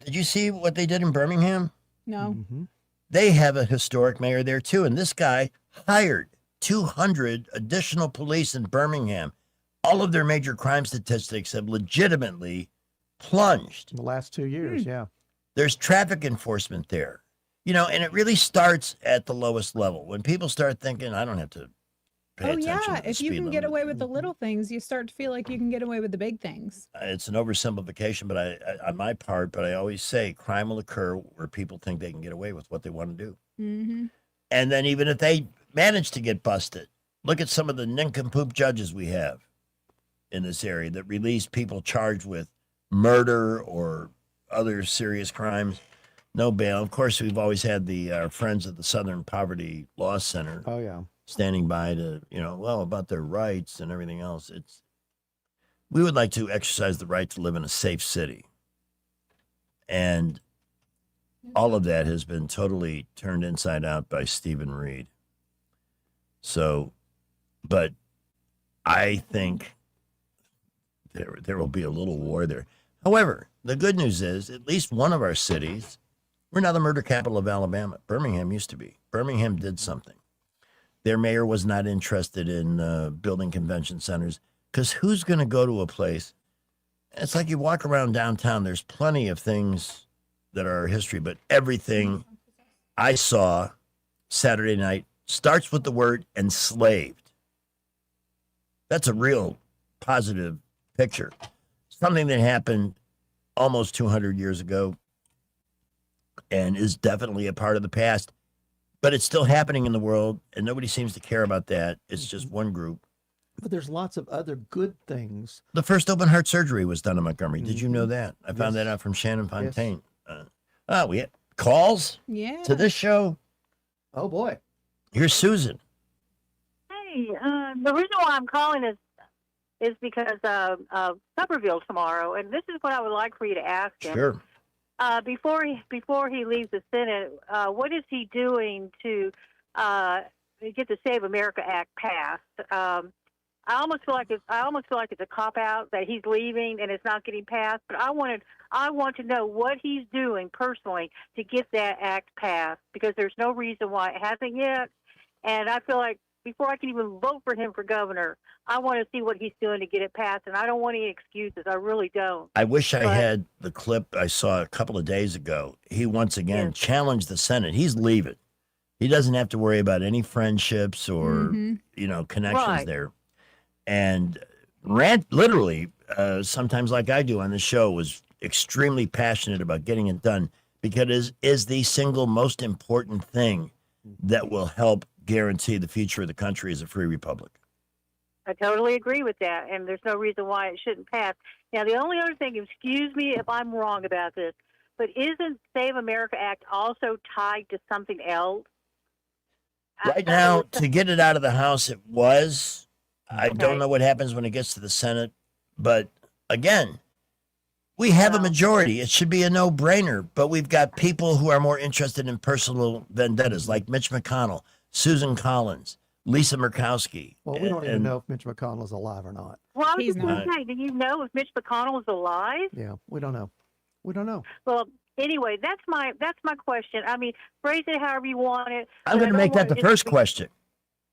Did you see what they did in Birmingham? No. Mm-hmm. They have a historic mayor there too. And this guy hired 200 additional police in Birmingham. All of their major crime statistics have legitimately plunged. In the last 2 years, yeah. There's traffic enforcement there, you know, and it really starts at the lowest level. When people start thinking, I don't have to pay Oh attention yeah, to the if you speed can limit. get away with the little things, you start to feel like you can get away with the big things. It's an oversimplification, but on my part, but I always say crime will occur where people think they can get away with what they want to do. Mm-hmm. And then even if they manage to get busted, look at some of the nincompoop judges we have in this area that release people charged with murder or other serious crimes. No bail. Of course, we've always had the friends of the Southern Poverty Law Center. Oh, yeah. Standing by to, about their rights and everything else. We would like to exercise the right to live in a safe city. And all of that has been totally turned inside out by Stephen Reed. So, but I think there will be a little war there. However, the good news is at least one of our cities, we're now the murder capital of Alabama. Birmingham used to be. Birmingham did something. Their mayor was not interested in building convention centers because who's going to go to a place? It's like you walk around downtown. There's plenty of things that are history, but everything I saw Saturday night starts with the word enslaved. That's a real positive picture. Something that happened almost 200 years ago and is definitely a part of the past, but it's still happening in the world and nobody seems to care about that. It's just one group. But there's lots of other good things. The first open heart surgery was done in Montgomery. Did you know that? I found that out from Shannon Fontaine. We had calls to this show. Oh boy. Here's Susan. Hey, the reason why I'm calling is because of Tuberville tomorrow, and this is what I would like for you to ask him. Sure. Before he leaves the Senate, what is he doing to get the Save America Act passed? I almost feel like it's a cop out that he's leaving and it's not getting passed. But I want to know what he's doing personally to get that act passed, because there's no reason why it hasn't yet. And I feel like before I can even vote for him for governor, I want to see what he's doing to get it passed. And I don't want any excuses. I really don't. I wish I had the clip I saw a couple of days ago. He once again challenged the Senate. He's leaving. He doesn't have to worry about any friendships or connections there. And Rand literally, sometimes like I do on the show, was extremely passionate about getting it done because it is the single most important thing that will help guarantee the future of the country as a free republic. I totally agree with that, and there's no reason why it shouldn't pass. Now, the only other thing, excuse me if I'm wrong about this, but isn't Save America Act also tied to something else? Right now, to get it out of the House, it was. I don't know what happens when it gets to the Senate, but again, we have a majority. It should be a no-brainer, but we've got people who are more interested in personal vendettas, like Mitch McConnell, Susan Collins, Lisa Murkowski. Well, we don't even know if Mitch McConnell is alive or not. Well, I was just going to say, do you know if Mitch McConnell is alive? Yeah, we don't know. We don't know. Well, anyway, that's my question. I mean, phrase it however you want it. I'm going to make that the first question.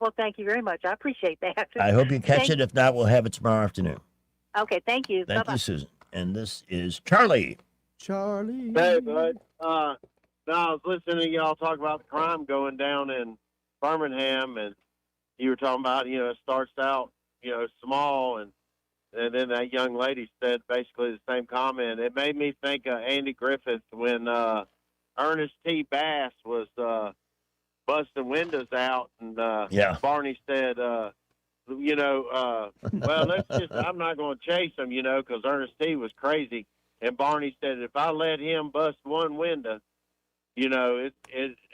Well, thank you very much. I appreciate that. I hope you catch it. If not, we'll have it tomorrow afternoon. Okay, thank you. Thank Bye-bye. you, Susan. And this is Charlie. Charlie. Hey, bud. I was listening to y'all talk about the crime going down in Birmingham, and you were talking about, it starts out, small, and then that young lady said basically the same comment. It made me think of Andy Griffith when Ernest T. Bass was busting windows out, and Barney said, well, I'm not going to chase him, because Ernest T. was crazy. And Barney said, if I let him bust one window,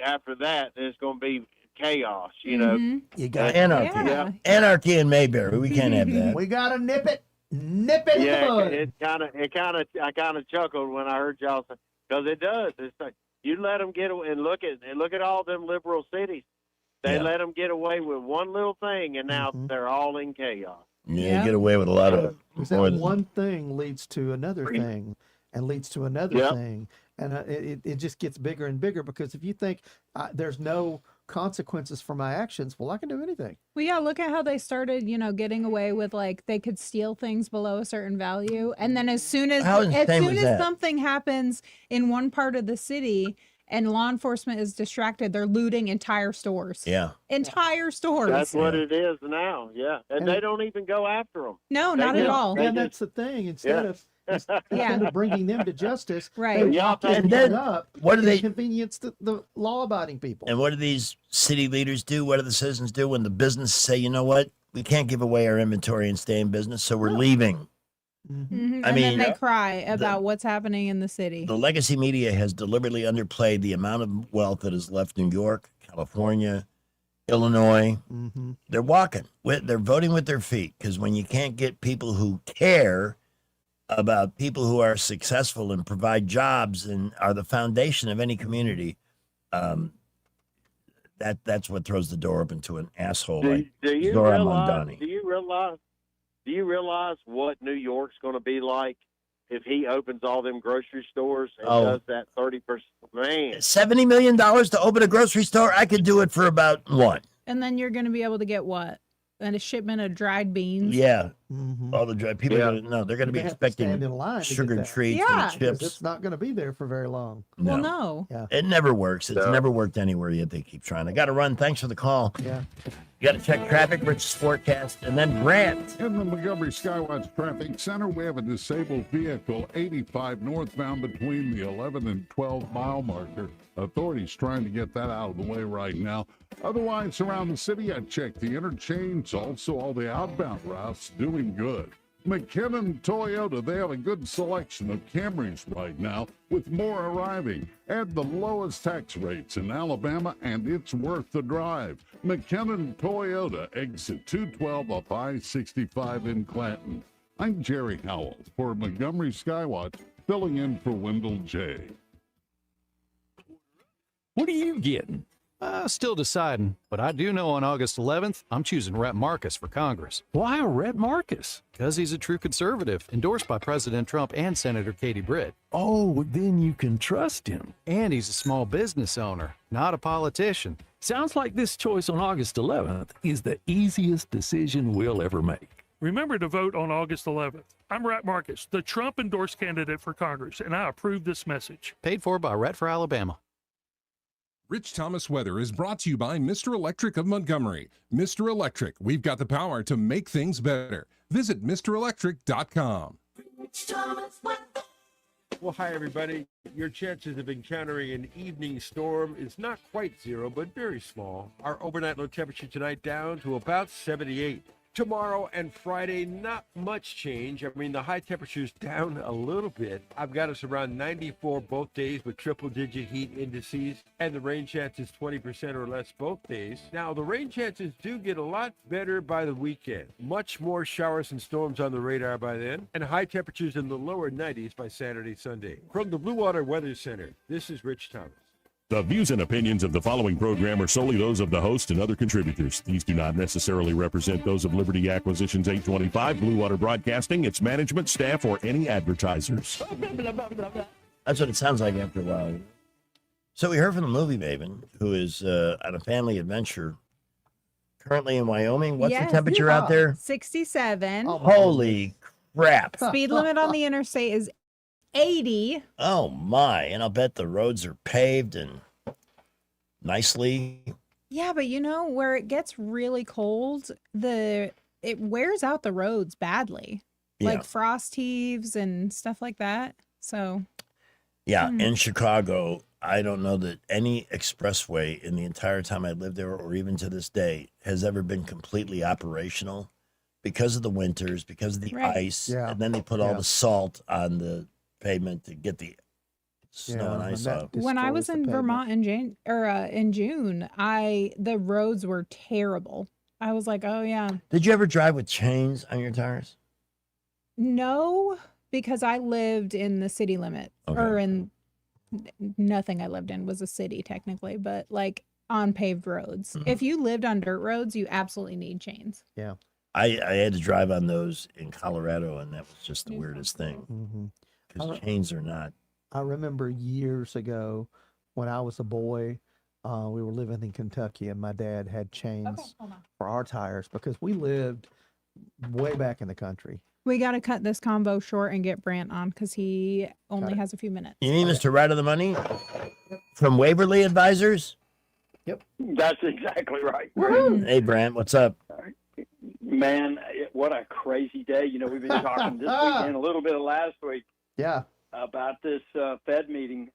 after that, there's going to be chaos, You got anarchy. Yeah. Anarchy in Mayberry. We can't have that. We got to nip it in the bud. I kind of chuckled when I heard y'all say, because it does. It's like, you let them get away, and look at all them liberal cities. They let them get away with one little thing, and now they're all in chaos. Yeah, you get away with a lot of That one thing leads to another thing, and leads to another thing, and it just gets bigger and bigger. Because if you think there's no consequences for my actions, well, I can do anything. Well, yeah, look at how they started, getting away with they could steal things below a certain value. And then as soon as How insane was that? something happens in one part of the city and law enforcement is distracted, they're looting entire stores. Yeah. Entire stores. That's what it is now. Yeah, and they don't even go after them. No, not at all. And that's the thing. Instead of bringing them to justice, Right. they Yeah, lock and everything then up. what do to they- inconvenience the law-abiding people? And what do these city leaders do? What do the citizens do when the businesses say, you know what? We can't give away our inventory and stay in business, so we're leaving. Mhm. I And mean, then they cry about what's happening in the city. The legacy media has deliberately underplayed the amount of wealth that has left New York, California, Illinois. Mm-hmm. They're walking. They're voting with their feet because when you can't get people who care about people who are successful and provide jobs and are the foundation of any community, that's what throws the door open to an asshole like Do you Zora realize? Mondani. Do you realize what New York's going to be like if he opens all them grocery stores and Oh. does that 30%? Man, $70 million to open a grocery store? I could do it for about one. And then you're going to be able to get what? And a shipment of dried beans. Yeah. Mm-hmm. All the dry people Yeah. are gonna, no, they're going to be They have to expecting stand in line to get sugar that. treats Yeah. and Because chips. it's not going to be there for very long. Well, no. Yeah. It never works. It's No. never worked anywhere yet. They keep trying. I got to run. Thanks for the call. Yeah. You got to check traffic, Rich's forecast, and then Grant. In the Montgomery Skywatch Traffic Center, we have a disabled vehicle 85 northbound between the 11 and 12 mile marker. Authorities trying to get that out of the way right now. Otherwise, around the city, I checked the interchange, also all the outbound routes doing good. McKinnon Toyota, they have a good selection of Camrys right now, with more arriving and the lowest tax rates in Alabama, and it's worth the drive. McKinnon Toyota, exit 212 up I-65 in Clanton. I'm Jerry Howell for Montgomery Skywatch, filling in for Wendell J. What are you getting? Still deciding, but I do know on August 11th, I'm choosing Rep Marcus for Congress. Why Rep Marcus? Because he's a true conservative, endorsed by President Trump and Senator Katie Britt. Oh, then you can trust him. And he's a small business owner, not a politician. Sounds like this choice on August 11th is the easiest decision we'll ever make. Remember to vote on August 11th. I'm Rat Marcus, the Trump-endorsed candidate for Congress, and I approve this message. Paid for by Rat for Alabama. Rich Thomas Weather is brought to you by Mr. Electric of Montgomery. Mr. Electric, we've got the power to make things better. Visit MrElectric.com. Well, hi, everybody. Your chances of encountering an evening storm is not quite zero, but very small. Our overnight low temperature tonight down to about 78. Tomorrow and Friday, not much change. I mean, the high temperature's down a little bit. I've got us around 94 both days with triple-digit heat indices, and the rain chance is 20% or less both days. Now, the rain chances do get a lot better by the weekend. Much more showers and storms on the radar by then, and high temperatures in the lower 90s by Saturday, Sunday. From the Blue Water Weather Center, this is Rich Thomas. The views and opinions of the following program are solely those of the host and other contributors. These do not necessarily represent those of Liberty Acquisitions 825, Blue Water Broadcasting, its management, staff, or any advertisers. That's what it sounds like after a while. So we heard from the movie Maven, who is on a family adventure currently in Wyoming. What's the temperature out there? 67. Holy crap. Speed limit on the interstate is 80. Oh my. And I'll bet the roads are paved and nicely. Yeah, but you know where it gets really cold, it wears out the roads badly. Like Yeah. frost heaves and stuff like that. So Yeah, in Chicago, I don't know that any expressway in the entire time I lived there or even to this day has ever been completely operational because of the winters, because of the Right. ice. Yeah. And then they put all Yeah. the salt on the pavement to get the snow and ice out. when I was in Vermont in June, the roads were terrible. I was like, oh yeah. Did you ever drive with chains on your tires? No, because I lived in the city limit or in nothing I lived in was a city technically, but like on paved roads. If you lived on dirt roads, you absolutely need chains. Yeah. I had to drive on those in Colorado, and that was just the weirdest thing Mm-hmm. because chains are not. I remember years ago when I was a boy, we were living in Kentucky, and my dad had chains for our tires because we lived way back in the country. We got to cut this combo short and get Brant on because he only has a few minutes. You need Mr. Right of the Money? from Waverly Advisors. That's exactly right. Hey, Brant, what's up? Man, what a crazy day. You know, we've been talking this week and a little bit of last week Yeah. about this Fed meeting.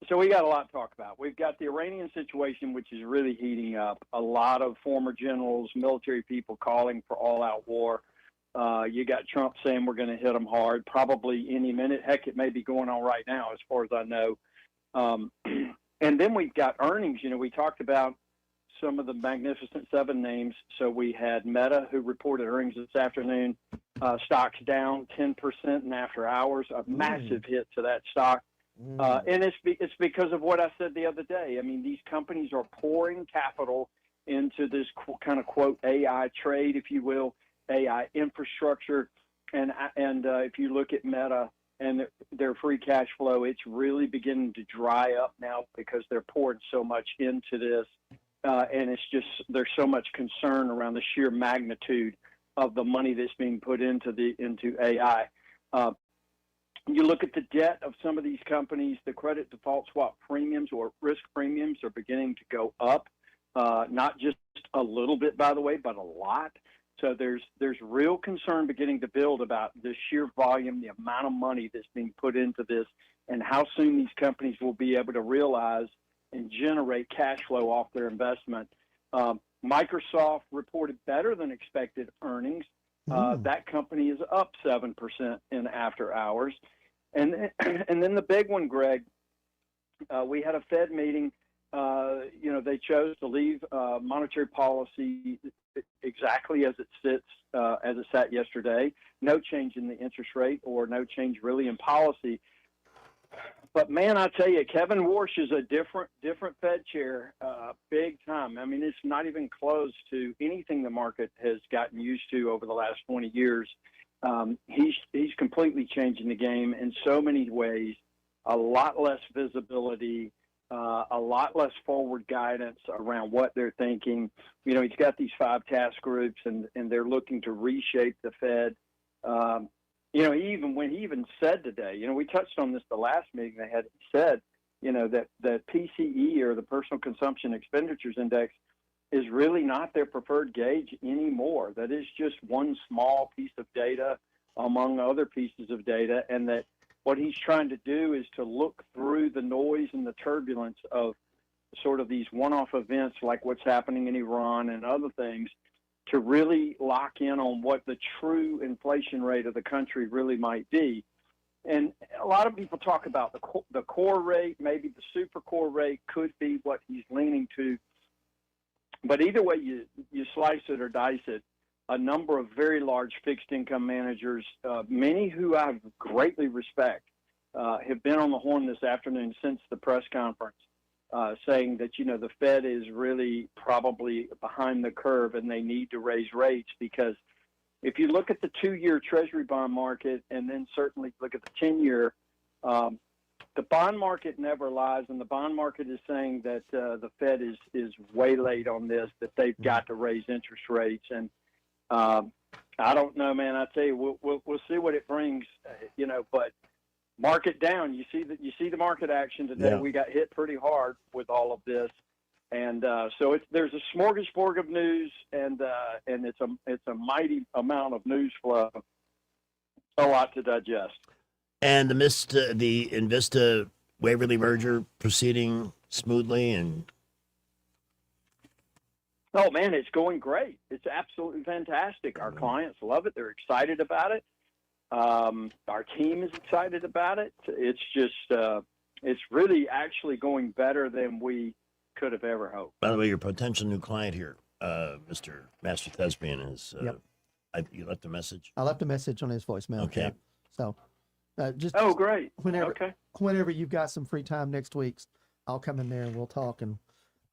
So we got a lot to talk about. We've got the Iranian situation, which is really heating up. A lot of former generals, military people calling for all-out war. You got Trump saying we're going to hit them hard, probably any minute. Heck, it may be going on right now, as far as I know. And then we've got earnings. You know, we talked about some of the Magnificent Seven names. So we had Meta, who reported earnings this afternoon. Stocks down 10% in after hours, a massive hit to that stock. And it's because of what I said the other day. I mean, these companies are pouring capital into this kind of, quote, AI trade, if you will, AI infrastructure. And if you look at Meta and their free cash flow, it's really beginning to dry up now because they're pouring so much into this. And it's just, there's so much concern around the sheer magnitude of the money that's being put into AI. You look at the debt of some of these companies, the credit default swap premiums or risk premiums are beginning to go up, not just a little bit, by the way, but a lot. So there's real concern beginning to build about the sheer volume, the amount of money that's being put into this, and how soon these companies will be able to realize and generate cash flow off their investment. Microsoft reported better than expected earnings. That company is up 7% in after hours. And then the big one, Greg, we had a Fed meeting. They chose to leave monetary policy exactly as it sits, as it sat yesterday. No change in the interest rate or no change really in policy. But man, I tell you, Kevin Warsh is a different Fed chair, big time. I mean, it's not even close to anything the market has gotten used to over the last 20 years. He's completely changing the game in so many ways. A lot less visibility, a lot less forward guidance around what they're thinking. You know, he's got these 5 task groups, and they're looking to reshape the Fed. When he even said today, we touched on this the last meeting they had, said, that the PCE, or the Personal Consumption Expenditures Index, is really not their preferred gauge anymore. That is just one small piece of data among other pieces of data, and that what he's trying to do is to look through the noise and the turbulence of sort of these one-off events like what's happening in Iran and other things, to really lock in on what the true inflation rate of the country really might be. And a lot of people talk about the core rate, maybe the super core rate could be what he's leaning to. But either way you slice it or dice it, a number of very large fixed income managers, many who I greatly respect, have been on the horn this afternoon since the press conference, saying that, the Fed is really probably behind the curve and they need to raise rates, because if you look at the 2-year Treasury bond market and then certainly look at the 10-year, the bond market never lies, and the bond market is saying that the Fed is way late on this, that they've got to raise interest rates. And I don't know, man. I tell you, we'll see what it brings, but market down. You see the market action today. Yeah. We got hit pretty hard with all of this, and so there's a smorgasbord of news, and it's a mighty amount of news flow. A lot to digest. And the Invista Waverly merger proceeding smoothly, and oh man, it's going great. It's absolutely fantastic. Our clients love it. They're excited about it. Our team is excited about it. It's just, it's really actually going better than we could have ever hoped. By the way, your potential new client here, Mr. Master Thespian, is, you left a message? I left a message on his voicemail. Okay. So, just. Oh, great. Whenever you've got some free time next week, I'll come in there and we'll talk. And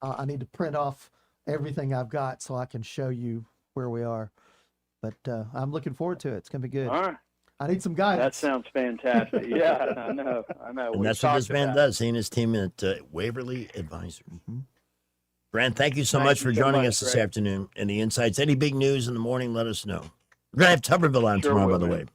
I need to print off everything I've got so I can show you where we are. But I'm looking forward to it. It's going to be good. All right. I need some guidance. That sounds fantastic. Yeah, I know. And that's what this man does. He and his team at Waverly Advisors. Brant, thank you so much for joining us this afternoon and the insights. Any big news in the morning, let us know. We're going to have Tuberville on tomorrow, by the way.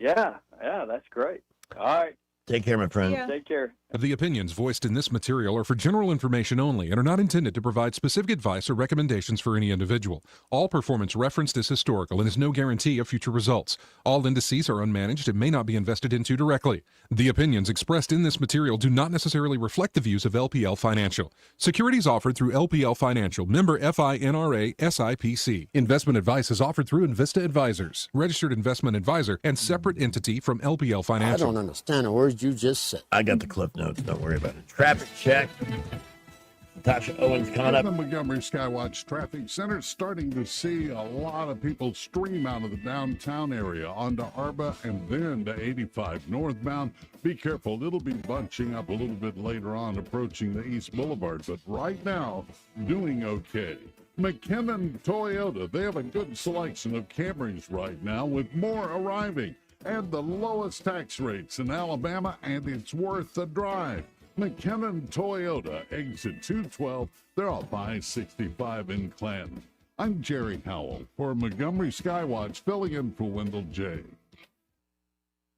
Yeah, that's great. All right. Take care, my friend. Take care. The opinions voiced in this material are for general information only and are not intended to provide specific advice or recommendations for any individual. All performance referenced is historical and is no guarantee of future results. All indices are unmanaged and may not be invested into directly. The opinions expressed in this material do not necessarily reflect the views of LPL Financial. Securities offered through LPL Financial, member FINRA SIPC. Investment advice is offered through Invista Advisors, registered investment advisor and separate entity from LPL Financial. I don't understand a word you just said. I got the clip notes. Don't worry about it. Traffic check. Natasha Owens coming up. The Montgomery Skywatch Traffic Center starting to see a lot of people stream out of the downtown area onto Arba and then to 85 northbound. Be careful. It'll be bunching up a little bit later on approaching the East Boulevard, but right now doing okay. McKinnon Toyota, they have a good selection of Camrys right now with more arriving and the lowest tax rates in Alabama, and it's worth the drive. McKinnon Toyota, exit 212. They're off I-65 in Clanton. I'm Jerry Howell for Montgomery Skywatch, filling in for Wendell J.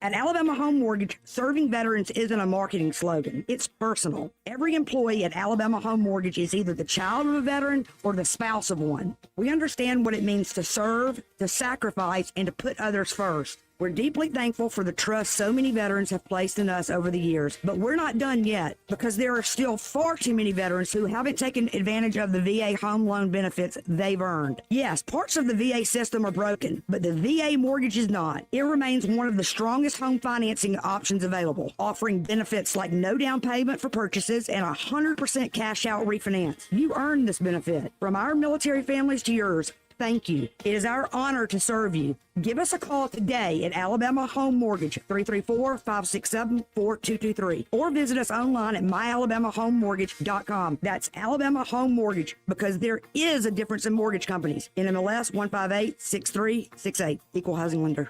At Alabama Home Mortgage, serving veterans isn't a marketing slogan. It's personal. Every employee at Alabama Home Mortgage is either the child of a veteran or the spouse of one. We understand what it means to serve, to sacrifice, and to put others first. We're deeply thankful for the trust so many veterans have placed in us over the years, but we're not done yet because there are still far too many veterans who haven't taken advantage of the VA home loan benefits they've earned. Yes, parts of the VA system are broken, but the VA mortgage is not. It remains one of the strongest home financing options available, offering benefits like no down payment for purchases and 100% cash out refinance. You earned this benefit. From our military families to yours, thank you. It is our honor to serve you. Give us a call today at Alabama Home Mortgage, 334-567-4223, or visit us online at myalabamahomemortgage.com. That's Alabama Home Mortgage, because there is a difference in mortgage companies. NMLS 1586368, Equal Housing Lender.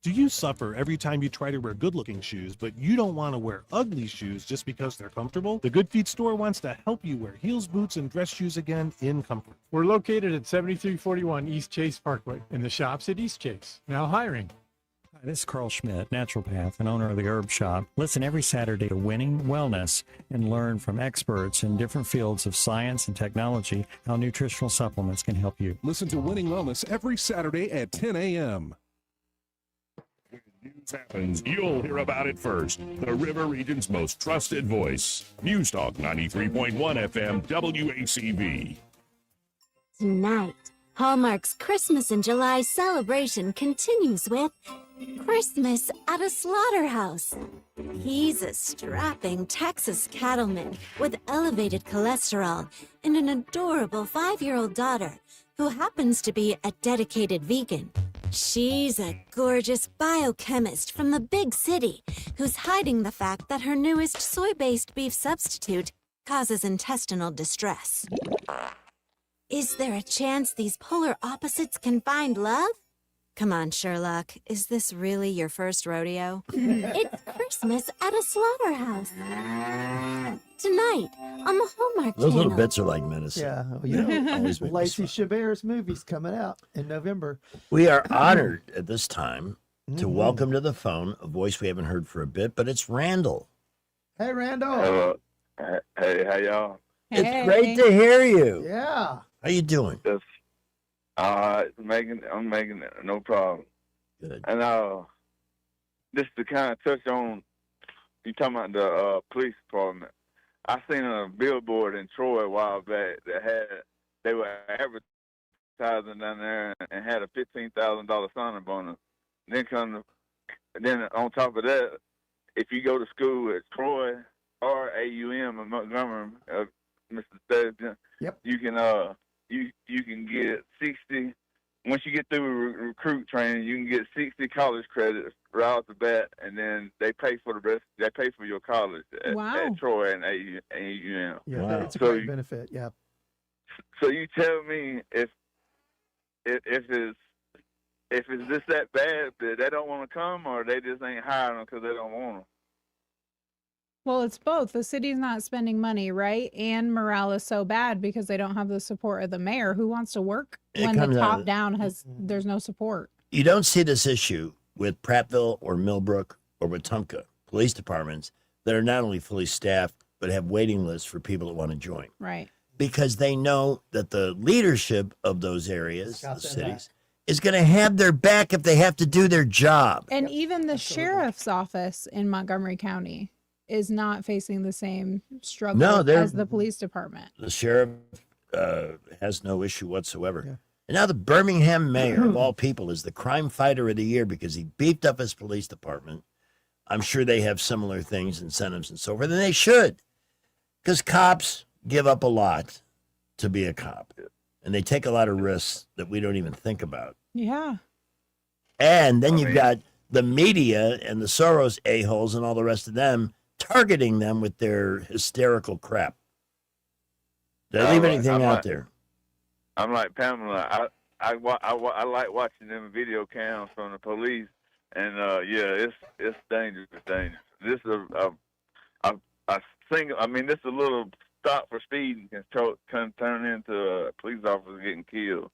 Do you suffer every time you try to wear good-looking shoes, but you don't want to wear ugly shoes just because they're comfortable? The Good Feet store wants to help you wear heels, boots, and dress shoes again in comfort. We're located at 7341 East Chase Parkway in the shops at East Chase. Now hiring. Hi, this is Carl Schmidt, naturopath and owner of the Herb Shop. Listen every Saturday to Winning Wellness and learn from experts in different fields of science and technology how nutritional supplements can help you. Listen to Winning Wellness every Saturday at 10 a.m. News happens, you'll hear about it first. The River Region's most trusted voice. News Talk 93.1 FM WACV. Tonight, Hallmark's Christmas in July celebration continues with Christmas at a Slaughterhouse. He's a strapping Texas cattleman with elevated cholesterol and an adorable 5-year-old daughter who happens to be a dedicated vegan. She's a gorgeous biochemist from the big city who's hiding the fact that her newest soy-based beef substitute causes intestinal distress. Is there a chance these polar opposites can find love? Come on, Sherlock. Is this really your first rodeo? It's Christmas at a Slaughterhouse. Tonight on the Hallmark Those Channel. little bits are like medicine. Yeah, you know, Always make me Lacey Chabert's movie's coming out in November. We are honored at this time to welcome to the phone a voice we haven't heard for a bit, but it's Randall. Hey, Randall. Hey, how y'all? It's great to hear you. Yeah. How you doing? Just, I'm making it, no problem. Good. And just to kind of touch on, you talking about the police department. I seen a billboard in Troy a while back that they were advertising down there and had a $15,000 signing bonus. Then on top of that, if you go to school at Troy or AUM in Montgomery, Mr. Sturgeon, you can get 60. Once you get through recruit training, you can get 60 college credits right off the bat, and then they pay for the rest. They pay for your college at Troy and AUM. Yeah, that's a great benefit. Yeah. So you tell me if it's just that bad that they don't want to come, or they just ain't hiring them because they don't want them. Well, it's both. The city's not spending money, right? And morale is so bad because they don't have the support of the mayor who wants to work when the top down there's no support. You don't see this issue with Prattville or Millbrook or Wetumpka police departments that are not only fully staffed, but have waiting lists for people that want to join. Right. Because they know that the leadership of those areas, Got the their cities, is going to have their back if they have to do their job. And even the sheriff's office in Montgomery County is not facing the same struggle as the police department. The sheriff has no issue whatsoever. Yeah. And now the Birmingham mayor, of all people, is the crime fighter of the year because he beefed up his police department. I'm sure they have similar things, incentives and so forth, and they should. Because cops give up a lot to be a cop. And they take a lot of risks that we don't even think about. Yeah. And then you've got the media and the Soros a-holes and all the rest of them targeting them with their hysterical crap. They leave anything out there. I'm like Pamela. I like watching them video cams from the police, and it's dangerous. This is a single. I mean, this a little stop for speeding can turn into a police officer getting killed.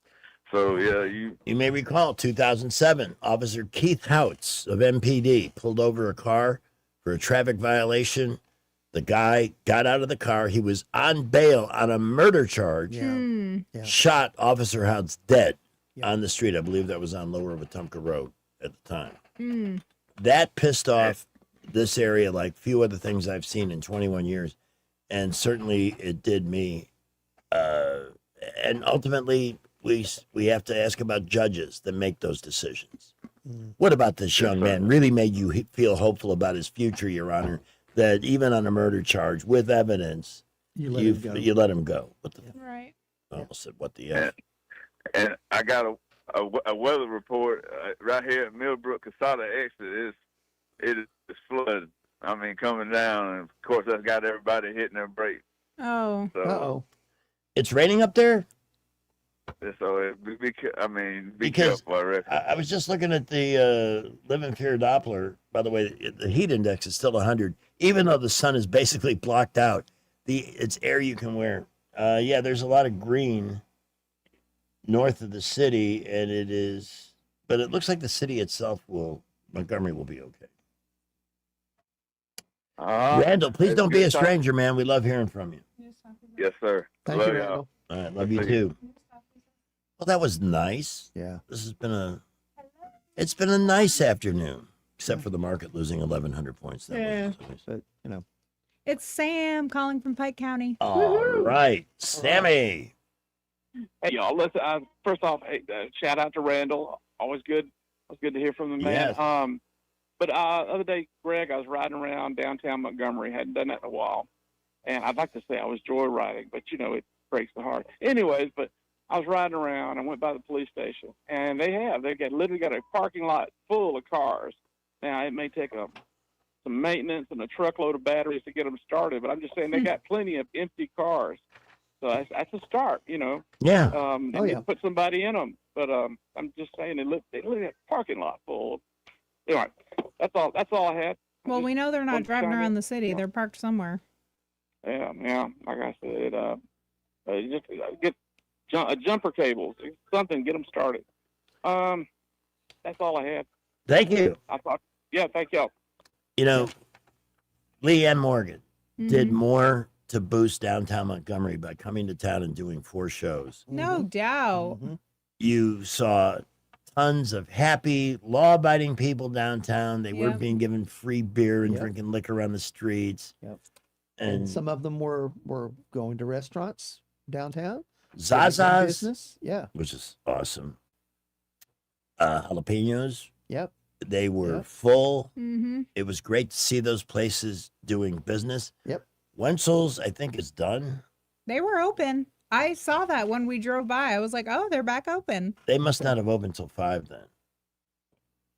So you may recall 2007, Officer Keith Houts of MPD pulled over a car for a traffic violation. The guy got out of the car. He was on bail on a murder charge. Shot Officer Houts dead on the street. I believe that was on Lower Wetumpka Road at the time. That pissed off this area like few other things I've seen in 21 years. And certainly it did me. And ultimately, we have to ask about judges that make those decisions. What about this young man really made you feel hopeful about his future, Your Honor, that even on a murder charge with evidence, you let him go? What the, right. I almost said, what the F? And I got a weather report right here at Millbrook Casada exit. It is flooded. I mean, coming down, and of course that's got everybody hitting their brakes. Oh. So, it's raining up there? So be Because careful, I reckon. I was just looking at the Live in Fear Doppler. By the way, the heat index is still 100, even though the sun is basically blocked out. It's air you can wear. There's a lot of green north of the city, but it looks like the city itself Montgomery will be okay. Randall, please don't be a stranger, man. We love hearing from you. Yes, sir. Thank you, Randall. All right, love you too. Well, that was nice. Yeah. This has been it's been a nice afternoon, except for the market losing 1,100 points. But, It's Sam calling from Pike County. All right, Sammy. Hey, y'all. Listen. First off, shout out to Randall. Always good. It's good to hear from the man. Yes. But the other day, Greg, I was riding around downtown Montgomery. Hadn't done that in a while, and I'd like to say I was joyriding, but it breaks the heart. Anyways, but I was riding around. I went by the police station, and they've literally got a parking lot full of cars. Now it may take some maintenance and a truckload of batteries to get them started, but I'm just saying they got plenty of empty cars. So that's a start, Yeah. Put somebody in them, but I'm just saying they literally have a parking lot full. Anyway, that's all I had. Well, we know they're not driving around the city. They're parked somewhere. Yeah. Like I said, just get jumper cables, something, get them started. That's all I had. Thank you. Thank y'all. Leanne Morgan did more to boost downtown Montgomery by coming to town and doing 4 shows. No doubt. You saw tons of happy, law-abiding people downtown. They weren't being given free beer and drinking liquor on the streets. Yep. And some of them were going to restaurants downtown. Zaza's, business, which is awesome. Jalapenos. Yep. They were full. Mm-hmm. It was great to see those places doing business. Yep. Wenzel's, I think, is done. They were open. I saw that when we drove by. I was like, oh, they're back open. They must not have opened till 5 then.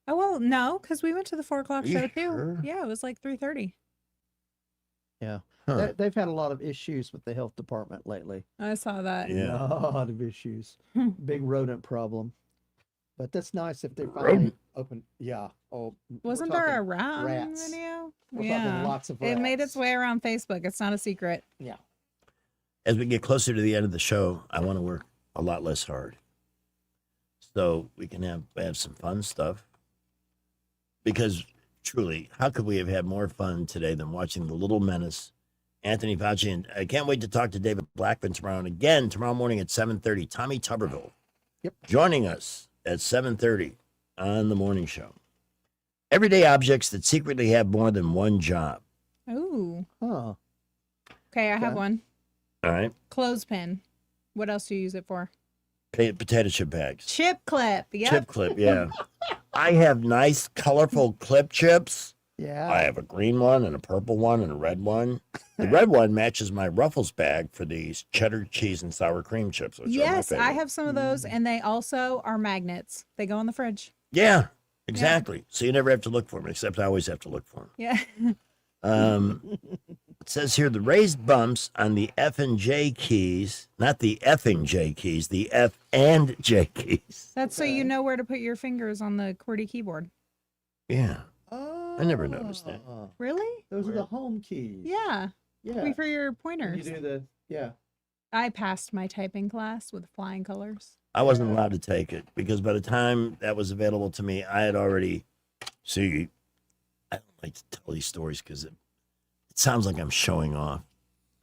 Oh, well, no, because we went to the 4 o'clock Are you show too. sure? Yeah, it was like 3:30. Yeah. Huh. They've had a lot of issues with the health department lately. I saw that. Yeah. A lot of issues. Big rodent problem. But that's nice if they finally open. Yeah. Oh, Wasn't we're there a talking rat rats. video? We're talking lots of It made rats. its way around Facebook. It's not a secret. Yeah. As we get closer to the end of the show, I want to work a lot less hard. So we can have some fun stuff. Because truly, how could we have had more fun today than watching The Little Menace? Anthony Fauci, and I can't wait to talk to David Blackman tomorrow. And again, tomorrow morning at 7:30, Tommy Tuberville joining us at 7:30 on the morning show. Everyday objects that secretly have more than one job. Ooh. Huh. Okay, I have one. All right. Clothespin. What else do you use it for? Potato chip bags. Chip clip. Yep. Chip clip, yeah. I have nice, colorful clip chips. Yeah. I have a green one and a purple one and a red one. The red one matches my Ruffles bag for these cheddar cheese and sour cream chips. Which Yes, are my I favorite. have some of those, and they also are magnets. They go in the fridge. Yeah, exactly. So you never have to look for them, except I always have to look for them. Yeah. It says here the raised bumps on the F and J keys, not the effing J keys, the F and J keys. That's so you know where to put your fingers on the QWERTY keyboard. Yeah. I never noticed that. Really? Those are the home keys. Yeah. Yeah. For your You pointers. do the, yeah. I passed my typing class with flying colors. I wasn't allowed to take it because by the time that was available to me, I had already. See, I don't like to tell these stories because it sounds like I'm showing off.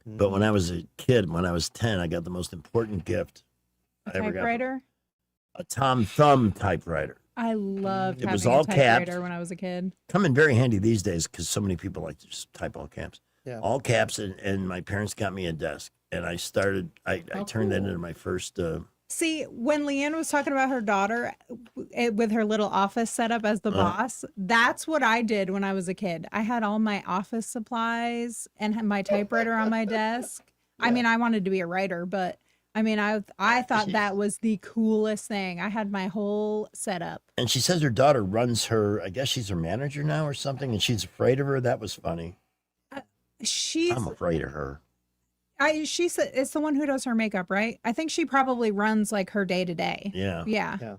But when I was a kid, when I was 10, I got the most important gift I ever got. Typewriter? A Tom Thumb typewriter. I loved It was having all a typewriter caps. when I was a kid. Come in very handy these days because so many people like to just type all caps. Yeah. All caps, and my parents got me a desk, and I started. I turned that into my first. See, when Leanne was talking about her daughter with her little office setup as the boss, that's what I did when I was a kid. I had all my office supplies and had my typewriter on my desk. I mean, I wanted to be a writer, but I mean, I thought that was the coolest thing. I had my whole setup. And she says her daughter runs her. I guess she's her manager now or something, and she's afraid of her. That was funny. I'm afraid of her. She said it's the one who does her makeup, right? I think she probably runs like her day to day. Yeah. Yeah.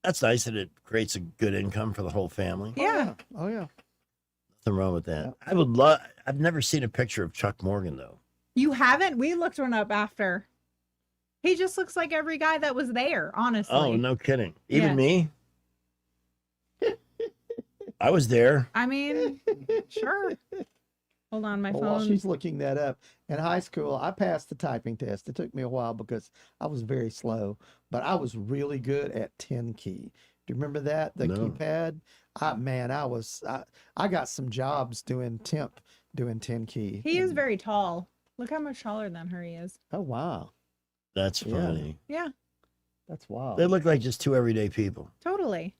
That's nice that it creates a good income for the whole family. Yeah. Oh yeah. Nothing wrong with that. I would love. I've never seen a picture of Chuck Morgan though. You haven't? We looked one up after. He just looks like every guy that was there, honestly. Oh, no kidding. Even Yes. me. I was there. I mean, sure. Hold on, my Well, while phone. she's looking that up, in high school, I passed the typing test. It took me a while because I was very slow, but I was really good at 10 key. Do you remember that? The No. keypad? I got some jobs doing 10 key. He is very tall. Look how much taller than her he is. Oh, wow. That's Yeah. funny. Yeah, That's wild. They look like just two everyday people. totally.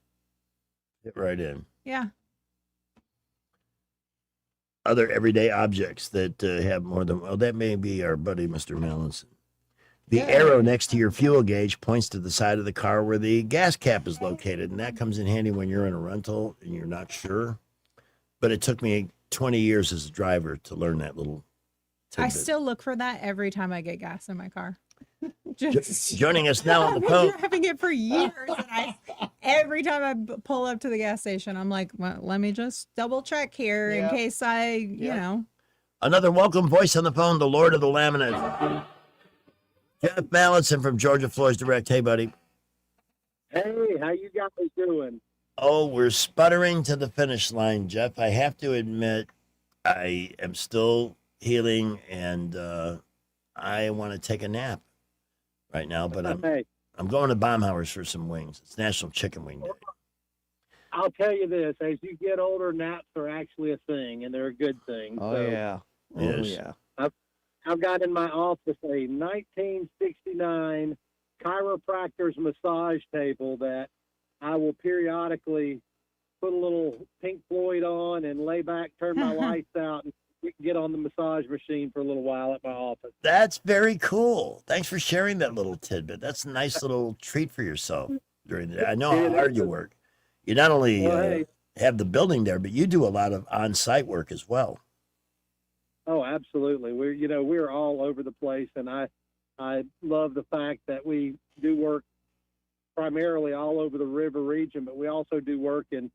Fit right in. Yeah. Other everyday objects that have more than, well, that may be our buddy, Mr. Mallinson. The arrow next to your fuel gauge points to the side of the car where the gas cap is located, and that comes in handy when you're in a rental and you're not sure. But it took me 20 years as a driver to learn that little I tidbit. still look for that every time I get gas in my car. Joining us now on the I've been phone. driving it for years, and every time I pull up to the gas station, I'm like, well, let me just double check here in Yeah. case you know. Another welcome voice on the phone, the Lord of the Laminate. Jeff Mallinson from Georgia Floors Direct. Hey, buddy. Hey, how you guys doing? Oh, we're sputtering to the finish line, Jeff. I have to admit, I am still healing, and I want to take a nap right now, but I'm going to Baumhauer's for some wings. It's National Chicken Wing Day. I'll tell you this: as you get older, naps are actually a thing, and they're a good thing. Oh, yeah. Oh, Yes. yeah. I've got in my office a 1969 chiropractor's massage table that I will periodically put a little Pink Floyd on and lay back, turn my lights out, and get on the massage machine for a little while at my office. That's very cool. Thanks for sharing that little tidbit. That's a nice little treat for yourself during the day. I know how hard you work. You not only have the building there, but you do a lot of on-site work as well. Oh, absolutely. We're all over the place, and I love the fact that we do work primarily all over the river region, but we also do work in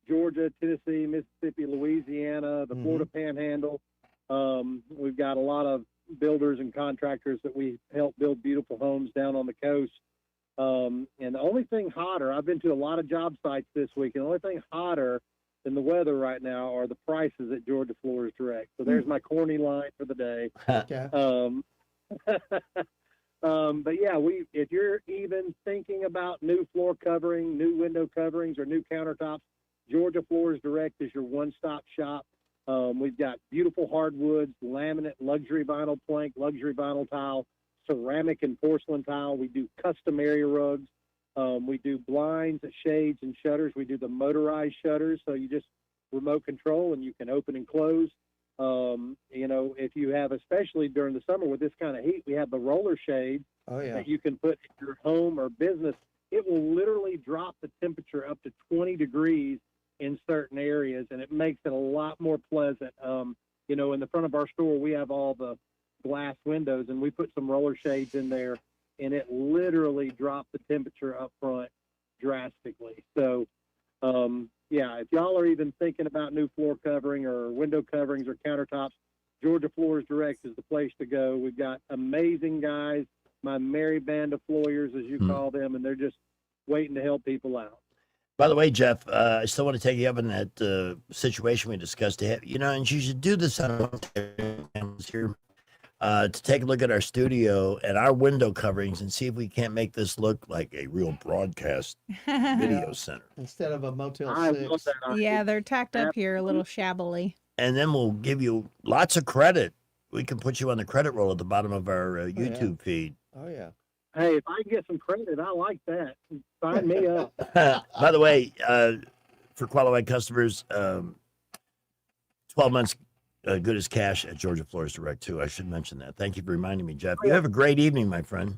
Georgia, Tennessee, Mississippi, Louisiana, the Florida Panhandle. We've got a lot of builders and contractors that we help build beautiful homes down on the coast. And the only thing hotter, I've been to a lot of job sites this week, and the only thing hotter and the weather right now are the prices at Georgia Floors Direct. So there's my corny line for the day. Okay. But yeah, if you're even thinking about new floor covering, new window coverings, or new countertops, Georgia Floors Direct is your one-stop shop. We've got beautiful hardwoods, laminate, luxury vinyl plank, luxury vinyl tile, ceramic and porcelain tile. We do custom area rugs. We do blinds, shades, and shutters. We do the motorized shutters, so you just remote control and you can open and close. If you have, especially during the summer with this kind of heat, we have the roller shades that you can put in your home or business. It will literally drop the temperature up to 20 degrees in certain areas, and it makes it a lot more pleasant. In the front of our store, we have all the glass windows, and we put some roller shades in there, and it literally dropped the temperature up front drastically. So, if y'all are even thinking about new floor covering or window coverings or countertops, Georgia Floors Direct is the place to go. We've got amazing guys, my merry band of floyers, as you call them, and they're just waiting to help people out. By the way, Jeff, I still want to take you up on that situation we discussed. And you should do this on here to take a look at our studio and our window coverings and see if we can't make this look like a real broadcast video center. Instead of a Motel 6. Yeah, they're tacked up here a little shabbily. And then we'll give you lots of credit. We can put you on the credit roll at the bottom of our YouTube feed. Oh, yeah. Hey, if I can get some credit, I like that. Sign me up. By the way, for qualified customers, 12 months good as cash at Georgia Floors Direct, too. I should mention that. Thank you for reminding me, Jeff. You have a great evening, my friend.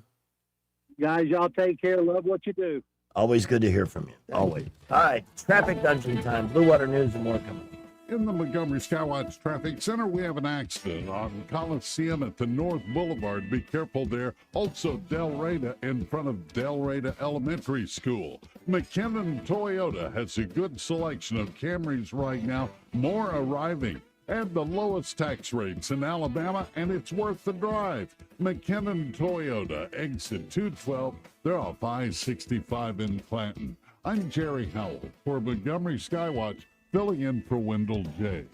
Guys, y'all take care. Love what you do. Always good to hear from you. Always. All right, traffic dungeon time. Blue Water News and more coming. In the Montgomery Skywatch Traffic Center, we have an accident on Coliseum at the North Boulevard. Be careful there. Also, Del Reyna in front of Del Reyna Elementary School. McKinnon Toyota has a good selection of Camrys right now, more arriving. And the lowest tax rates in Alabama, and it's worth the drive. McKinnon Toyota, exit 212. They're off I-65 in Clanton. I'm Jerry Howell for Montgomery Skywatch, filling in for Wendell J.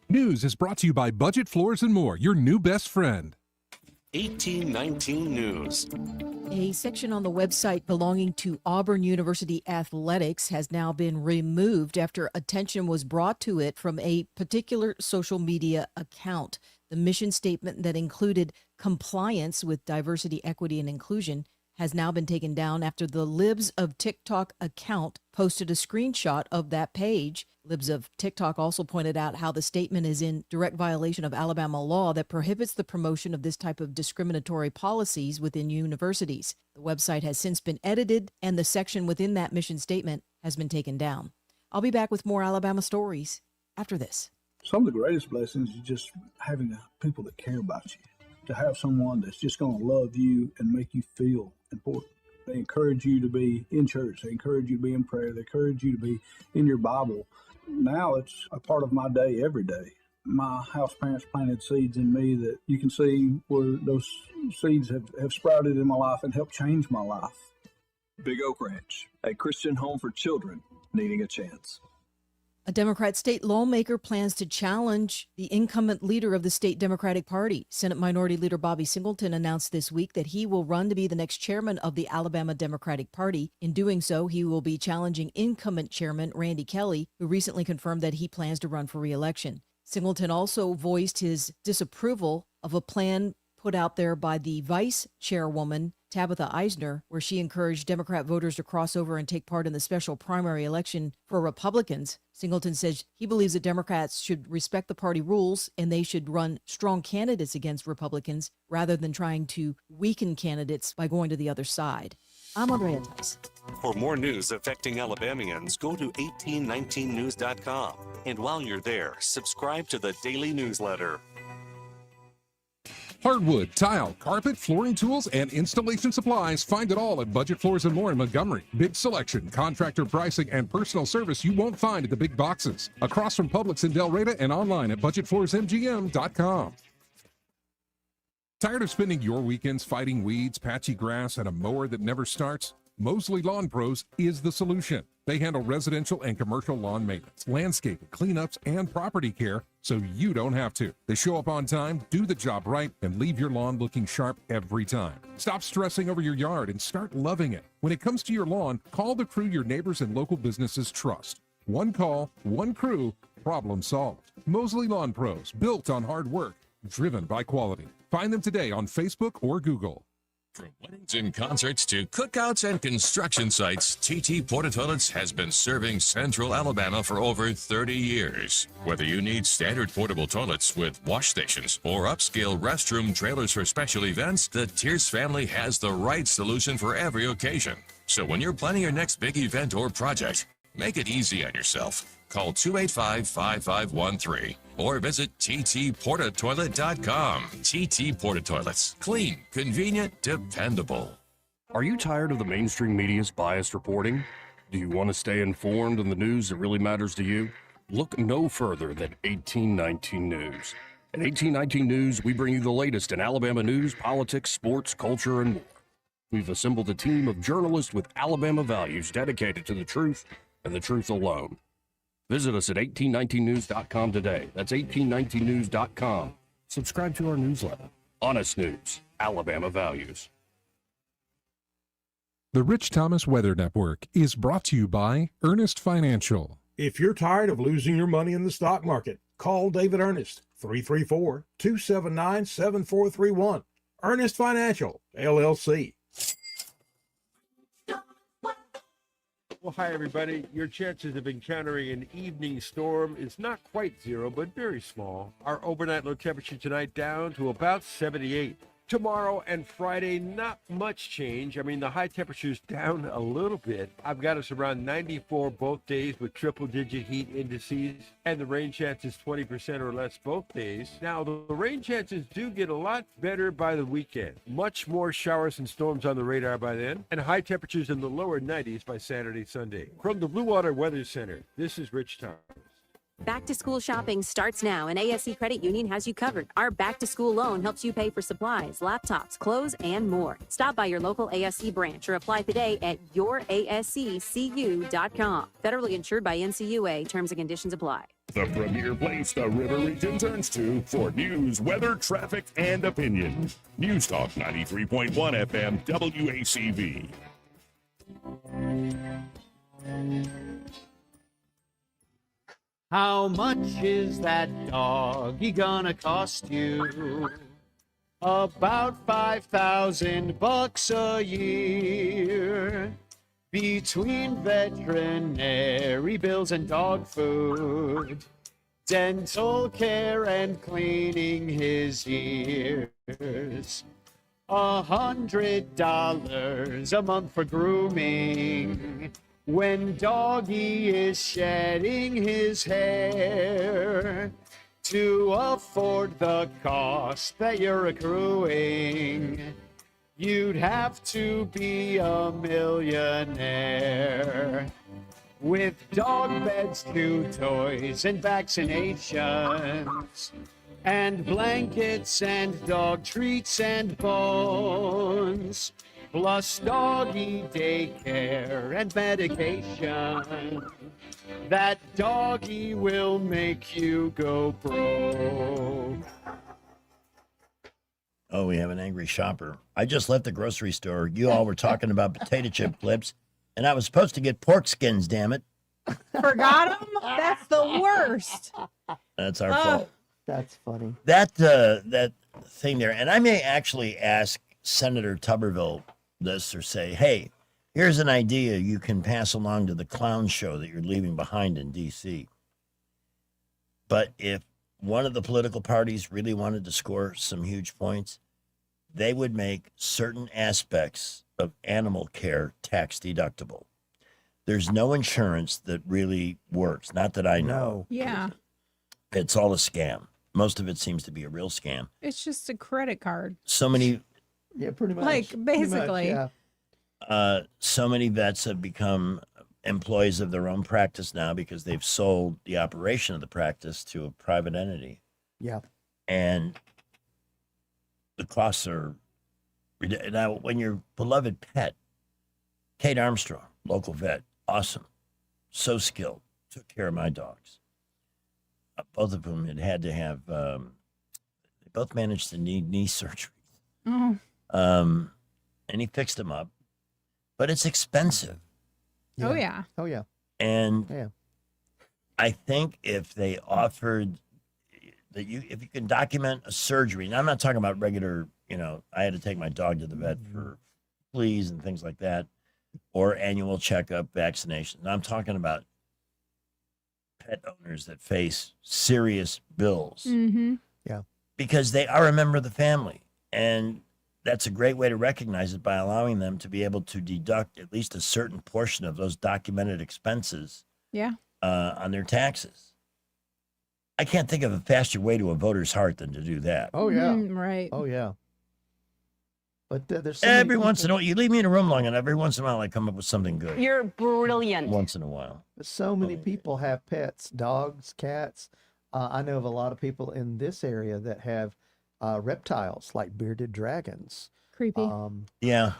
News is brought to you by Budget Floors and More, your new best friend. 1819 News. A section on the website belonging to Auburn University Athletics has now been removed after attention was brought to it from a particular social media account. The mission statement that included compliance with diversity, equity, and inclusion has now been taken down after the Libs of TikTok account posted a screenshot of that page. Libs of TikTok also pointed out how the statement is in direct violation of Alabama law that prohibits the promotion of this type of discriminatory policies within universities. The website has since been edited, and the section within that mission statement has been taken down. I'll be back with more Alabama stories after this. Some of the greatest blessings is just having people that care about you, to have someone that's just going to love you and make you feel important. They encourage you to be in church. They encourage you to be in prayer. They encourage you to be in your Bible. Now it's a part of my day every day. My house parents planted seeds in me that you can see where those seeds have sprouted in my life and helped change my life. Big Oak Ranch, a Christian home for children needing a chance. A Democrat state lawmaker plans to challenge the incumbent leader of the state Democratic Party. Senate Minority Leader Bobby Singleton announced this week that he will run to be the next chairman of the Alabama Democratic Party. In doing so, he will be challenging incumbent chairman Randy Kelly, who recently confirmed that he plans to run for re-election. Singleton also voiced his disapproval of a plan put out there by the vice chairwoman, Tabitha Eisner, where she encouraged Democrat voters to cross over and take part in the special primary election for Republicans. Singleton says he believes that Democrats should respect the party rules and they should run strong candidates against Republicans rather than trying to weaken candidates by going to the other side. I'm Andrea Tice. For more news affecting Alabamians, go to 1819news.com. And while you're there, subscribe to the daily newsletter. Hardwood, tile, carpet, flooring tools, and installation supplies. Find it all at Budget Floors and More in Montgomery. Big selection, contractor pricing, and personal service you won't find at the big boxes. Across from Publix in Del Reyna and online at budgetfloorsmgm.com. Tired of spending your weekends fighting weeds, patchy grass, and a mower that never starts? Mosley Lawn Pros is the solution. They handle residential and commercial lawn maintenance, landscaping, cleanups, and property care, so you don't have to. They show up on time, do the job right, and leave your lawn looking sharp every time. Stop stressing over your yard and start loving it. When it comes to your lawn, call the crew your neighbors and local businesses trust. One call, one crew, problem solved. Mosley Lawn Pros, built on hard work, driven by quality. Find them today on Facebook or Google. From weddings and concerts to cookouts and construction sites, TT Porta Toilets has been serving Central Alabama for over 30 years. Whether you need standard portable toilets with wash stations or upscale restroom trailers for special events, the Tierce family has the right solution for every occasion. So when you're planning your next big event or project, make it easy on yourself. Call 285-5513 or visit ttportatoilet.com. TT Porta Toilets. Clean, convenient, dependable. Are you tired of the mainstream media's biased reporting? Do you want to stay informed on the news that really matters to you? Look no further than 1819 News. At 1819 News, we bring you the latest in Alabama news, politics, sports, culture, and more. We've assembled a team of journalists with Alabama values dedicated to the truth and the truth alone. Visit us at 1819news.com today. That's 1819news.com. Subscribe to our newsletter. Honest News, Alabama Values. The Rich Thomas Weather Network is brought to you by Ernest Financial. If you're tired of losing your money in the stock market, call David Ernest, 334-279-7431. Ernest Financial, LLC. Well, hi, everybody. Your chances of encountering an evening storm is not quite zero, but very small. Our overnight low temperature tonight down to about 78. Tomorrow and Friday, not much change. I mean, the high temperature's down a little bit. I've got us around 94 both days with triple-digit heat indices, and the rain chances 20% or less both days. Now, the rain chances do get a lot better by the weekend. Much more showers and storms on the radar by then, and high temperatures in the lower 90s by Saturday, Sunday. From the Blue Water Weather Center, this is Rich Thomas. Back to school shopping starts now, and ASC Credit Union has you covered. Our back to school loan helps you pay for supplies, laptops, clothes, and more. Stop by your local ASC branch or apply today at yourasccu.com. Federally insured by NCUA. Terms and conditions apply. The premier place the River Region turns to for news, weather, traffic, and opinion. News Talk 93.1 FM WACV. How much is that doggy gonna cost you? About $5,000 a year. Between veterinary bills and dog food, dental care and cleaning his ears. $100 a month for grooming. When doggy is shedding his hair, to afford the cost that you're accruing, you'd have to be a millionaire. With dog beds, chew toys, and vaccinations, and blankets, and dog treats, and bones, plus doggy daycare and medication, that doggy will make you go broke. Oh, we have an angry shopper. I just left the grocery store. You all were talking about potato chip clips, and I was supposed to get pork skins, damn it. Forgot them? That's the worst. That's our fault. That's funny. That thing there, and I may actually ask Senator Tuberville this or say, hey, here's an idea you can pass along to the clown show that you're leaving behind in D.C. But if one of the political parties really wanted to score some huge points, they would make certain aspects of animal care tax deductible. There's no insurance that really works, not that I know. Yeah. It's all a scam. Most of it seems to be a real scam. It's just a credit card. So many... Yeah, pretty much. Like, basically. Pretty much, yeah. So many vets have become employees of their own practice now because they've sold the operation of the practice to a private entity. Yeah. And the costs are... Now, when your beloved pet, Kate Armstrong, local vet, awesome. so skilled, took care of my dogs. Both of them had to have, they both managed to need knee surgery. Oh. And he fixed them up, but it's expensive. Oh yeah. Oh yeah. And Yeah. I think if they offered that if you can document a surgery, and I'm not talking about regular, I had to take my dog to the vet for fleas and things like that, or annual checkup, vaccinations. I'm talking about pet owners that face serious bills. Mm-hmm. Yeah. Because they are a member of the family. And that's a great way to recognize it by allowing them to be able to deduct at least a certain portion of those documented expenses Yeah. On their taxes. I can't think of a faster way to a voter's heart than to do that. Oh yeah. Right. Oh yeah. But there's so Every once in a while, you leave me in a room long enough, every once in a while I come up with something good. You're brilliant. Once in a while. So many people have pets, dogs, cats. I know of a lot of people in this area that have reptiles like bearded dragons. Creepy. Yeah.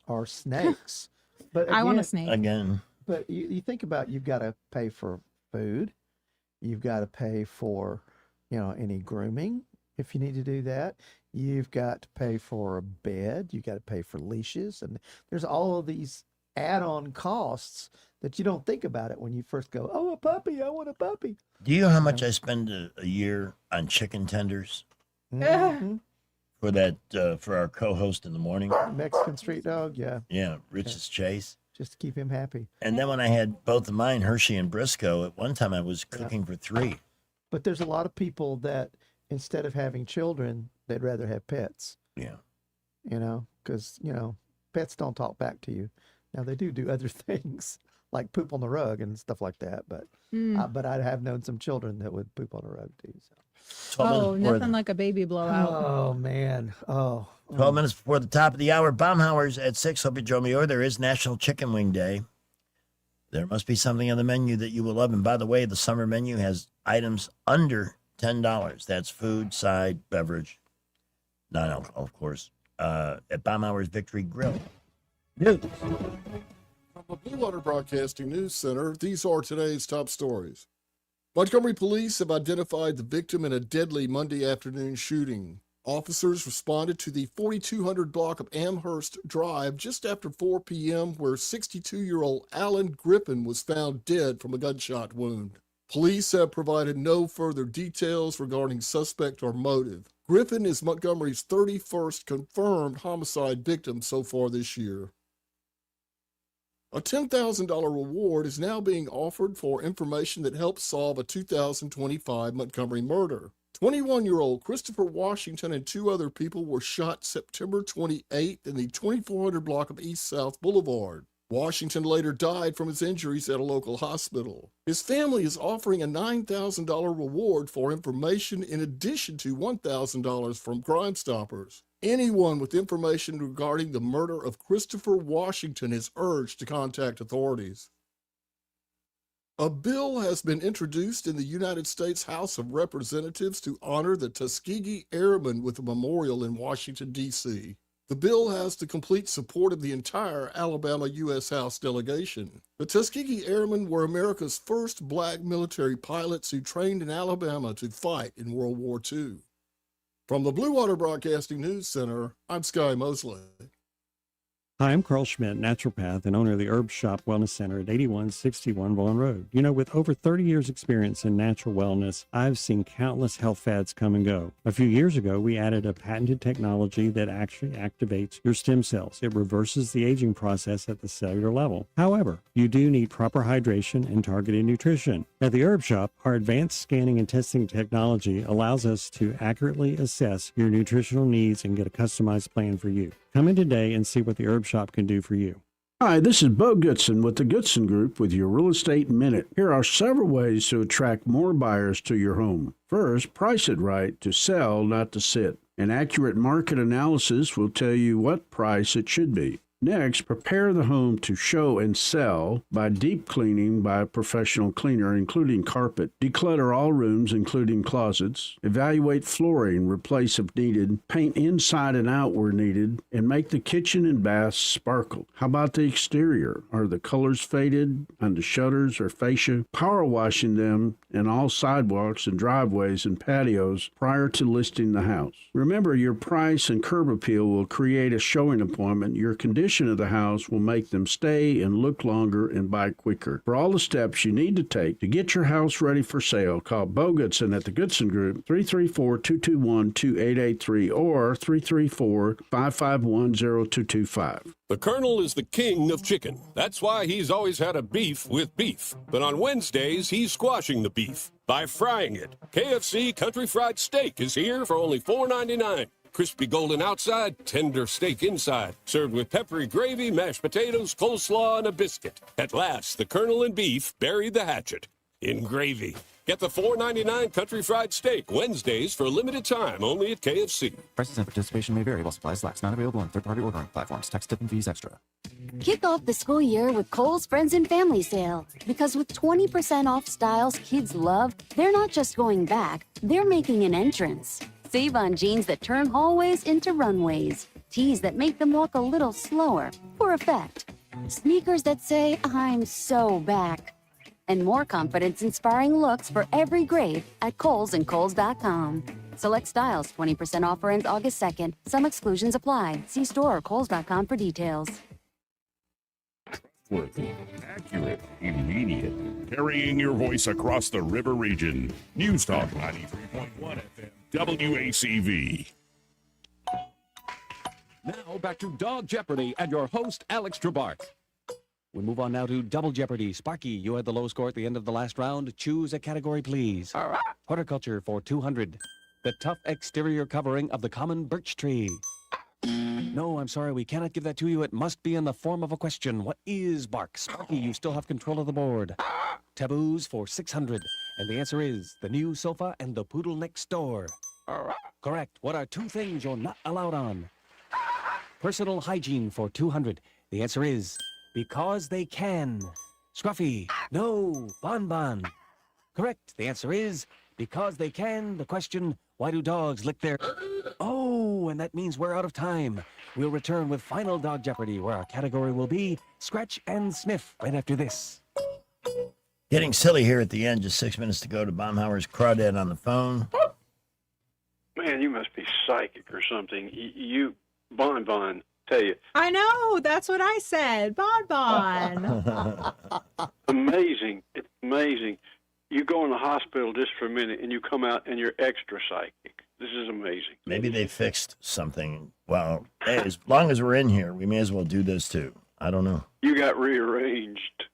Or snakes. But I want a again- snake. Again. But you think about, you've got to pay for food. You've got to pay for, any grooming if you need to do that. You've got to pay for a bed. You've got to pay for leashes. And there's all of these add-on costs that you don't think about it when you first go, oh, a puppy, I want a puppy. Do you know how much I spend a year on chicken tenders? Mhm. For that, for our co-host in the morning? Mexican street dog, yeah. Yeah, Rich's Chase. Just to keep him happy. And then when I had both of mine, Hershey and Briscoe, at one time I was cooking for 3. But there's a lot of people that instead of having children, they'd rather have pets. Yeah. Because, pets don't talk back to you. Now, they do other things like poop on the rug and stuff like that. But but I have known some children that would poop on a rug too. So. Oh, nothing like a baby blowout. Oh, man. Oh. 12 minutes before the top of the hour. Baumhauer's at 6. Hope you join me. Or there is National Chicken Wing Day. There must be something on the menu that you will love. And by the way, the summer menu has items under $10. That's food, side, beverage, non-alcohol, of course, at Baumhauer's Victory Grill. News. From the Blue Water Broadcasting News Center, these are today's top stories. Montgomery police have identified the victim in a deadly Monday afternoon shooting. Officers responded to the 4200 block of Amherst Drive just after 4 p.m., where 62-year-old Alan Griffin was found dead from a gunshot wound. Police have provided no further details regarding suspect or motive. Griffin is Montgomery's 31st confirmed homicide victim so far this year. A $10,000 reward is now being offered for information that helps solve a 2025 Montgomery murder. 21-year-old Christopher Washington and 2 other people were shot September 28th in the 2400 block of East South Boulevard. Washington later died from his injuries at a local hospital. His family is offering a $9,000 reward for information in addition to $1,000 from Crime Stoppers. Anyone with information regarding the murder of Christopher Washington is urged to contact authorities. A bill has been introduced in the United States House of Representatives to honor the Tuskegee Airmen with a memorial in Washington, D.C. The bill has the complete support of the entire Alabama U.S. House delegation. The Tuskegee Airmen were America's first black military pilots who trained in Alabama to fight in World War II. From the Blue Water Broadcasting News Center, I'm Sky Mosley. Hi, I'm Carl Schmidt, naturopath and owner of the Herb Shop Wellness Center at 8161 Vaughan Road. With over 30 years experience in natural wellness, I've seen countless health fads come and go. A few years ago, we added a patented technology that actually activates your stem cells. It reverses the aging process at the cellular level. However, you do need proper hydration and targeted nutrition. At the Herb Shop, our advanced scanning and testing technology allows us to accurately assess your nutritional needs and get a customized plan for you. Come in today and see what the Herb Shop can do for you. Hi, this is Bo Goodson with the Goodson Group with your Real Estate Minute. Here are several ways to attract more buyers to your home. First, price it right to sell, not to sit. An accurate market analysis will tell you what price it should be. Next, prepare the home to show and sell by deep cleaning by a professional cleaner, including carpet. Declutter all rooms, including closets. Evaluate flooring, replace if needed. Paint inside and out where needed, and make the kitchen and bath sparkle. How about the exterior? Are the colors faded on the shutters or fascia? Power washing them and all sidewalks and driveways and patios prior to listing the house. Remember, your price and curb appeal will create a showing appointment. Your condition of the house will make them stay and look longer and buy quicker. For all the steps you need to take to get your house ready for sale, call Bo Goodson at the Goodson Group, 334-221-2883 or 334-551-0225. The Colonel is the king of chicken. That's why he's always had a beef with beef. But on Wednesdays, he's squashing the beef by frying it. KFC Country Fried Steak is here for only $4.99. Crispy golden outside, tender steak inside. Served with peppery gravy, mashed potatoes, coleslaw, and a biscuit. At last, the Colonel and beef buried the hatchet in gravy. Get the $4.99 Country Fried Steak Wednesdays for a limited time only at KFC. Prices and participation may vary while supplies last. Not available on third-party ordering platforms. Tax, tip, and fees extra. Kick off the school year with Kohl's Friends and Family Sale. Because with 20% off styles kids love, they're not just going back, they're making an entrance. Save on jeans that turn hallways into runways. Tees that make them walk a little slower, for effect. Sneakers that say, I'm so back. And more confidence-inspiring looks for every grade at Kohl's and Kohl's.com. Select styles, 20% offer ends August 2nd. Some exclusions apply. See store or Kohl's.com for details. Trustworthy, accurate, immediate. Carrying your voice across the river region. News Talk 93.1 FM. WACV. Now back to Dog Jeopardy and your host, Alex Trebart. We move on now to Double Jeopardy. Sparky, you had the low score at the end of the last round. Choose a category, please. Horticulture for 200. The tough exterior covering of the common birch tree. No, I'm sorry, we cannot give that to you. It must be in the form of a question. What is bark? Sparky, you still have control of the board. Taboos for 600. And the answer is the new sofa and the poodle next door. Correct. What are two things you're not allowed on? Personal hygiene for 200. The answer is because they can. Scruffy. No. Bonbon. Correct. The answer is because they can. The question, why do dogs lick their... Oh, and that means we're out of time. We'll return with Final Dog Jeopardy, where our category will be Scratch and Sniff right after this. Getting silly here at the end, just 6 minutes to go to Baumhauer's Crawdad on the phone. Man, you must be psychic or something. You, Bonbon, tell you. I know. That's what I said. Bonbon. Amazing. It's amazing. You go in the hospital just for a minute and you come out and you're extra psychic. This is amazing. Maybe they fixed something. Well, hey, as long as we're in here, we may as well do this too. I don't know. You got rearranged.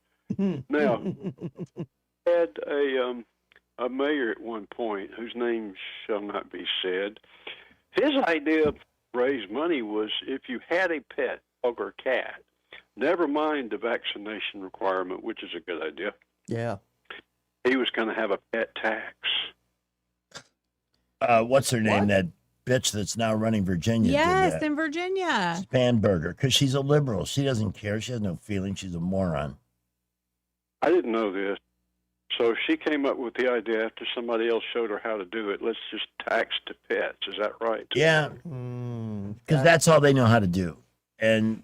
Now, had a mayor at one point, whose name shall not be said. His idea to raise money was if you had a pet, dog or cat, never mind the vaccination requirement, which is a good idea. Yeah. He was going to have a pet tax. What's her name? What? That bitch that's now running Virginia. Yes, did that. in Virginia. Spanberger, because she's a liberal. She doesn't care. She has no feeling. She's a moron. I didn't know this. So she came up with the idea after somebody else showed her how to do it. Let's just tax to pets. Is that right? Yeah. Because that's all they know how to do. And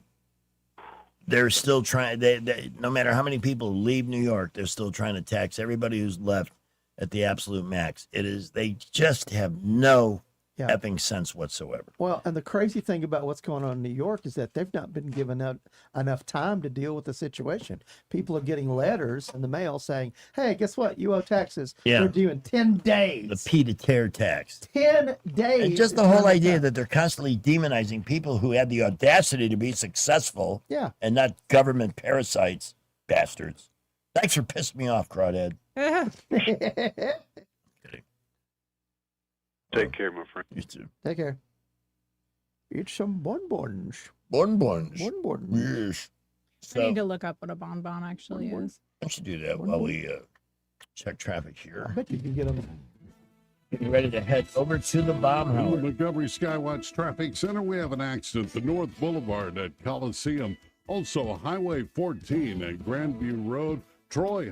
they're still trying, they, no matter how many people leave New York, they're still trying to tax everybody who's left at the absolute max. It is, they just have no effing sense whatsoever. Well, and the crazy thing about what's going on in New York is that they've not been given enough time to deal with the situation. People are getting letters in the mail saying, hey, guess what? You owe taxes. Yeah. They're due in 10 days. The pied-à-terre tax. 10 days. And just the whole idea that they're constantly demonizing people who had the audacity to be successful and not government parasites, bastards. Thanks for pissing me off, Crawdad. Take care, my friend. You too. Take care. Eat some bonbons. Bonbons. Bonbons. Yes. I need to look up what a bonbon actually is. I should do that while we check traffic here. I bet you can get them. Getting ready to head over to the bomb In the house. Montgomery Skywatch Traffic Center, we have an accident at North Boulevard at Coliseum. Also, Highway 14 at Grandview Road. Troy